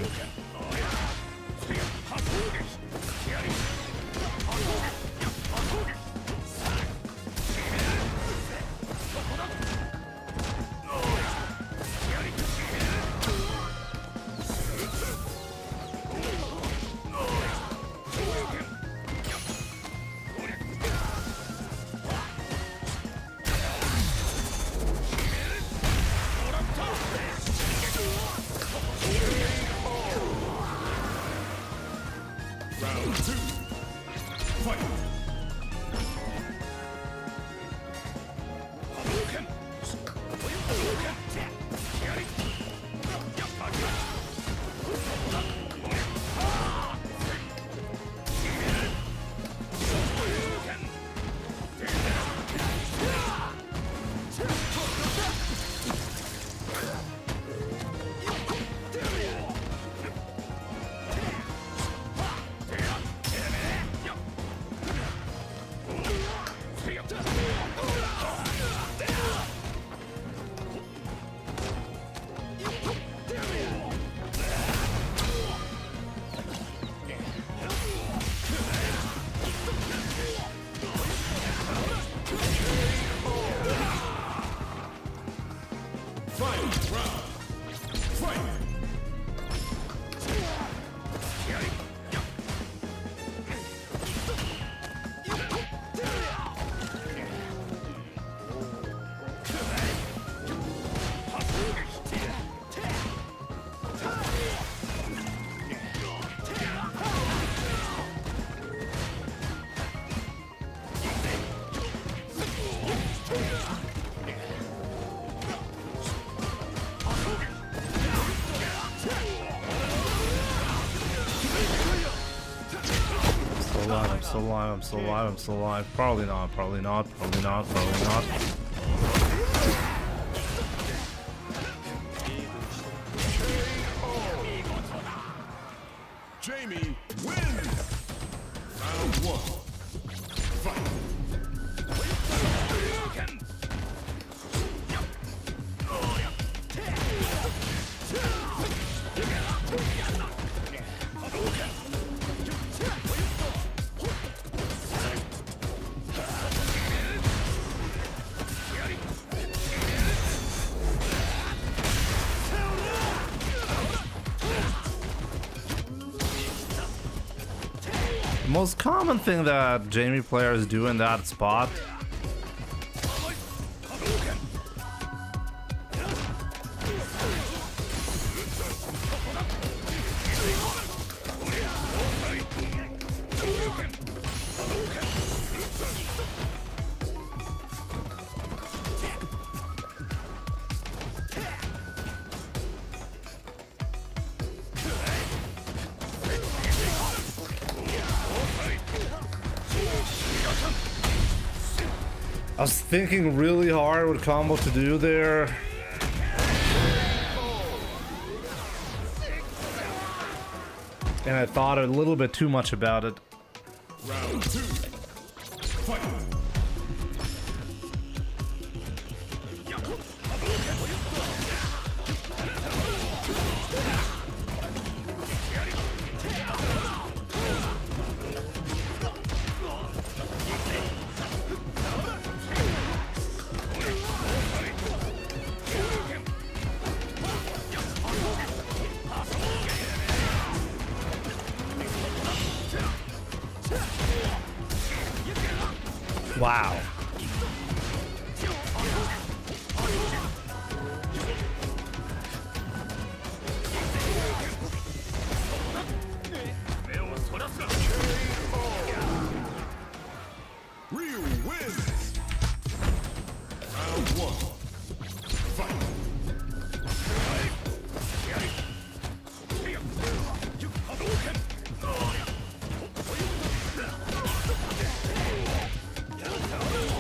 I'm still alive. Probably not. Jamie wins. Round 1. Fight. The most common thing that Jamie players do in that spot I was thinking really hard what combo to do there. And I thought a little bit too much about it. Round 2. Fight. Wow.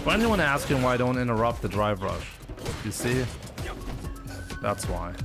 For anyone asking why I don't interrupt the drive rush, you see? That's why.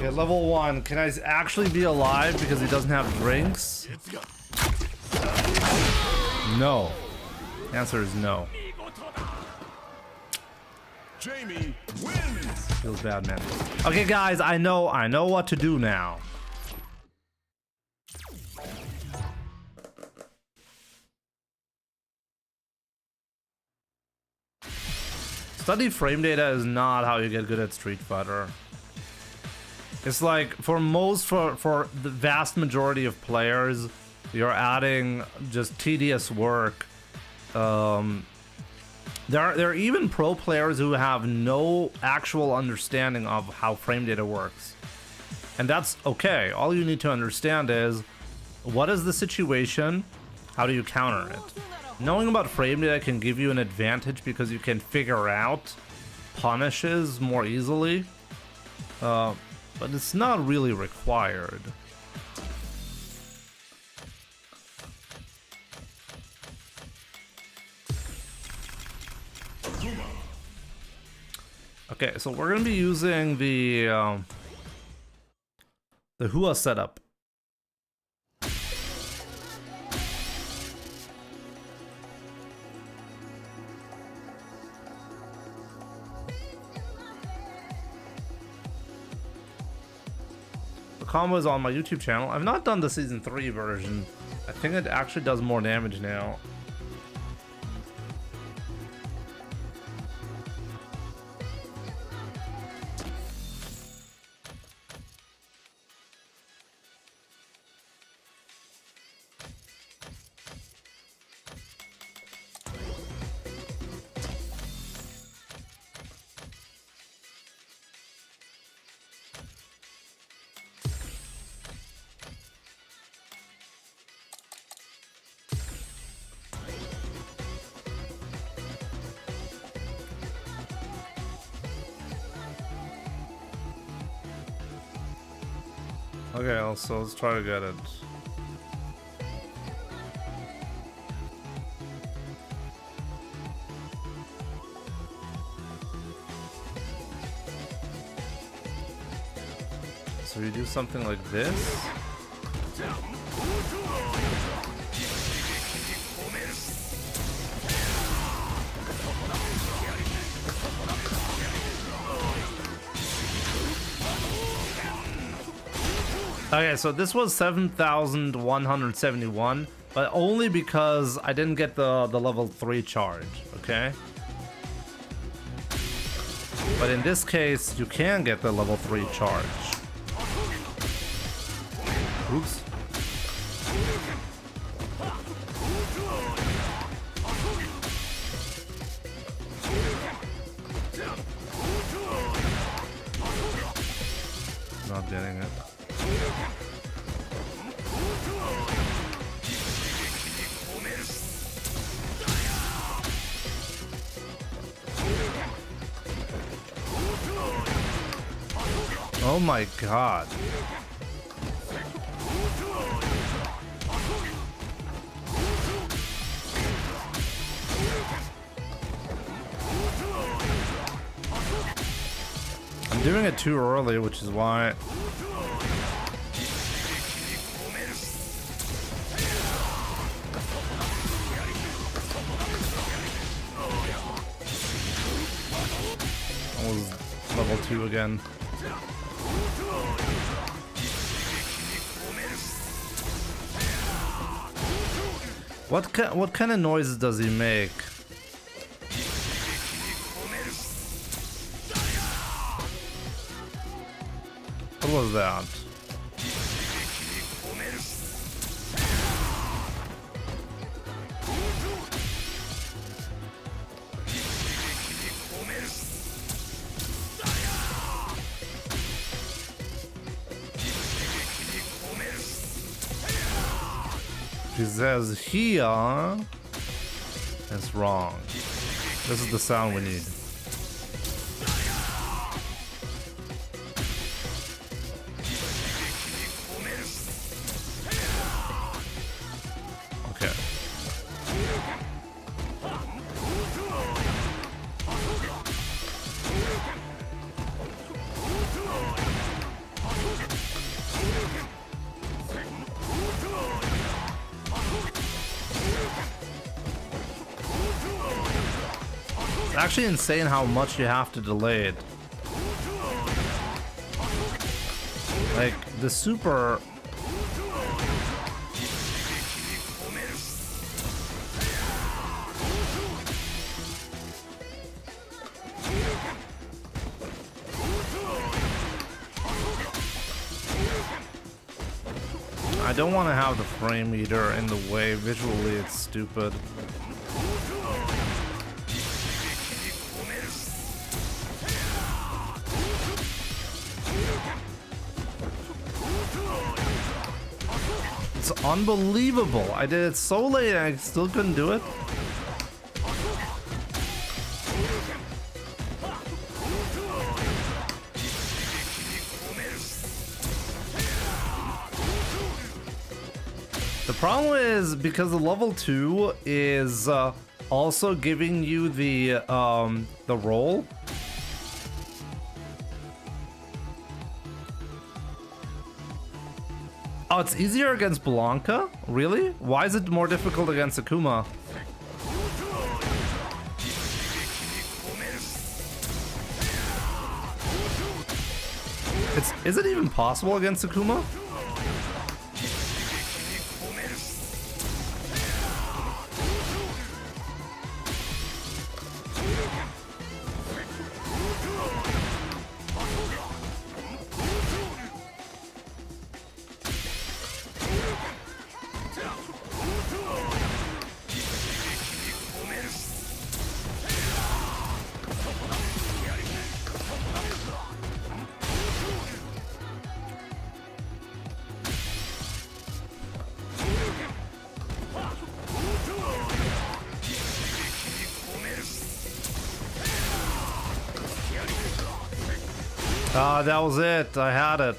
Okay, level 1. Can I actually be alive because he doesn't have drinks? No. The answer is no. Jamie wins. Feels bad, man. Okay, guys, I know what to do now. Study frame data is not how you get good at Street Fighter. It's like for the vast majority of players, you're adding just tedious work. There are even pro players who have no actual understanding of how frame data works. And that's okay. All you need to understand is, what is the situation? How do you counter it? Knowing about frame data can give you an advantage because you can figure out punishes more easily. But it's not really required. Okay, so we're gonna be using the Hua setup. The combo is on my YouTube channel. I've not done the season 3 version. I think it actually does more damage now. Okay, so let's try to get it. So you do something like this. Okay, so this was 7,171, but only because I didn't get the level 3 charge, okay? But in this case, you can get the level 3 charge. Oops. Not getting it. Oh my god. I'm doing it too early, which is why. I was level 2 again. What kind of noises does he make? What was that? He says here. That's wrong. This is the sound we need. Okay. It's actually insane how much you have to delay it. Like, the super... I don't want to have the frame meter in the way. Visually, it's stupid. It's unbelievable. I did it so late and I still couldn't do it. The problem is because the level 2 is also giving you the roll. Oh, it's easier against Blanca? Really? Why is it more difficult against Akuma? Is it even possible against Akuma? Ah, that was it. I had it.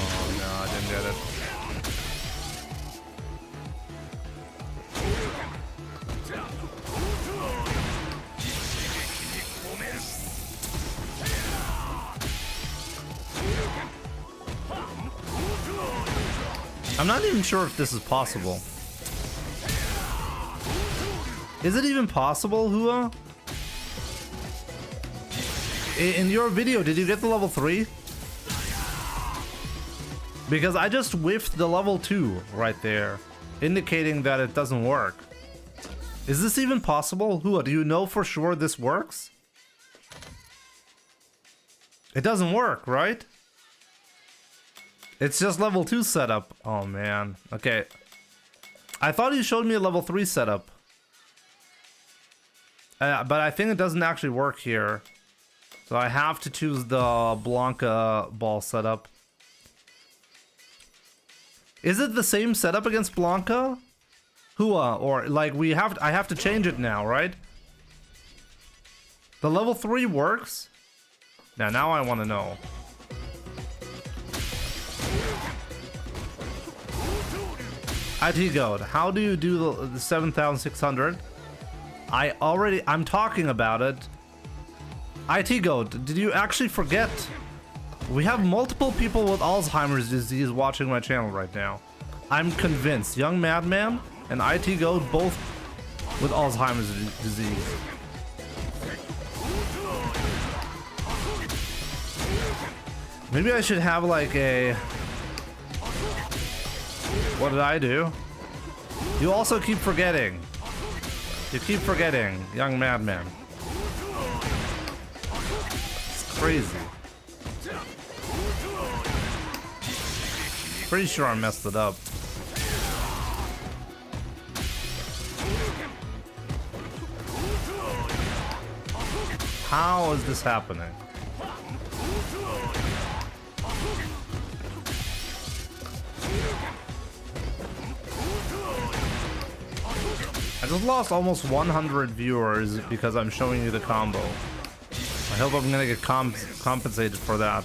Oh no, I didn't get it. I'm not even sure if this is possible. Is it even possible, Hua? In your video, did you get the level 3? Because I just whiffed the level 2 right there, indicating that it doesn't work. Is this even possible? Hua, do you know for sure this works? It doesn't work, right? It's just level 2 setup. Oh man. Okay. I thought you showed me a level 3 setup. But I think it doesn't actually work here. So I have to choose the Blanca ball setup. Is it the same setup against Blanca? Hua, or like I have to change it now, right? The level 3 works? Now I want to know. IT Goat, how do you do the 7,600? I'm talking about it. IT Goat, did you actually forget? We have multiple people with Alzheimer's disease watching my channel right now. I'm convinced. Young Madman and IT Goat both with Alzheimer's disease. Maybe I should have like a... What did I do? You also keep forgetting. You keep forgetting, Young Madman. It's crazy. Pretty sure I messed it up. How is this happening? I just lost almost 100 viewers because I'm showing you the combo. I hope I'm gonna get compensated for that.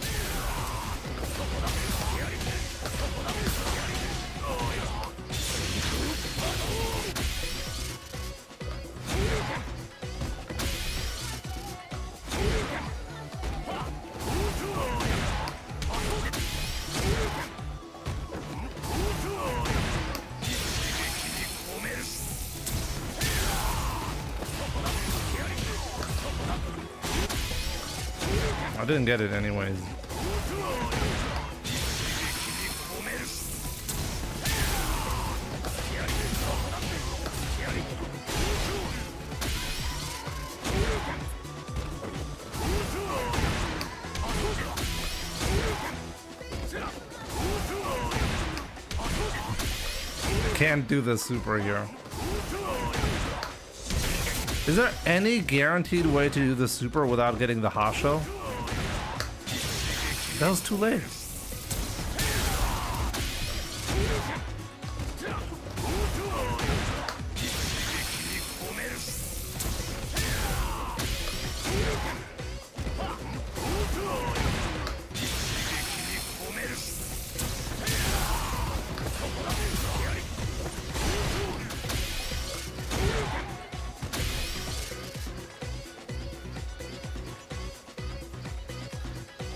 I didn't get it anyways. Can't do the super here. Is there any guaranteed way to do the super without getting the Hasho? That was too late.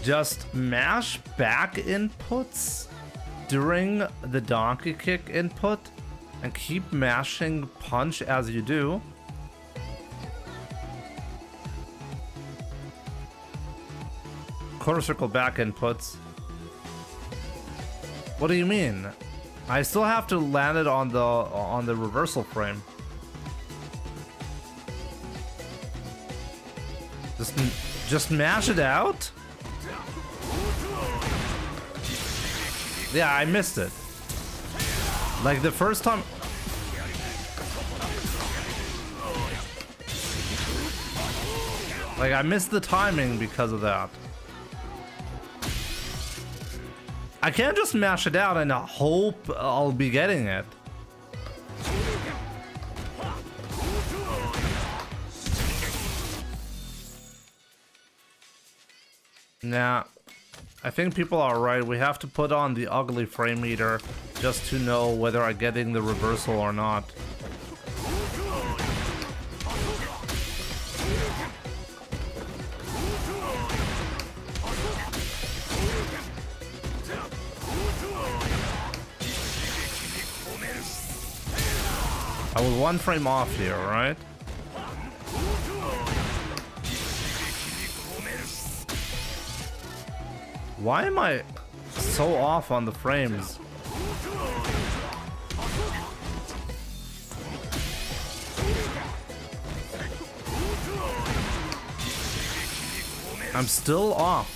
Just mash back inputs during the donkey kick input and keep mashing punch as you do. Quarter circle back inputs. What do you mean? I still have to land it on the reversal frame. Just mash it out? Yeah, I missed it. Like the first time. Like I missed the timing because of that. I can't just mash it out and hope I'll be getting it. Nah. I think people are right. We have to put on the ugly frame meter just to know whether I'm getting the reversal or not. I was one frame off here, right? Why am I so off on the frames? I'm still off.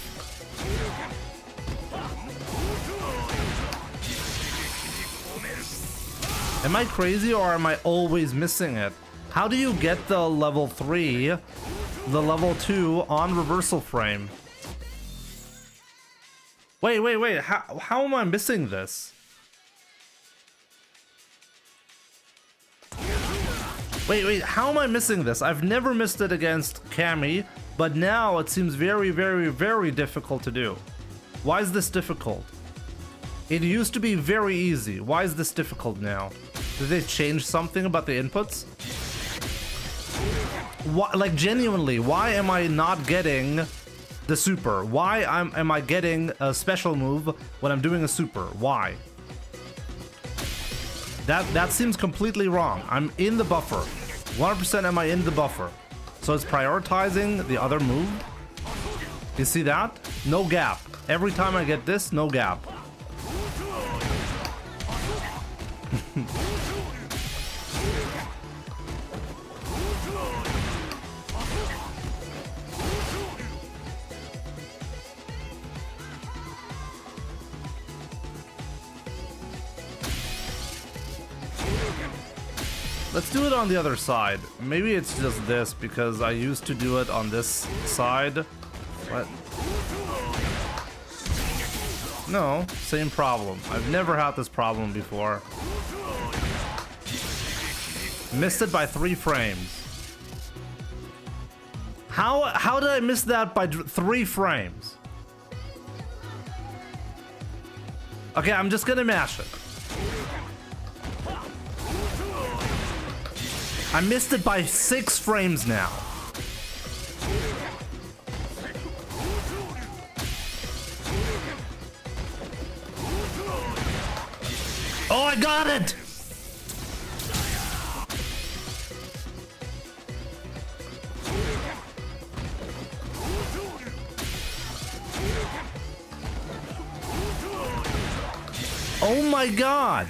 Am I crazy or am I always missing it? How do you get the level 3, the level 2 on reversal frame? Wait. How am I missing this? Wait, how am I missing this? I've never missed it against Cammy, but now it seems very, very, very difficult to do. Why is this difficult? It used to be very easy. Why is this difficult now? Did they change something about the inputs? Why, like genuinely, why am I not getting the super? Why am I getting a special move when I'm doing a super? Why? That seems completely wrong. I'm in the buffer. 100% am I in the buffer? So it's prioritizing the other move. You see that? No gap. Every time I get this, no gap. Let's do it on the other side. Maybe it's just this because I used to do it on this side. What? No, same problem. I've never had this problem before. Missed it by 3 frames. How did I miss that by 3 frames? Okay, I'm just gonna mash it. I missed it by 6 frames now. Oh, I got it! Oh my god!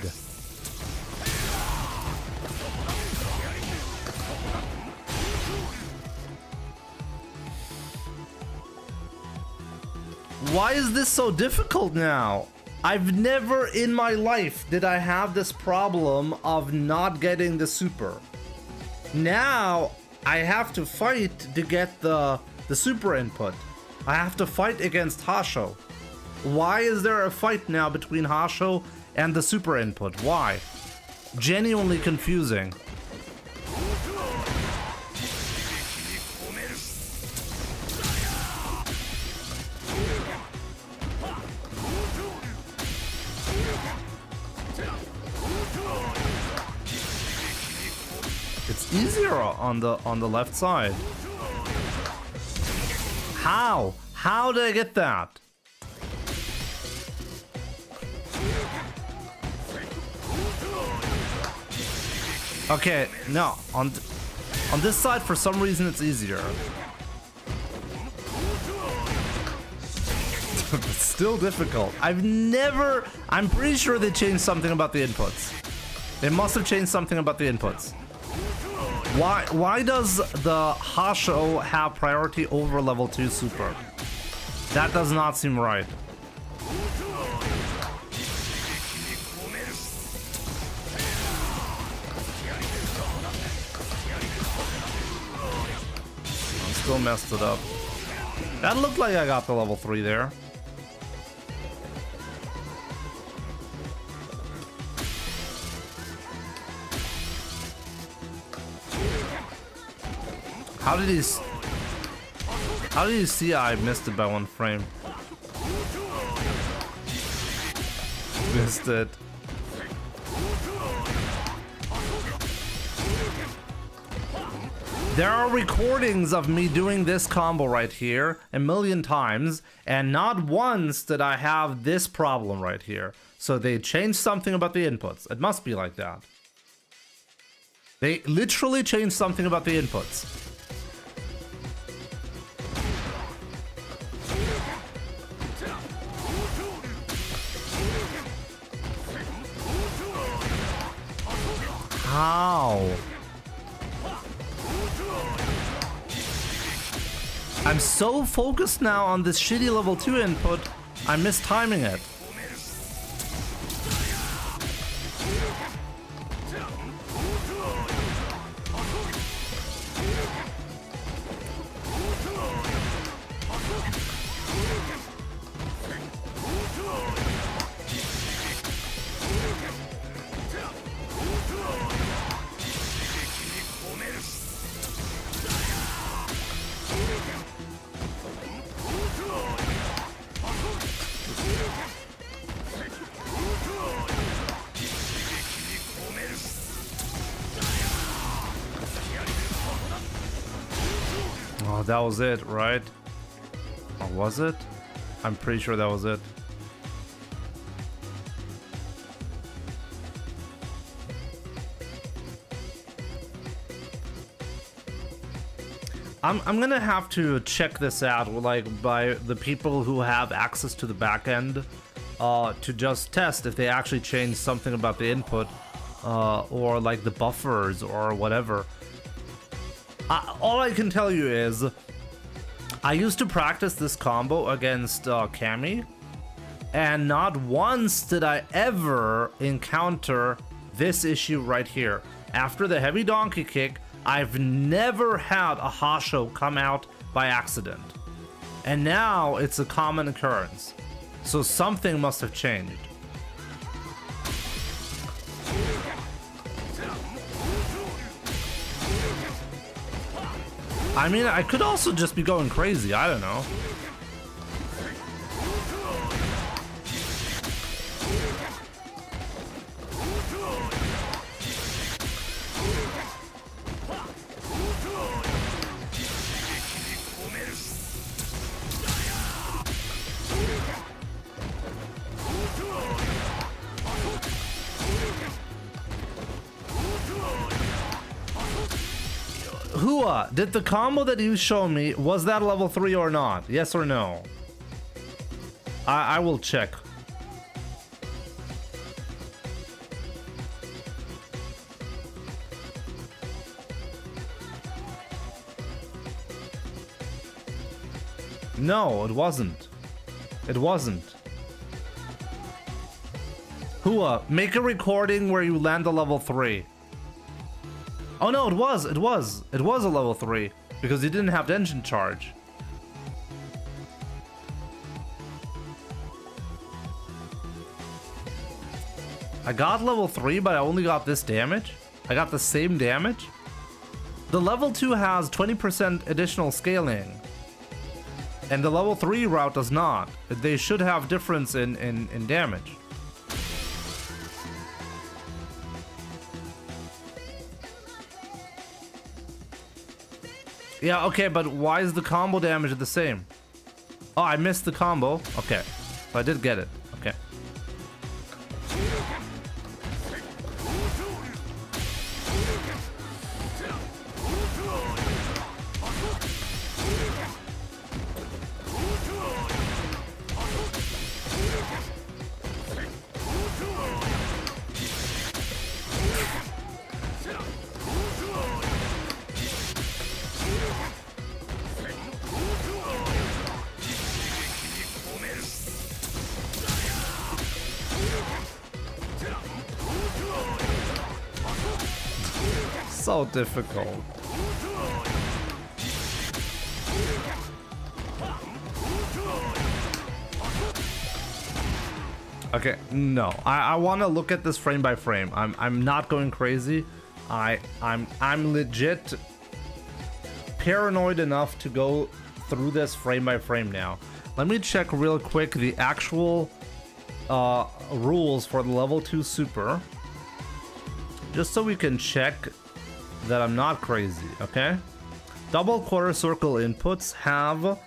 Why is this so difficult now? I've never in my life did I have this problem of not getting the super. Now I have to fight to get the super input. I have to fight against Hasho. Why is there a fight now between Hasho and the super input? Why? Genuinely confusing. It's easier on the left side. How? How did I get that? Okay, no. On this side, for some reason, it's easier. It's still difficult. I'm pretty sure they changed something about the inputs. They must have changed something about the inputs. Why does the Hasho have priority over level 2 super? That does not seem right. I still messed it up. That looked like I got the level 3 there. How did he see I missed it by 1 frame? Missed it. There are recordings of me doing this combo right here a million times, and not once did I have this problem right here. So they changed something about the inputs. It must be like that. They literally changed something about the inputs. How? I'm so focused now on this shitty level 2 input, I'm mistiming it. Oh, that was it, right? Or was it? I'm pretty sure that was it. I'm gonna have to check this out, like, by the people who have access to the back end, to just test if they actually changed something about the input, or like the buffers or whatever. All I can tell you is, I used to practice this combo against Cammy, and not once did I ever encounter this issue right here. After the heavy donkey kick, I've never had a Hasho come out by accident. And now it's a common occurrence. So something must have changed. I mean, I could also just be going crazy, I don't know. Hua, did the combo that you showed me, was that level 3 or not? Yes or no? I will check. No, it wasn't. It wasn't. Hua, make a recording where you land a level 3. Oh no, it was a level 3, because you didn't have the engine charge. I got level 3, but I only got this damage? I got the same damage? The level 2 has 20% additional scaling, and the level 3 route does not. They should have difference in damage. Yeah, okay, but why is the combo damage the same? Oh, I missed the combo. Okay, so I did get it. Okay. So difficult. Okay, no. I want to look at this frame by frame. I'm not going crazy. I'm legit paranoid enough to go through this frame by frame now. Let me check real quick the actual rules for the level 2 super, just so we can check that I'm not crazy, okay? Double quarter circle inputs have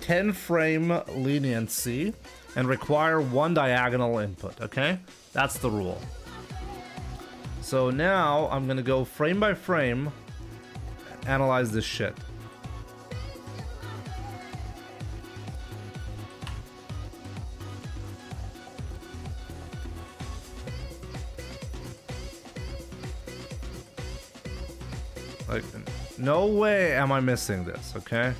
10 frame leniency and require 1 diagonal input, okay? That's the rule. So now I'm gonna go frame by frame, analyze this shit. Like, no way am I missing this, okay?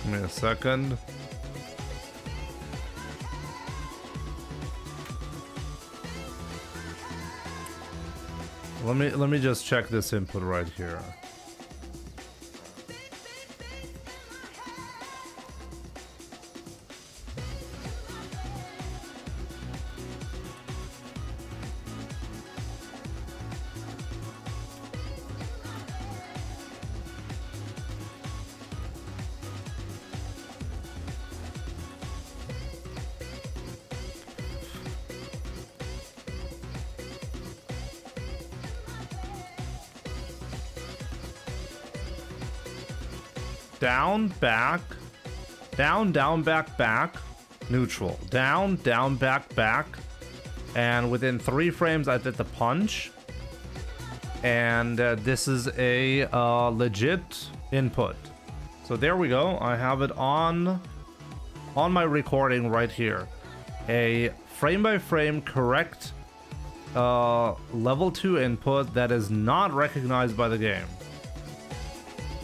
Give me a second. Let me just check this input right here. Down, back, down, down, back, back, neutral, down, down, back, back, and within 3 frames I did the punch, and this is a legit input. So there we go. I have it on my recording right here. A frame by frame correct level 2 input that is not recognized by the game.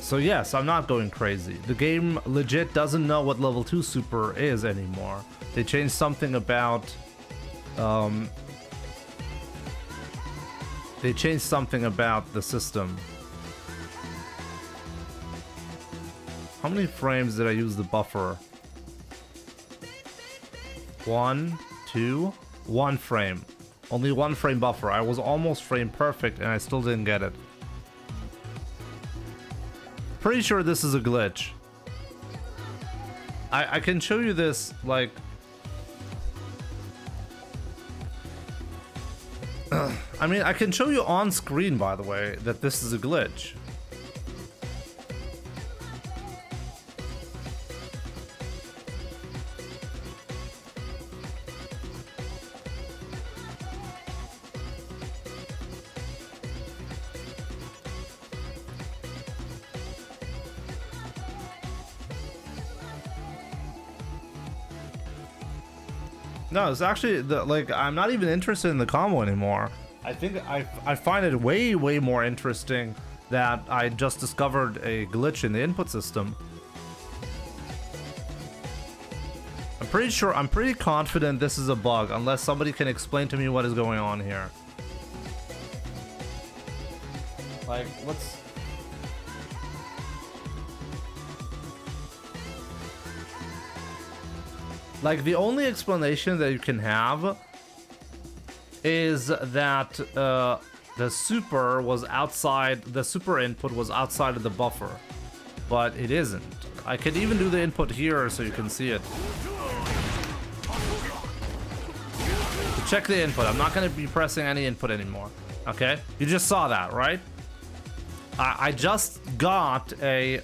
So yes, I'm not going crazy. The game legit doesn't know what level 2 super is anymore. They changed something about the system. How many frames did I use the buffer? 1, 2, 1 frame. Only 1 frame buffer. I was almost frame perfect and I still didn't get it. Pretty sure this is a glitch. I can show you this, like... I mean, I can show you on screen, by the way, that this is a glitch. No, it's actually like I'm not even interested in the combo anymore. I think I find it way more interesting that I just discovered a glitch in the input system. I'm pretty confident this is a bug unless somebody can explain to me what is going on here. Like, what's... Like, the only explanation that you can have is that the super was outside, the super input was outside of the buffer, but it isn't. I could even do the input here so you can see it. So check the input. I'm not going to be pressing any input anymore. Okay? You just saw that, right? I just got a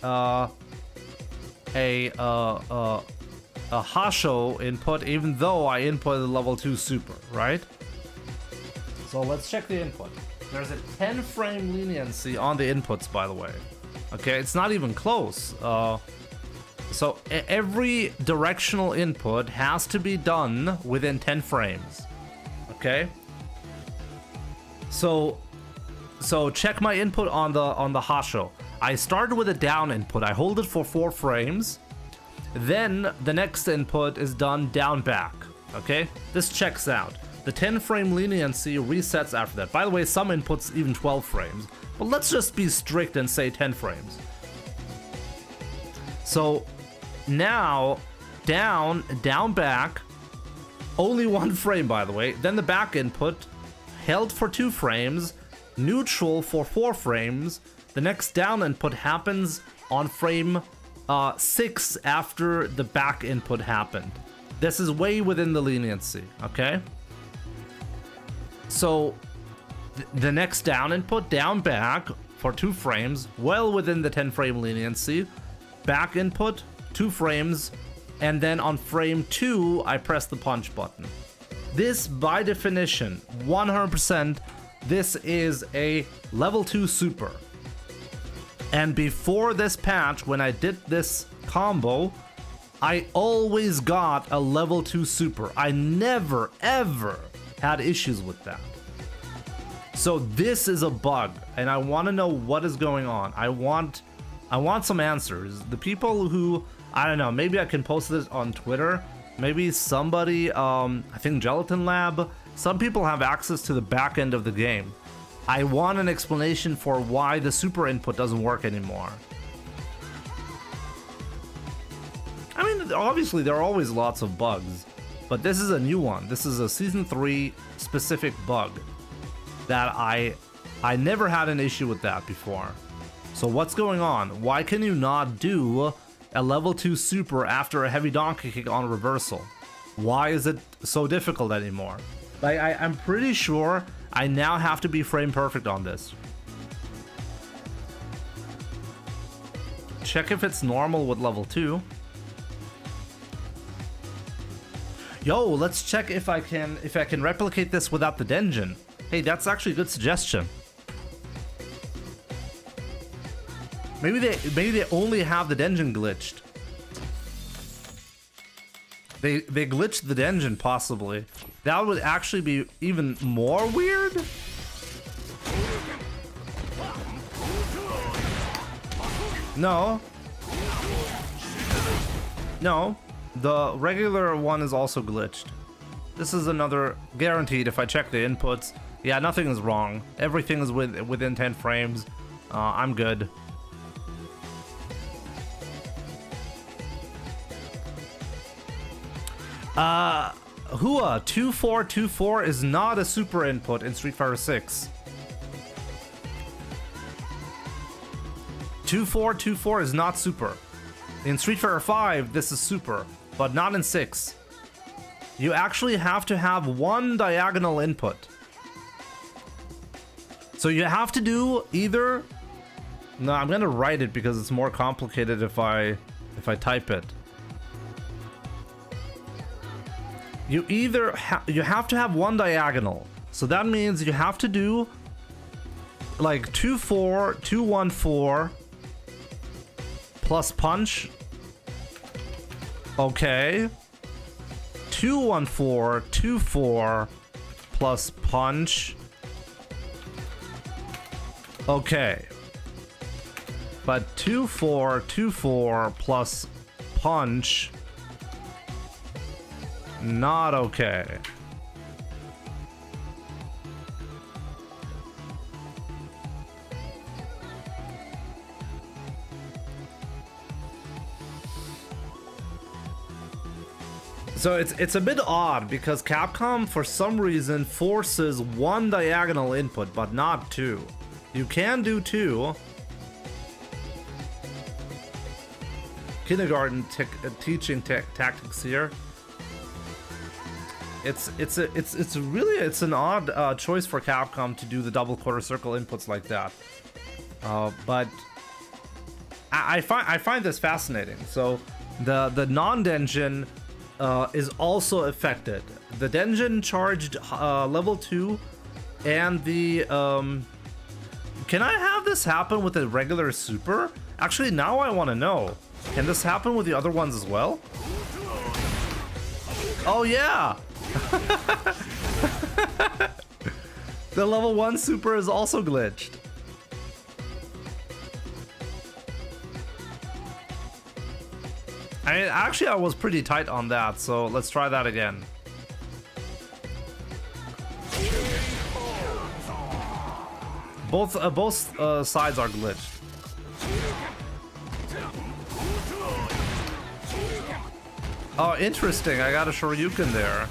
Hasho input even though I inputted level 2 super, right? So let's check the input. There's a 10 frame leniency on the inputs, by the way. Okay, it's not even close. So every directional input has to be done within 10 frames. Okay? So check my input on the Hasho. I started with a down input. I hold it for 4 frames. Then the next input is done down back. Okay? This checks out. The 10 frame leniency resets after that. By the way, some inputs even 12 frames. But let's just be strict and say 10 frames. So now down back, only 1 frame, by the way. Then the back input held for 2 frames, neutral for 4 frames. The next down input happens on frame 6 after the back input happened. This is way within the leniency, okay? So the next down input, down back for 2 frames, well within the 10 frame leniency. Back input, 2 frames, and then on frame 2, I press the punch button. This, by definition, 100%, this is a level 2 super. And before this patch, when I did this combo, I always got a level 2 super. I never, ever had issues with that. So this is a bug, and I want to know what is going on. I want some answers. The people who, I don't know, maybe I can post this on Twitter. Maybe somebody, I think Gelatin Lab, some people have access to the back end of the game. I want an explanation for why the super input doesn't work anymore. I mean, obviously there are always lots of bugs, but this is a new one. This is a season 3 specific bug that I never had an issue with that before. So what's going on? Why can you not do a level 2 super after a heavy donkey kick on reversal? Why is it so difficult anymore? Like, I'm pretty sure I now have to be frame perfect on this. Check if it's normal with level 2. Yo, let's check if I can replicate this without the Denjin. Hey, that's actually a good suggestion. Maybe they only have the Denjin glitched. They glitched the Denjin, possibly. That would actually be even more weird. No. No. The regular one is also glitched. This is another guaranteed. If I check the inputs, yeah, nothing is wrong. Everything is within 10 frames. I'm good. Hua 2424 is not a super input in Street Fighter 6. 2424 is not super. In Street Fighter 5, this is super, but not in 6. You actually have to have one diagonal input. So you have to do either... No, I'm gonna write it because it's more complicated if I type it. You either you have to have one diagonal. So that means you have to do like 2-4, 2-1-4 plus punch. Okay. 2-1-4, 2-4 plus punch. Okay. But 2-4, 2-4 plus punch. Not okay. So it's a bit odd because Capcom for some reason forces one diagonal input but not two. You can do two. Kindergarten teaching tactics here. It's an odd choice for Capcom to do the double quarter circle inputs like that. But I find this fascinating. So the non-Denjin is also affected. The Denjin charged level 2 and the can I have this happen with a regular super? Actually, now I want to know. Can this happen with the other ones as well? Oh yeah. The level 1 super is also glitched. I mean, actually I was pretty tight on that, so let's try that again. Both sides are glitched. Oh, interesting. I got a Shoryuken there.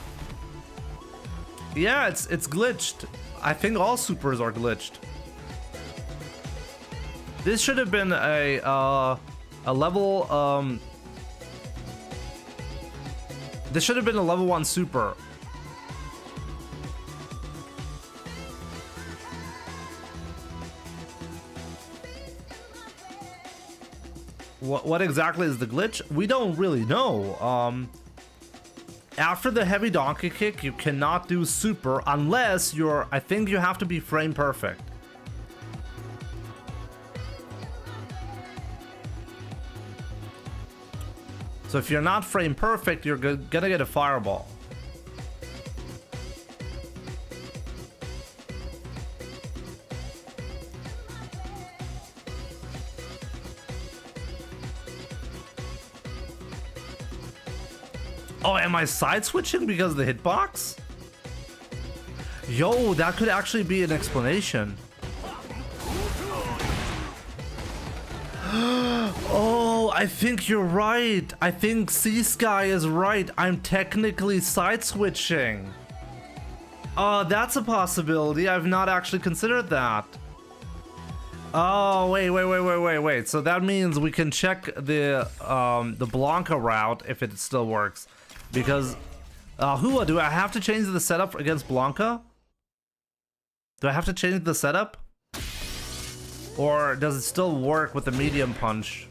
Yeah, it's glitched. I think all supers are glitched. This should have been a level this should have been a level 1 super. What exactly is the glitch? We don't really know. After the heavy donkey kick, you cannot do super unless you're... I think you have to be frame perfect. So if you're not frame perfect, you're gonna get a fireball. Oh, am I side switching because of the hitbox? Yo, that could actually be an explanation. I think you're right. I think C-Sky is right. I'm technically side switching. That's a possibility. I've not actually considered that. Oh, wait. So that means we can check the Blanca route if it still works. Because, Hua, do I have to change the setup against Blanca? Do I have to change the setup? Or does it still work with the medium punch?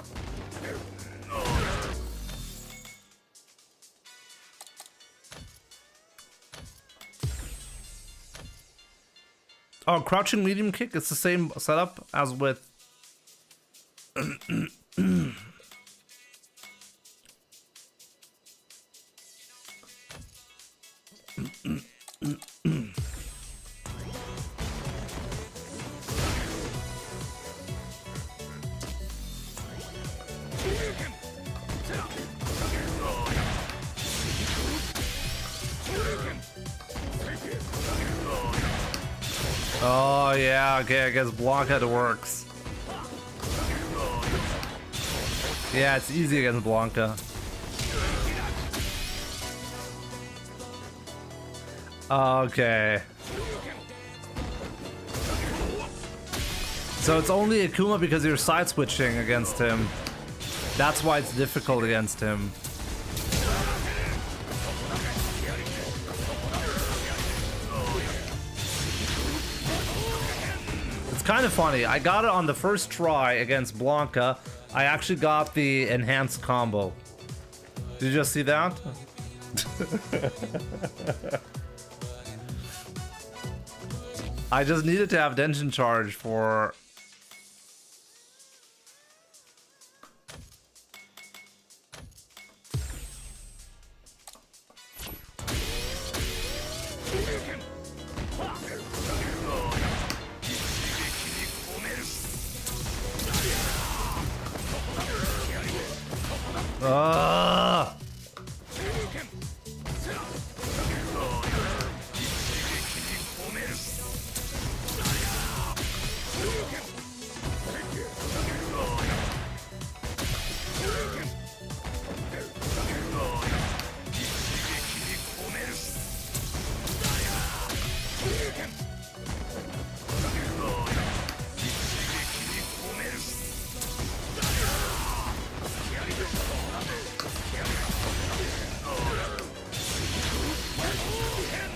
Oh, crouching medium kick, it's the same setup as with... Oh yeah, okay, I guess Blanca it works. Yeah, it's easy against Blanca. Okay. So it's only Akuma because you're side switching against him. That's why it's difficult against him. It's kind of funny. I got it on the first try against Blanca. I actually got the enhanced combo. Did you just see that? I just needed to have Denshin charge for...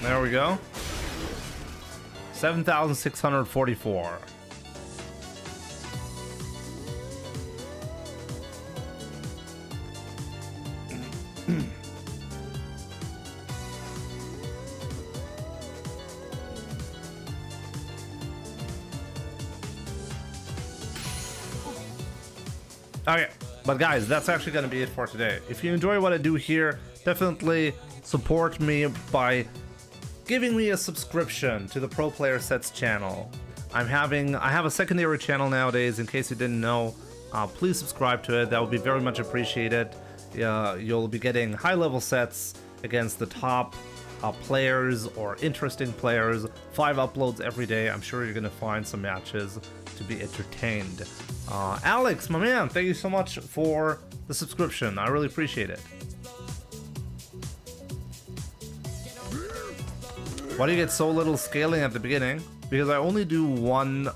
There we go. 7,644. Okay, but guys, that's actually going to be it for today. If you enjoy what I do here, definitely support me by giving me a subscription to the Pro Player Sets channel. I have a secondary channel nowadays, in case you didn't know. Please subscribe to it. That would be very much appreciated. You'll be getting high-level sets against the top players or interesting players. 5 uploads every day. I'm sure you're gonna find some matches to be entertained. Alex, my man, thank you so much for the subscription. I really appreciate it. Why do you get so little scaling at the beginning? Because I only do 1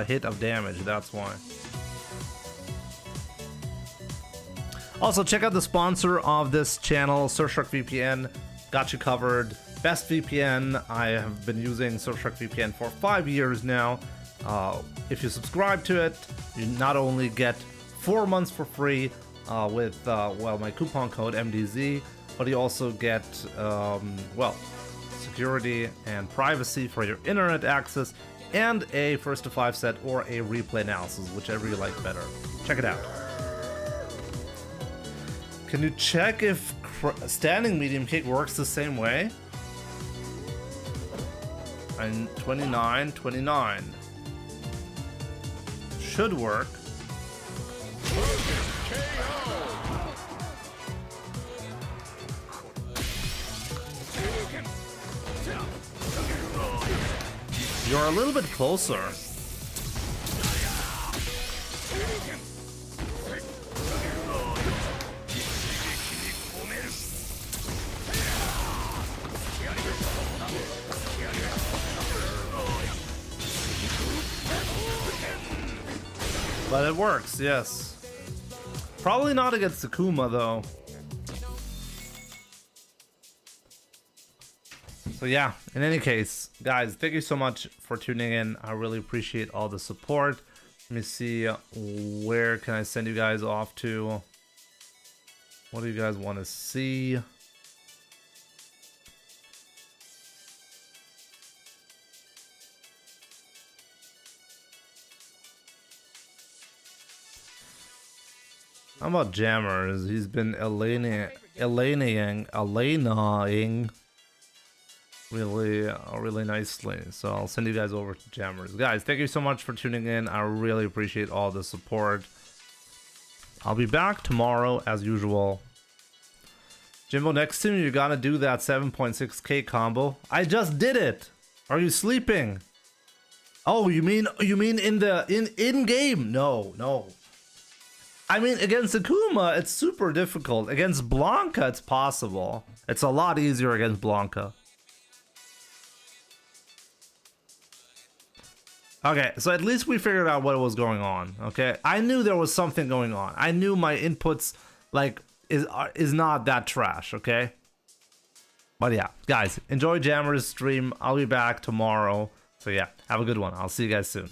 hit of damage, that's why. Also, check out the sponsor of this channel, Surfshark VPN. Got you covered. Best VPN. I have been using Surfshark VPN for 5 years now. If you subscribe to it, you not only get 4 months for free with my coupon code MDZ, but you also get security and privacy for your internet access, and a first to 5 set or a replay analysis, whichever you like better. Check it out. Can you check if standing medium kick works the same way? And 29. Should work. You're a little bit closer. But it works, yes. Probably not against Akuma though. So yeah, in any case, guys, thank you so much for tuning in. I really appreciate all the support. Let me see, where can I send you guys off to? What do you guys want to see? How about Jammers? He's been Elenaing really nicely. So I'll send you guys over to Jammers. Guys, thank you so much for tuning in. I really appreciate all the support. I'll be back tomorrow as usual. Jimbo, next time you gotta do that 7.6k combo. I just did it. Are you sleeping? Oh, you mean in game? No. I mean, against Akuma, it's super difficult. Against Blanca, it's possible. It's a lot easier against Blanca. Okay, so at least we figured out what was going on, okay? I knew there was something going on. I knew my inputs, like, is not that trash, okay? But yeah, guys, enjoy Jammer's stream. I'll be back tomorrow. So yeah, have a good one. I'll see you guys soon.